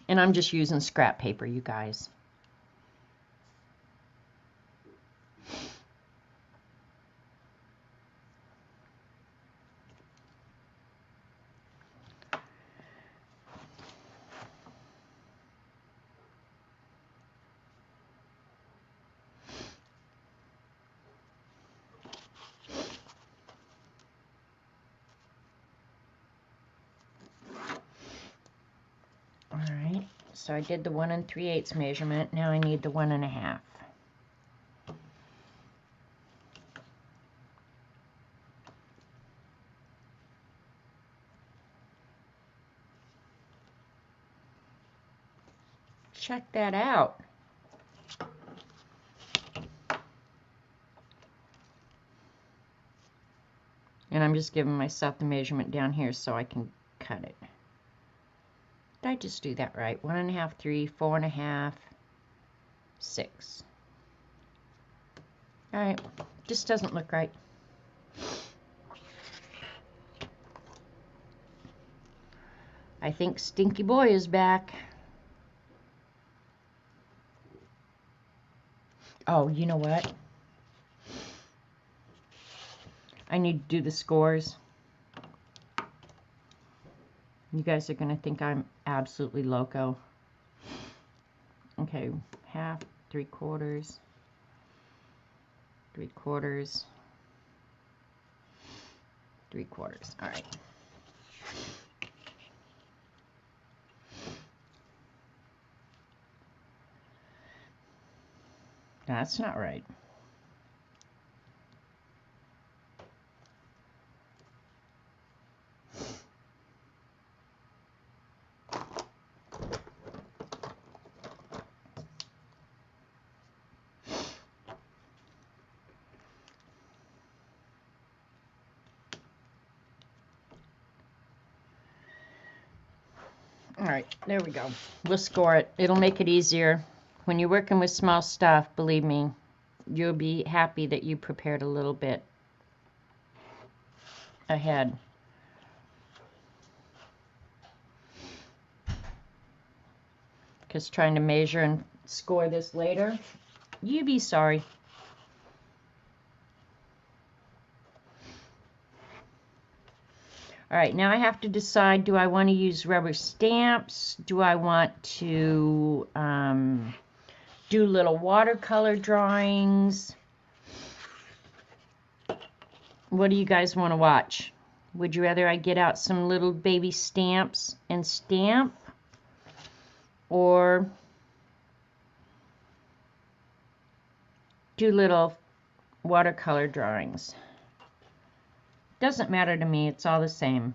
A: And I'm just using scrap paper, you guys. Alright, so I did the 1 3/8 measurement. Now I need the 1.5. Check that out. And I'm just giving myself the measurement down here so I can cut it. Did I just do that right? 1.5, 3, 4.5, 6. Alright, just doesn't look right. I think Stinky Boy is back. Oh, you know what? I need to do the scores. You guys are going to think I'm absolutely loco. Okay, 1/2, 3/4, 3/4, 3/4. All right. That's not right. All right, there we go. We'll score it. It'll make it easier. When you're working with small stuff, believe me, you'll be happy that you prepared a little bit ahead. Because trying to measure and score this later, you'd be sorry. All right, now I have to decide, do I want to use rubber stamps? Do I want to do little watercolor drawings? What do you guys want to watch? Would you rather I get out some little baby stamps and stamp? Or do little watercolor drawings? Doesn't matter to me, it's all the same.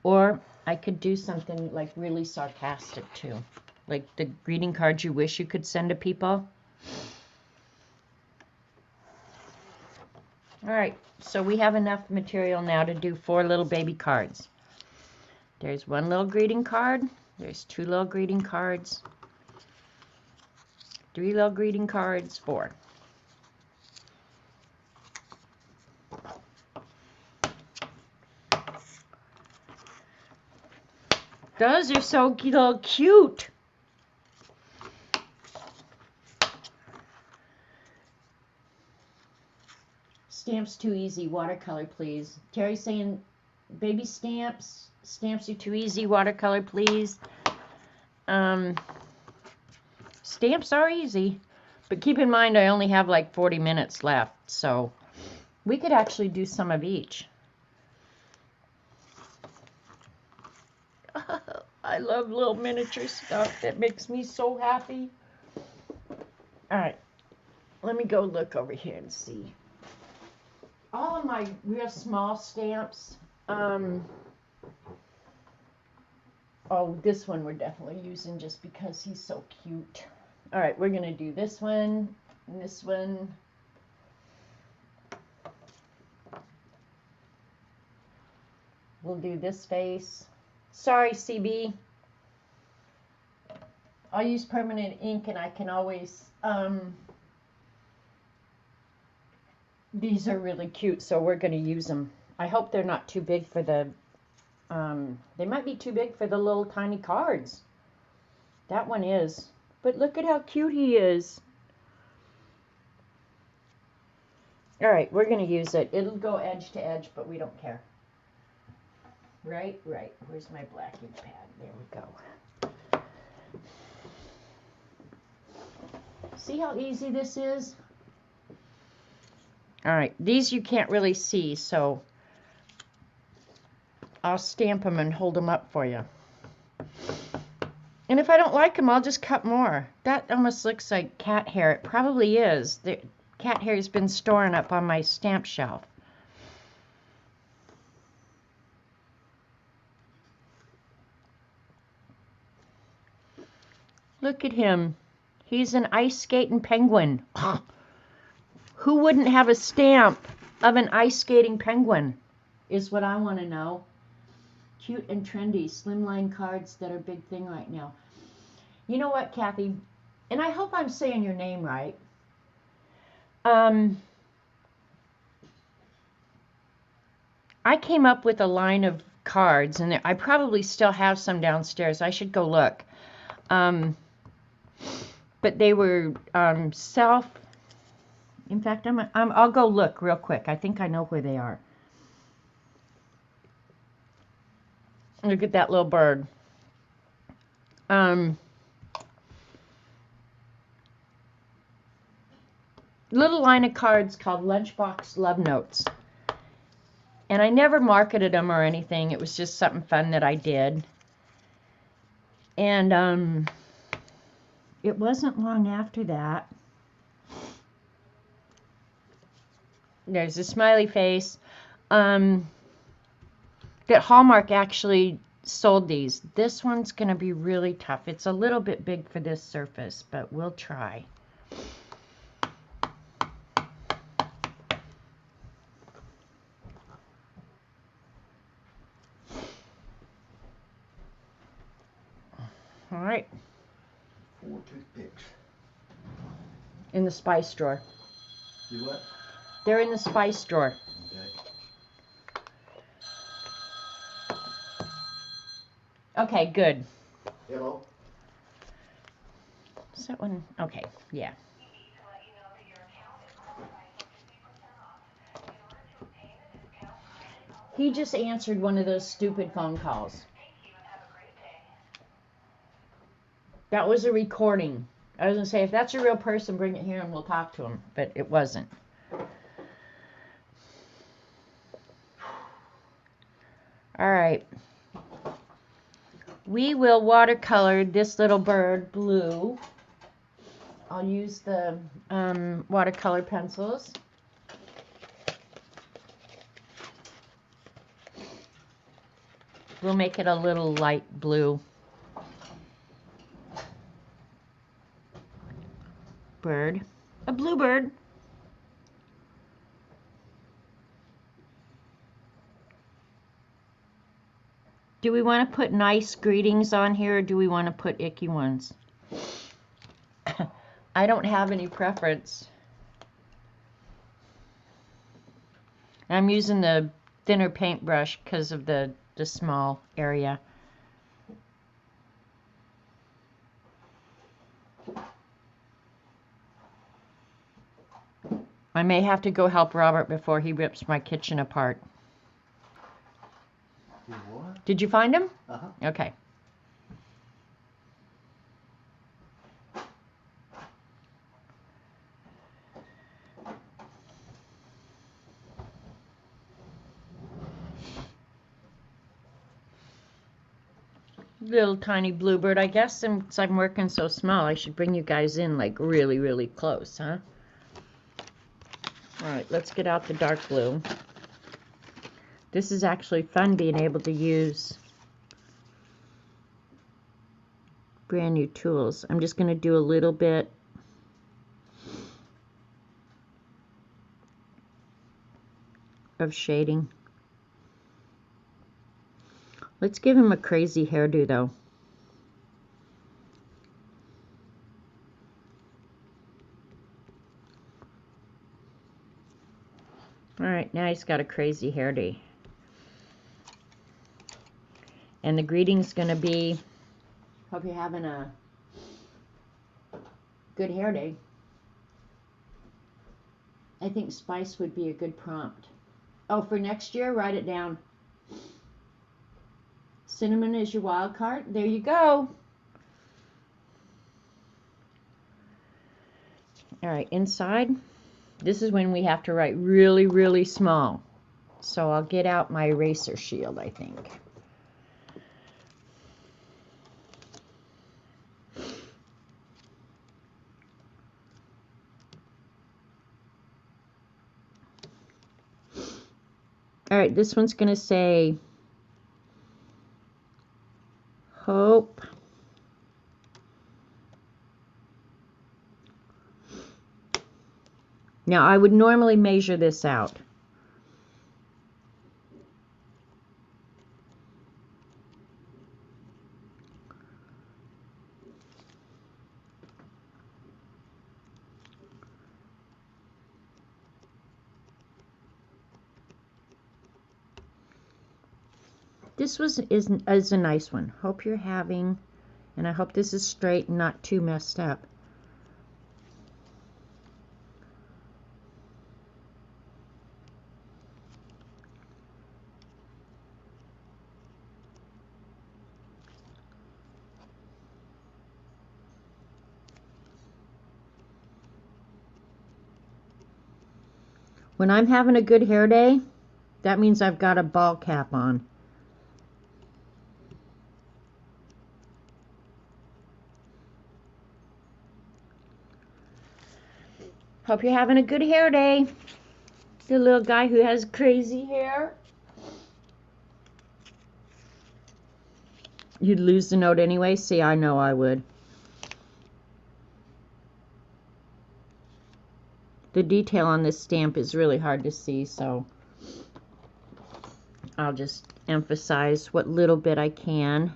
A: Or I could do something like really sarcastic too, like the greeting cards you wish you could send to people. All right, so we have enough material now to do 4 little baby cards. There's 1 little greeting card, there's 2 little greeting cards, 3 little greeting cards, 4. Those are so little cute. Stamps too easy. Watercolor, please. Terry's saying, baby stamps. Stamps are too easy. Watercolor, please. Stamps are easy. But keep in mind, I only have like 40 minutes left. So we could actually do some of each. I love little miniature stuff. That makes me so happy. All right. Let me go look over here and see. All of my real small stamps. Oh, this one we're definitely using just because he's so cute. All right, we're going to do this one and this one. We'll do this face. Sorry, CB. I'll use permanent ink and I can always... These are really cute, so we're going to use them. I hope they're not too big for the... they might be too big for the little tiny cards. That one is. But look at how cute he is. Alright, we're going to use it. It'll go edge to edge, but we don't care. Right. Where's my black ink pad? There we go. See how easy this is? Alright, these you can't really see, so I'll stamp them and hold them up for you. And if I don't like them, I'll just cut more. That almost looks like cat hair. It probably is. The cat hair has been storing up on my stamp shelf. Look at him. He's an ice skating penguin. Who wouldn't have a stamp of an ice skating penguin is what I want to know. Cute and trendy slimline cards that are a big thing right now. You know what, Kathy? And I hope I'm saying your name right. I came up with a line of cards, and I probably still have some downstairs. I should go look. But they were self... In fact, I'll go look real quick. I think I know where they are. Look at that little bird. Little line of cards called Lunchbox Love Notes. And I never marketed them or anything. It was just something fun that I did. And it wasn't long after that. There's a smiley face. That Hallmark actually sold these. This one's going to be really tough. It's a little bit big for this surface, but we'll try. All right.
B: 4 toothpicks.
A: In the spice drawer.
B: You what?
A: They're in the spice drawer. Okay, good.
B: Hello?
A: Is that one? Okay, yeah. He just answered one of those stupid phone calls. That was a recording. I was going to say, if that's a real person, bring it here and we'll talk to him. But it wasn't. All right. We will watercolor this little bird blue. I'll use the watercolor pencils. We'll make it a little light blue. Bird. A bluebird. Do we want to put nice greetings on here, or do we want to put icky ones? I don't have any preference. I'm using the thinner paintbrush because of the small area. I may have to go help Robert before he rips my kitchen apart.
B: What?
A: Did you find him?
B: Uh-huh.
A: Okay. Little tiny bluebird, I guess since I'm working so small, I should bring you guys in like really, really close, huh? Alright, let's get out the dark blue. This is actually fun being able to use brand new tools. I'm just going to do a little bit of shading. Let's give him a crazy hairdo though. Alright, now he's got a crazy hairdo. And the greeting's going to be, hope you're having a good hair day. I think spice would be a good prompt. Oh, for next year, write it down. Cinnamon is your wild card. There you go. Alright, inside. This is when we have to write really, really small. So I'll get out my eraser shield, I think. Alright, this one's going to say hope now I would normally measure this out. This is a nice one. Hope you're having, and I hope this is straight and not too messed up. When I'm having a good hair day, that means I've got a ball cap on. Hope you're having a good hair day. The little guy who has crazy hair. You'd lose the note anyway? See, I know I would. The detail on this stamp is really hard to see, so I'll just emphasize what little bit I can.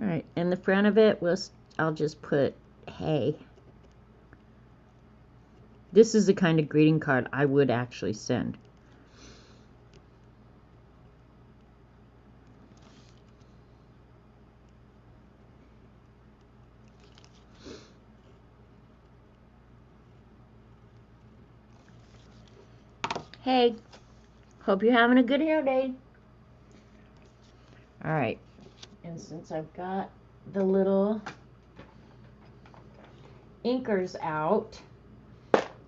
A: Alright, in the front of it, I'll just put hey. This is the kind of greeting card I would actually send. Hey, hope you're having a good hair day. Alright, and since I've got the little inkers out,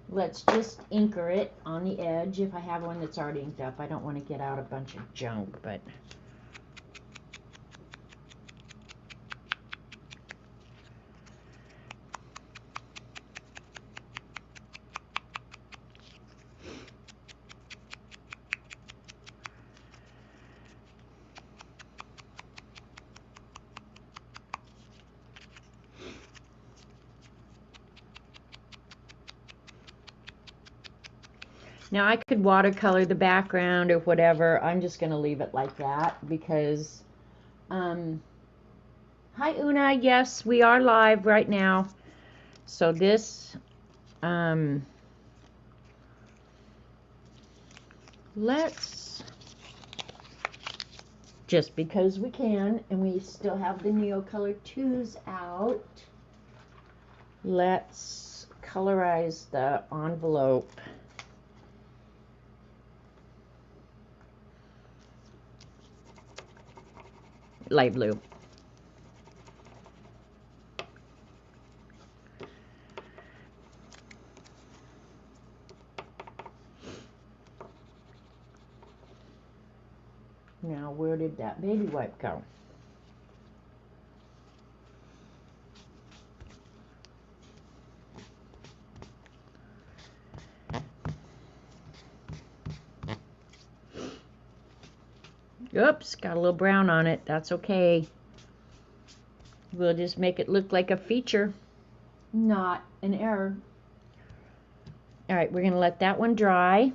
A: let's just inker it on the edge. If I have one that's already inked up, I don't want to get out a bunch of junk, but now I could watercolor the background or whatever. I'm just going to leave it like that because, hi Una, yes, we are live right now. So this Let's, just because we can, and we still have the Neocolor 2s out, let's colorize the envelope. Light blue. Now, where did that baby wipe go? Oops, got a little brown on it. That's okay. We'll just make it look like a feature, not an error. All right, we're going to let that one dry.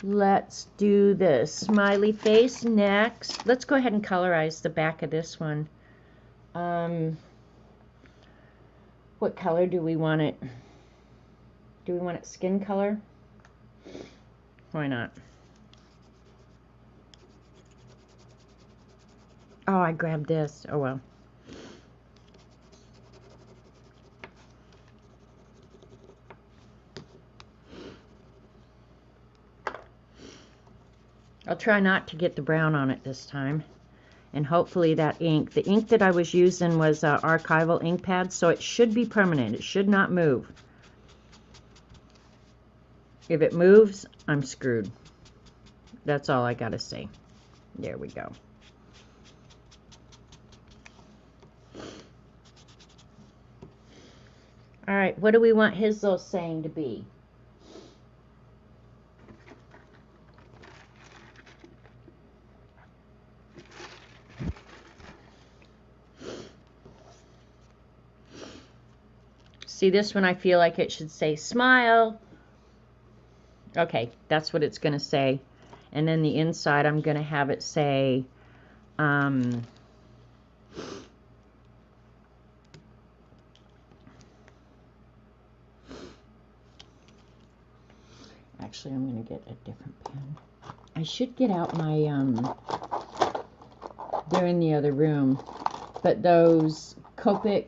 A: Let's do the smiley face next. Let's go ahead and colorize the back of this one. What color do we want it? Do we want it skin color? Why not? Oh, I grabbed this. Oh, well. I'll try not to get the brown on it this time. And hopefully that ink, the ink that I was using was archival ink pad, so it should be permanent. It should not move. If it moves, I'm screwed. That's all I gotta say. There we go. All right, what do we want his little saying to be? See, this one I feel like it should say smile. Okay, that's what it's going to say. And then the inside I'm going to have it say actually, I'm going to get a different pen. I should get out my they're in the other room, but those Copic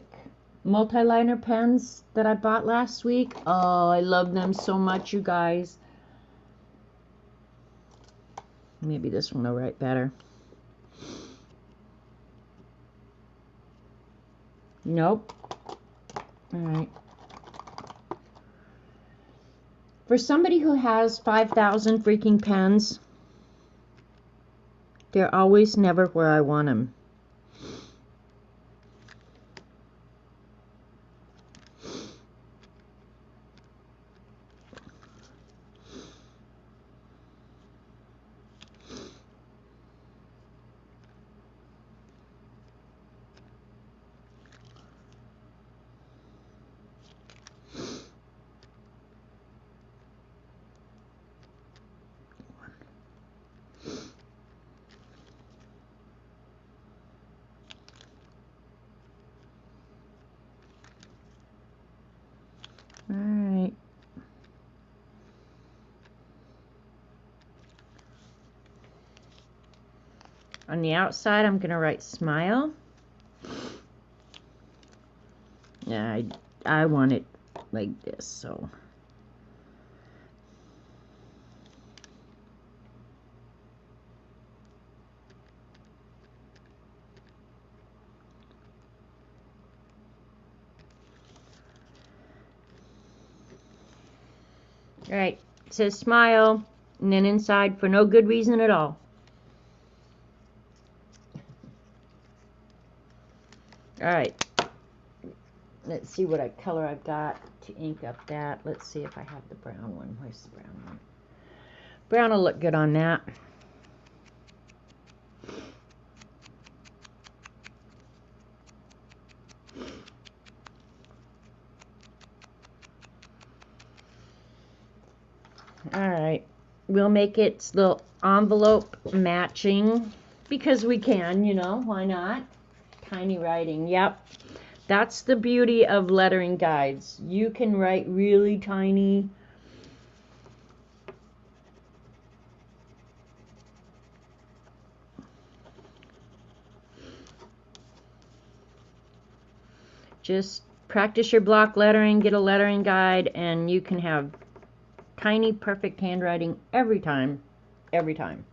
A: multi-liner pens that I bought last week. Oh, I love them so much, you guys. Maybe this one will write better. Nope. All right. For somebody who has 5,000 freaking pens, they're always never where I want them. All right. On the outside, I'm going to write smile. Yeah, I want it like this, so. All right, it says smile, and then inside for no good reason at all. All right, let's see what color I've got to ink up that. Let's see if I have the brown one. Where's the brown one? Brown will look good on that. All right, we'll make its little envelope matching because we can, you know, why not? Tiny writing, yep. That's the beauty of lettering guides. You can write really tiny. Just practice your block lettering, get a lettering guide, and you can have tiny, perfect handwriting every time. Every time.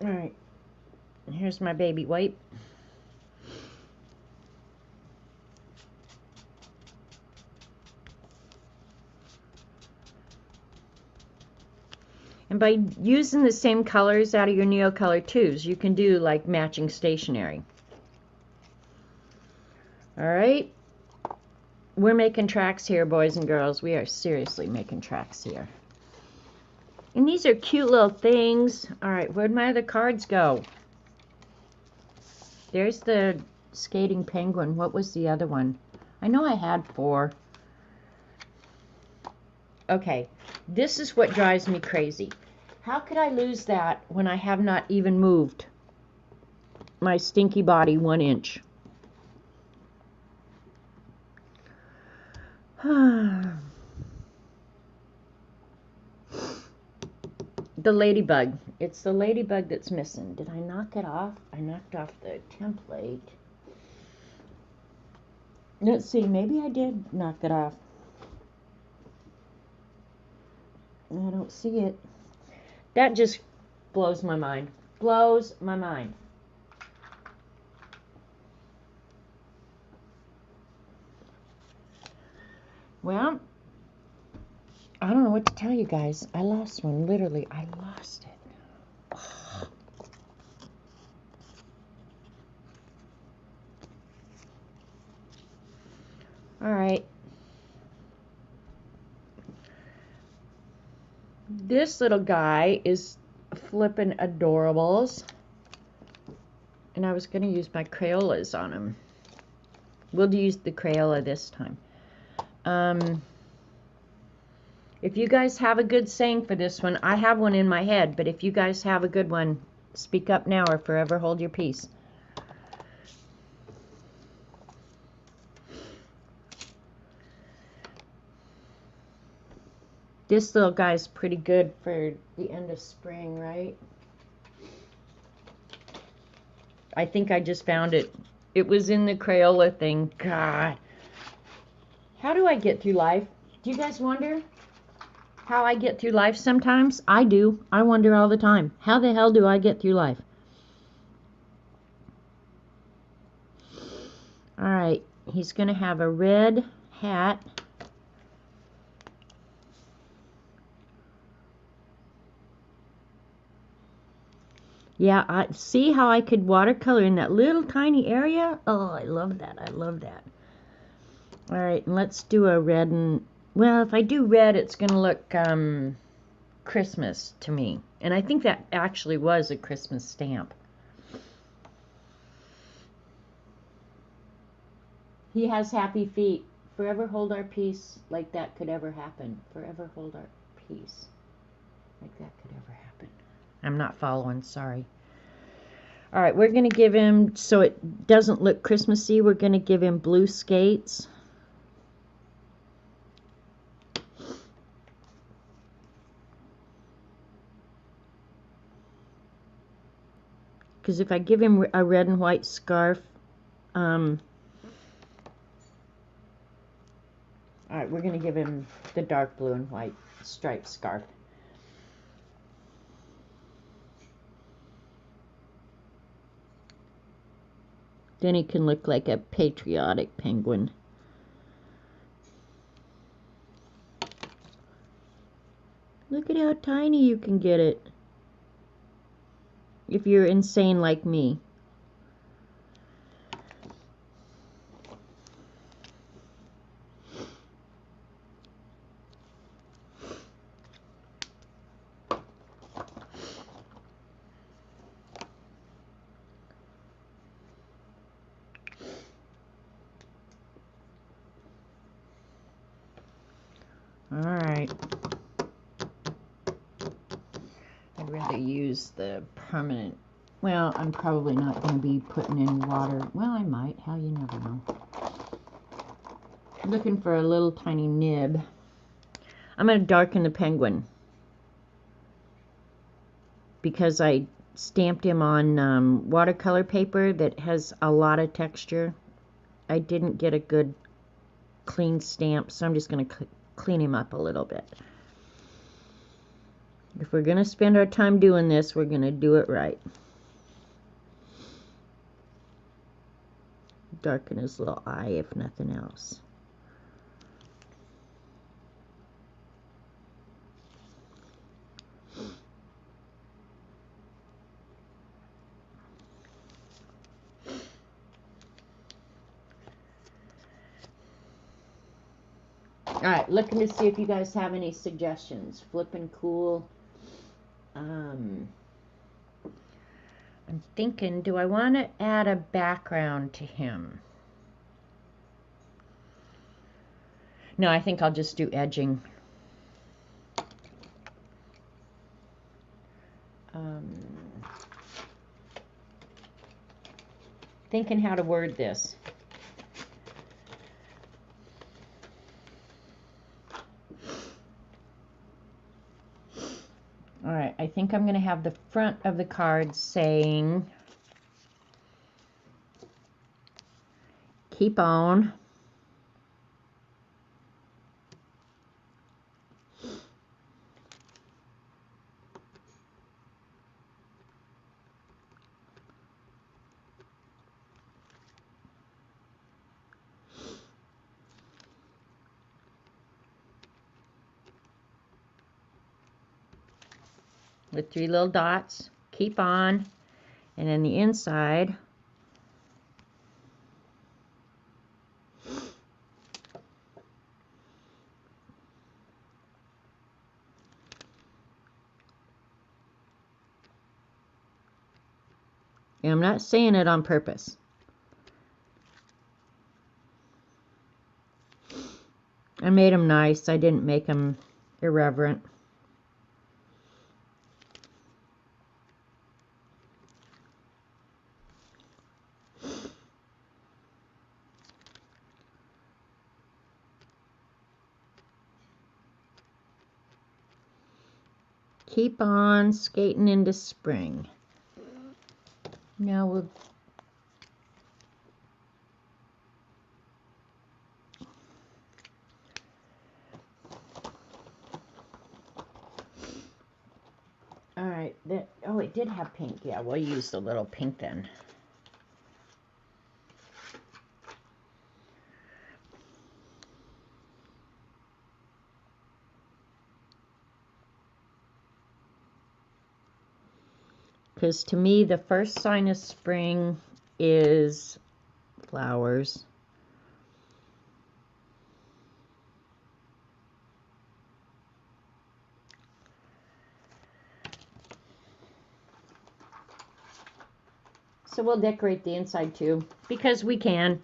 A: All right. Here's my baby wipe. And by using the same colors out of your Neocolor 2s, you can do like matching stationery. All right. We're making tracks here, boys and girls. We are seriously making tracks here. And these are cute little things. All right, where'd my other cards go? There's the skating penguin. What was the other one? I know I had 4. Okay, this is what drives me crazy. How could I lose that when I have not even moved my stinky body 1 inch? The ladybug. It's the ladybug that's missing. Did I knock it off? I knocked off the template. Let's see, maybe I did knock it off. I don't see it. That just blows my mind. Blows my mind. Well, I don't know what to tell you guys. I lost one. Literally, I lost it. Oh. All right. This little guy is flipping adorables. And I was going to use my Crayolas on him. We'll use the Crayola this time. If you guys have a good saying for this one, I have one in my head, but if you guys have a good one, speak up now or forever hold your peace. This little guy's pretty good for the end of spring, right? I think I just found it. It was in the Crayola thing. God. How do I get through life? Do you guys wonder how I get through life sometimes? I do. I wonder all the time. How the hell do I get through life? All right. He's going to have a red hat. Yeah, I see how I could watercolor in that little tiny area. Oh, I love that. I love that. All right, and let's do a red. And well, if I do red, it's going to look Christmas to me. And I think that actually was a Christmas stamp. He has happy feet. Forever hold our peace like that could ever happen. Forever hold our peace like that could ever happen. I'm not following, sorry. All right, we're going to give him, so it doesn't look Christmassy, we're going to give him blue skates. Because if I give him a red and white scarf, all right, we're going to give him the dark blue and white striped scarf. Then he can look like a patriotic penguin. Look at how tiny you can get it. If you're insane like me. Alright. I'd rather use the permanent Well, I'm probably not going to be putting in water. Well, I might. Hell, you never know. Looking for a little tiny nib. I'm going to darken the penguin because I stamped him on watercolor paper that has a lot of texture. I didn't get a good clean stamp, so I'm just going to clean him up a little bit. If we're going to spend our time doing this, we're going to do it right. Darken his little eye, if nothing else. Alright, looking to see if you guys have any suggestions. Flippin' cool. I'm thinking, do I want to add a background to him? No, I think I'll just do edging. Thinking how to word this. Alright, I think I'm going to have the front of the card saying, keep on. With 3 little dots, keep on, and then the inside, and I'm not saying it on purpose. I made them nice, I didn't make them irreverent. Keep on skating into spring. Now we'll Alright, oh, it did have pink. Yeah, we'll use the little pink then. Because to me, the first sign of spring is flowers. So we'll decorate the inside too, because we can.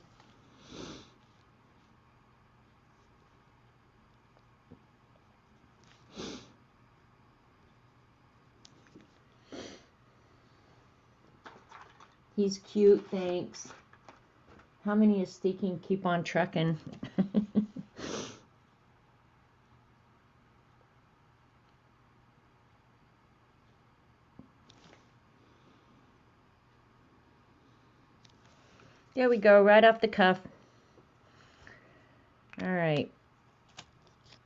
A: He's cute, thanks. How many is thinking keep on trucking? There we go, right off the cuff. Alright.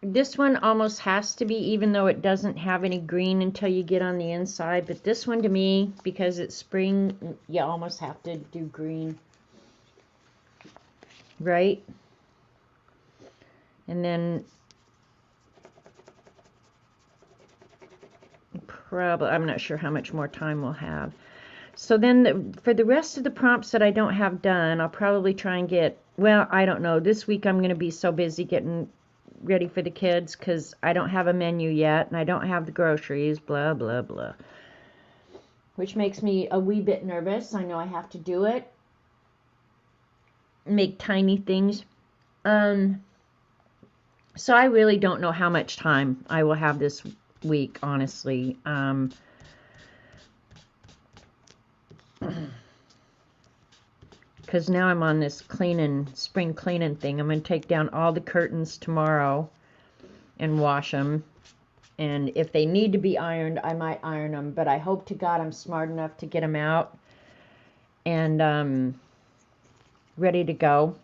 A: This one almost has to be, even though it doesn't have any green until you get on the inside. But this one to me, because it's spring, you almost have to do green. Right? And then probably, I'm not sure how much more time we'll have. So then for the rest of the prompts that I don't have done, I'll probably try and get, well, I don't know. This week I'm going to be so busy getting ready for the kids because I don't have a menu yet and I don't have the groceries, blah, blah, blah. Which makes me a wee bit nervous. I know I have to do it. Make tiny things. So I really don't know how much time I will have this week, honestly. because now I'm on this spring cleaning thing. I'm going to take down all the curtains tomorrow and wash them. And if they need to be ironed, I might iron them. But I hope to God I'm smart enough to get them out and ready to go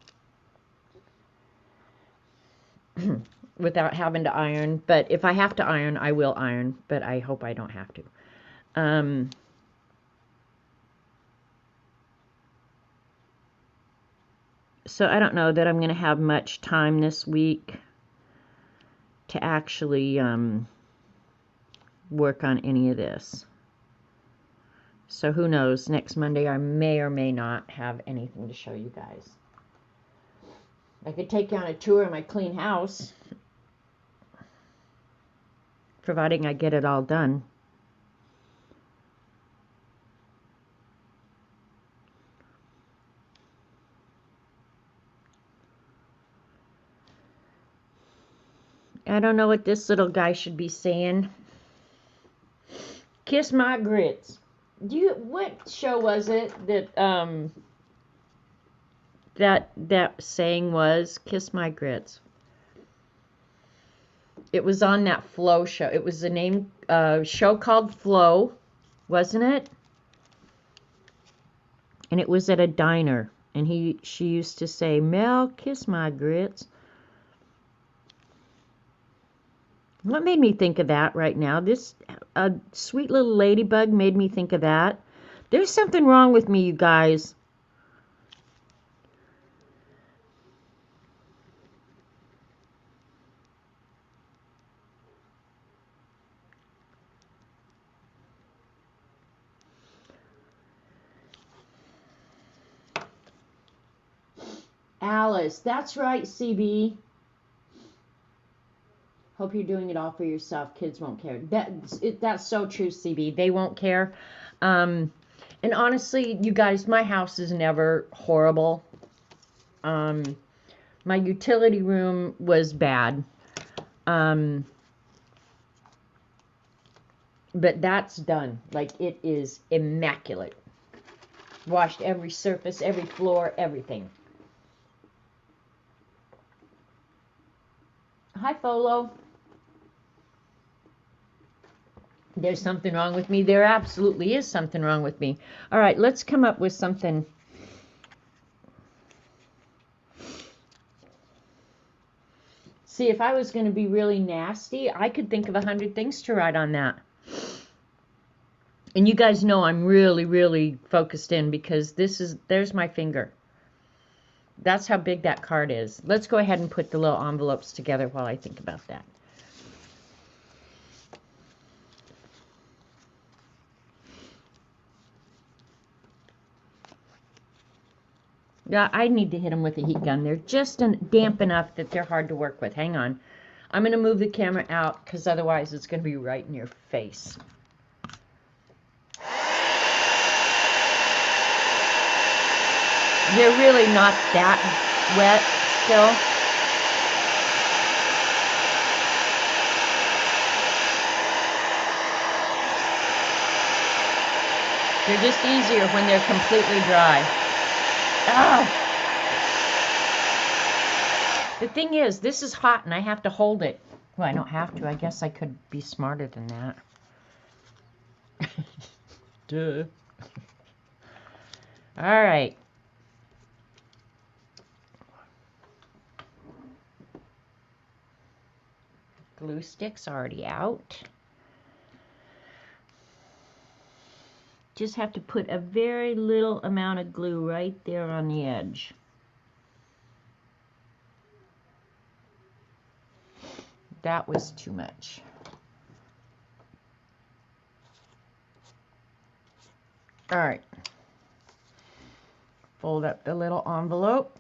A: without having to iron. But if I have to iron, I will iron. But I hope I don't have to. So I don't know that I'm going to have much time this week to actually work on any of this. So who knows, next Monday I may or may not have anything to show you guys. I could take you on a tour of my clean house, providing I get it all done. I don't know what this little guy should be saying. Kiss my grits. What show was it that saying was? Kiss my grits. It was on that Flow show. It was a show called Flow, wasn't it? And it was at a diner, and she used to say, "Mel, kiss my grits." What made me think of that right now? This sweet little ladybug made me think of that. There's something wrong with me, you guys. Alice, that's right, CB. Hope you're doing it all for yourself. Kids won't care. That's so true, CB. They won't care. And honestly, you guys, my house is never horrible. My utility room was bad. But that's done. Like, it is immaculate. Washed every surface, every floor, everything. Hi, Folo. There's something wrong with me. There absolutely is something wrong with me. All right, let's come up with something. See, if I was going to be really nasty, I could think of 100 things to write on that. And you guys know I'm really, really focused in because there's my finger. That's how big that card is. Let's go ahead and put the little envelopes together while I think about that. Yeah, I need to hit them with a heat gun. They're just damp enough that they're hard to work with. Hang on. I'm going to move the camera out because otherwise it's going to be right in your face. They're really not that wet still. They're just easier when they're completely dry. Ah! The thing is, this is hot and I have to hold it. Well, I don't have to. I guess I could be smarter than that. Duh. All right. Glue stick's already out. Just have to put a very little amount of glue right there on the edge. That was too much. All right. Fold up the little envelope.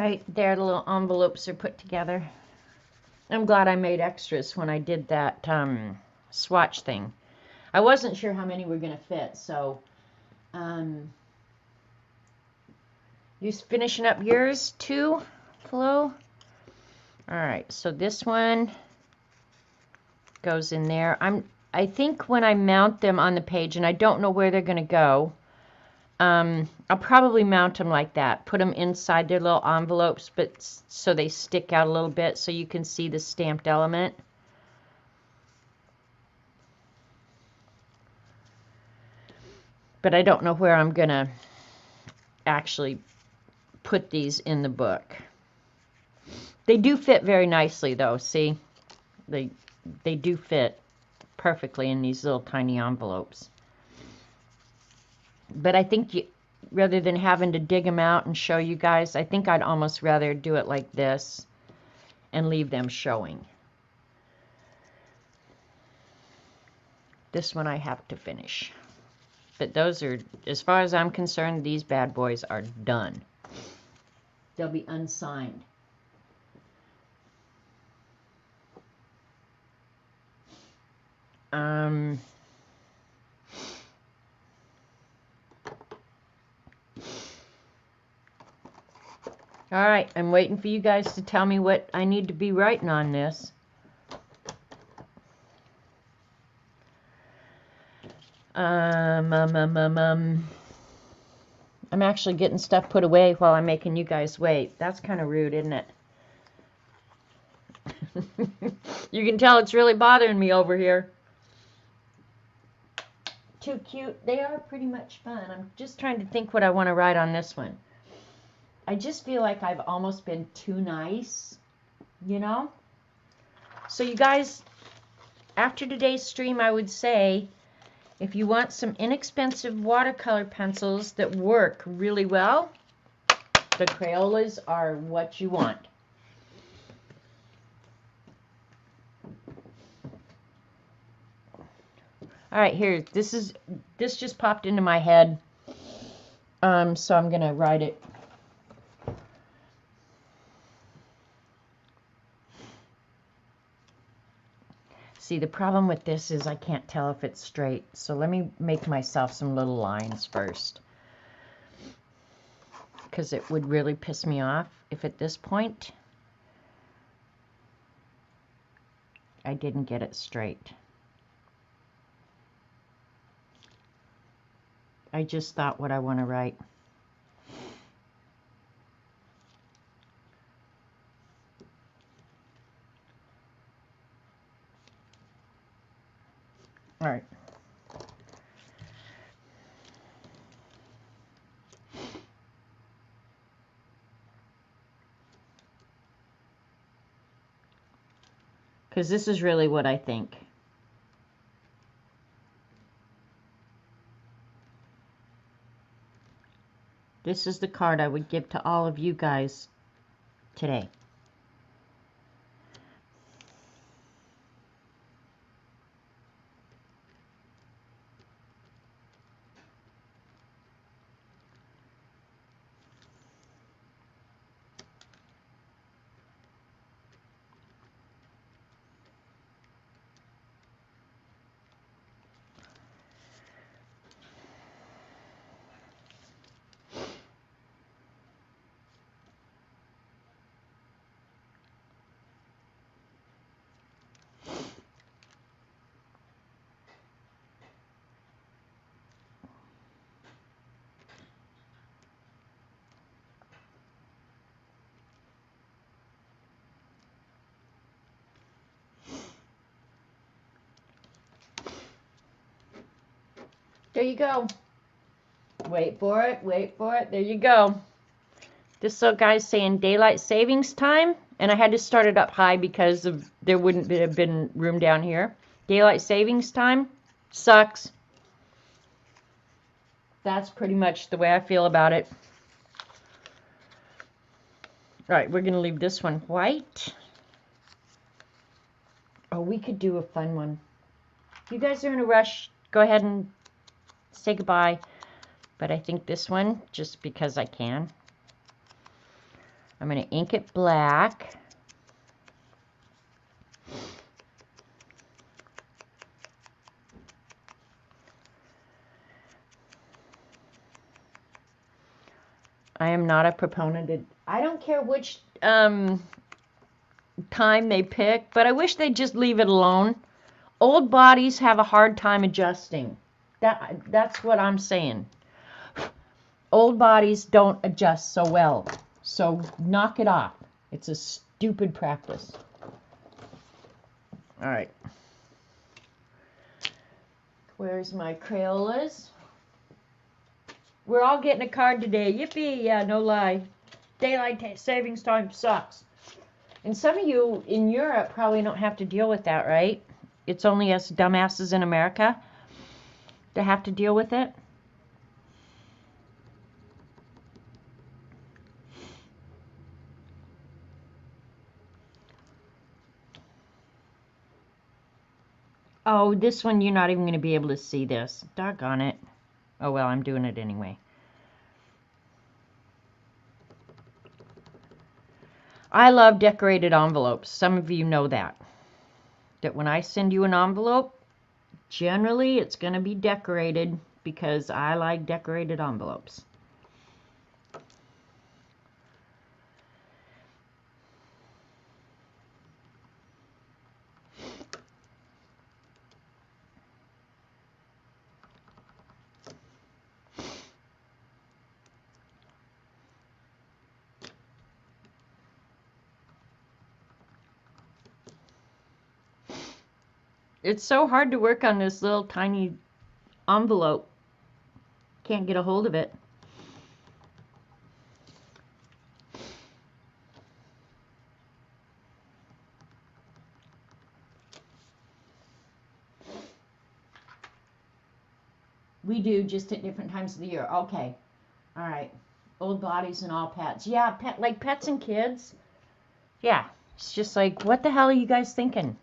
A: Alright, there the little envelopes are put together. I'm glad I made extras when I did that swatch thing. I wasn't sure how many were going to fit, so you finishing up yours too, Flo? Alright, so this one goes in there. I think when I mount them on the page, and I don't know where they're going to go, I'll probably mount them like that. Put them inside their little envelopes, but so they stick out a little bit so you can see the stamped element. But I don't know where I'm going to actually put these in the book. They do fit very nicely though, see? They do fit perfectly in these little tiny envelopes. But I think rather than having to dig them out and show you guys, I think I'd almost rather do it like this and leave them showing. This one I have to finish. But those are, as far as I'm concerned, these bad boys are done. They'll be unsigned. All right, I'm waiting for you guys to tell me what I need to be writing on this. I'm actually getting stuff put away while I'm making you guys wait. That's kind of rude, isn't it? You can tell it's really bothering me over here. Too cute. They are pretty much fun. I'm just trying to think what I want to write on this one. I just feel like I've almost been too nice, you know? So you guys, after today's stream, I would say, if you want some inexpensive watercolor pencils that work really well, the Crayolas are what you want. All right, here, this just popped into my head, so I'm going to write it. See, the problem with this is I can't tell if it's straight, so let me make myself some little lines first. Because it would really piss me off if at this point I didn't get it straight. I just thought what I want to write. All right. Because this is really what I think. This is the card I would give to all of you guys today. There you go. Wait for it, wait for it. There you go. This little guy's saying daylight savings time, and I had to start it up high because there wouldn't have been room down here. Daylight savings time sucks. That's pretty much the way I feel about it. All right, we're going to leave this one white. Oh, we could do a fun one. If you guys are in a rush, go ahead and say goodbye. But I think this one, just because I can. I'm going to ink it black. I am not a proponent of, I don't care which time they pick, but I wish they'd just leave it alone. Old bodies have a hard time adjusting. That's what I'm saying. Old bodies don't adjust so well. So knock it off. It's a stupid practice. All right. Where's my Crayolas? We're all getting a card today. Yippee! Yeah, no lie. Daylight savings time sucks. And some of you in Europe probably don't have to deal with that, right? It's only us dumbasses in America that have to deal with it. Oh, this one you're not even going to be able to see this. Doggone it. Oh well, I'm doing it anyway. I love decorated envelopes. Some of you know that. That when I send you an envelope, generally it's going to be decorated because I like decorated envelopes. It's so hard to work on this little tiny envelope. Can't get a hold of it. We do, just at different times of the year. Okay. All right. Old bodies and all pets. Yeah, like pets and kids. Yeah. It's just like, what the hell are you guys thinking?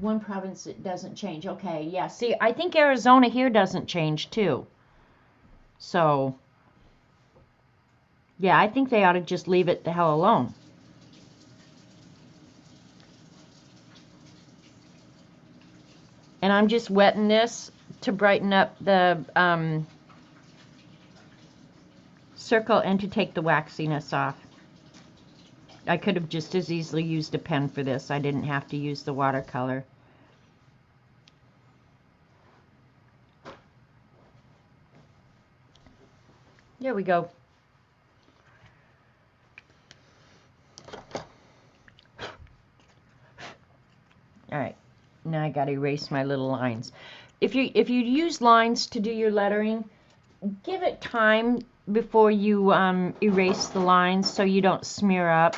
A: One province, it doesn't change. Okay, yeah. See, I think Arizona here doesn't change too. So, yeah, I think they ought to just leave it the hell alone. And I'm just wetting this to brighten up the circle and to take the waxiness off. I could have just as easily used a pen for this. I didn't have to use the watercolor. There we go. All right. Now I got to erase my little lines. If you use lines to do your lettering, give it time before you erase the lines so you don't smear up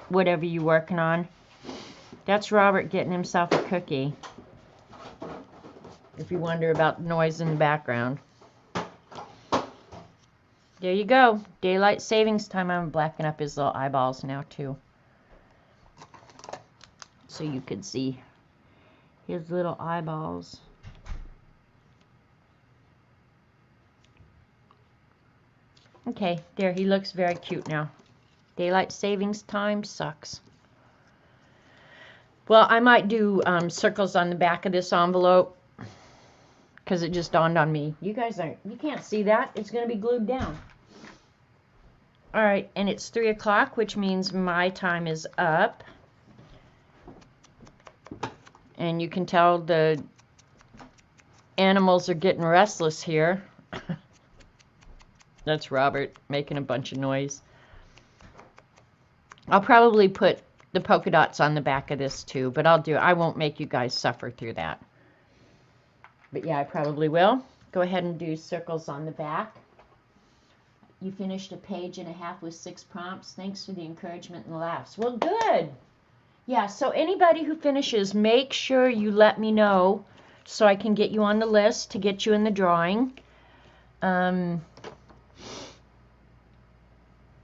A: whatever you're working on. That's Robert getting himself a cookie. If you wonder about the noise in the background. There you go. Daylight savings time. I'm blacking up his little eyeballs now too. So you can see his little eyeballs. Okay, there, he looks very cute now. Daylight savings time sucks. Well, I might do circles on the back of this envelope because it just dawned on me. You can't see that. It's going to be glued down. All right, and it's 3 o'clock, which means my time is up. And you can tell the animals are getting restless here. That's Robert making a bunch of noise. I'll probably put the polka dots on the back of this too, but I won't make you guys suffer through that. But yeah, I probably will. Go ahead and do circles on the back. You finished a page and a half with 6 prompts. Thanks for the encouragement and the laughs. Well, good. Yeah, so anybody who finishes, make sure you let me know so I can get you on the list to get you in the drawing.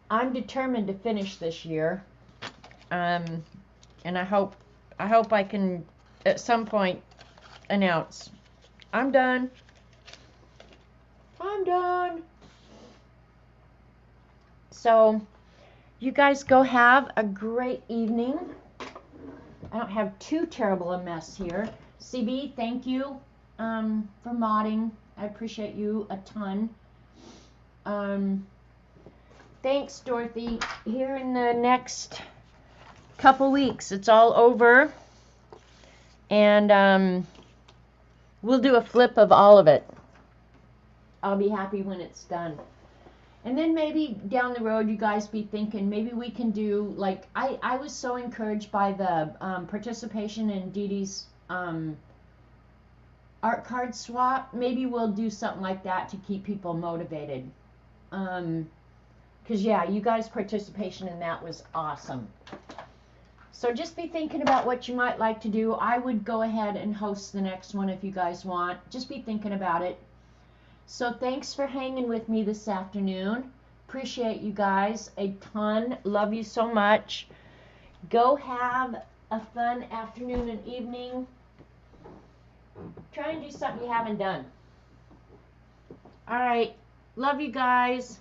A: I'm determined to finish this year, and I hope I can at some point announce I'm done. I'm done. So you guys go have a great evening. I don't have too terrible a mess here. CB, thank you for modding. I appreciate you a ton. Thanks, Dorothy. Here in the next couple weeks, it's all over. And we'll do a flip of all of it. I'll be happy when it's done. And then maybe down the road, you guys be thinking, maybe we can do, like, I was so encouraged by the participation in Dee Dee's art card swap. Maybe we'll do something like that to keep people motivated. Because, yeah, you guys' participation in that was awesome. So just be thinking about what you might like to do. I would go ahead and host the next one if you guys want. Just be thinking about it. So thanks for hanging with me this afternoon. Appreciate you guys a ton. Love you so much. Go have a fun afternoon and evening. Try and do something you haven't done. All right. Love you guys.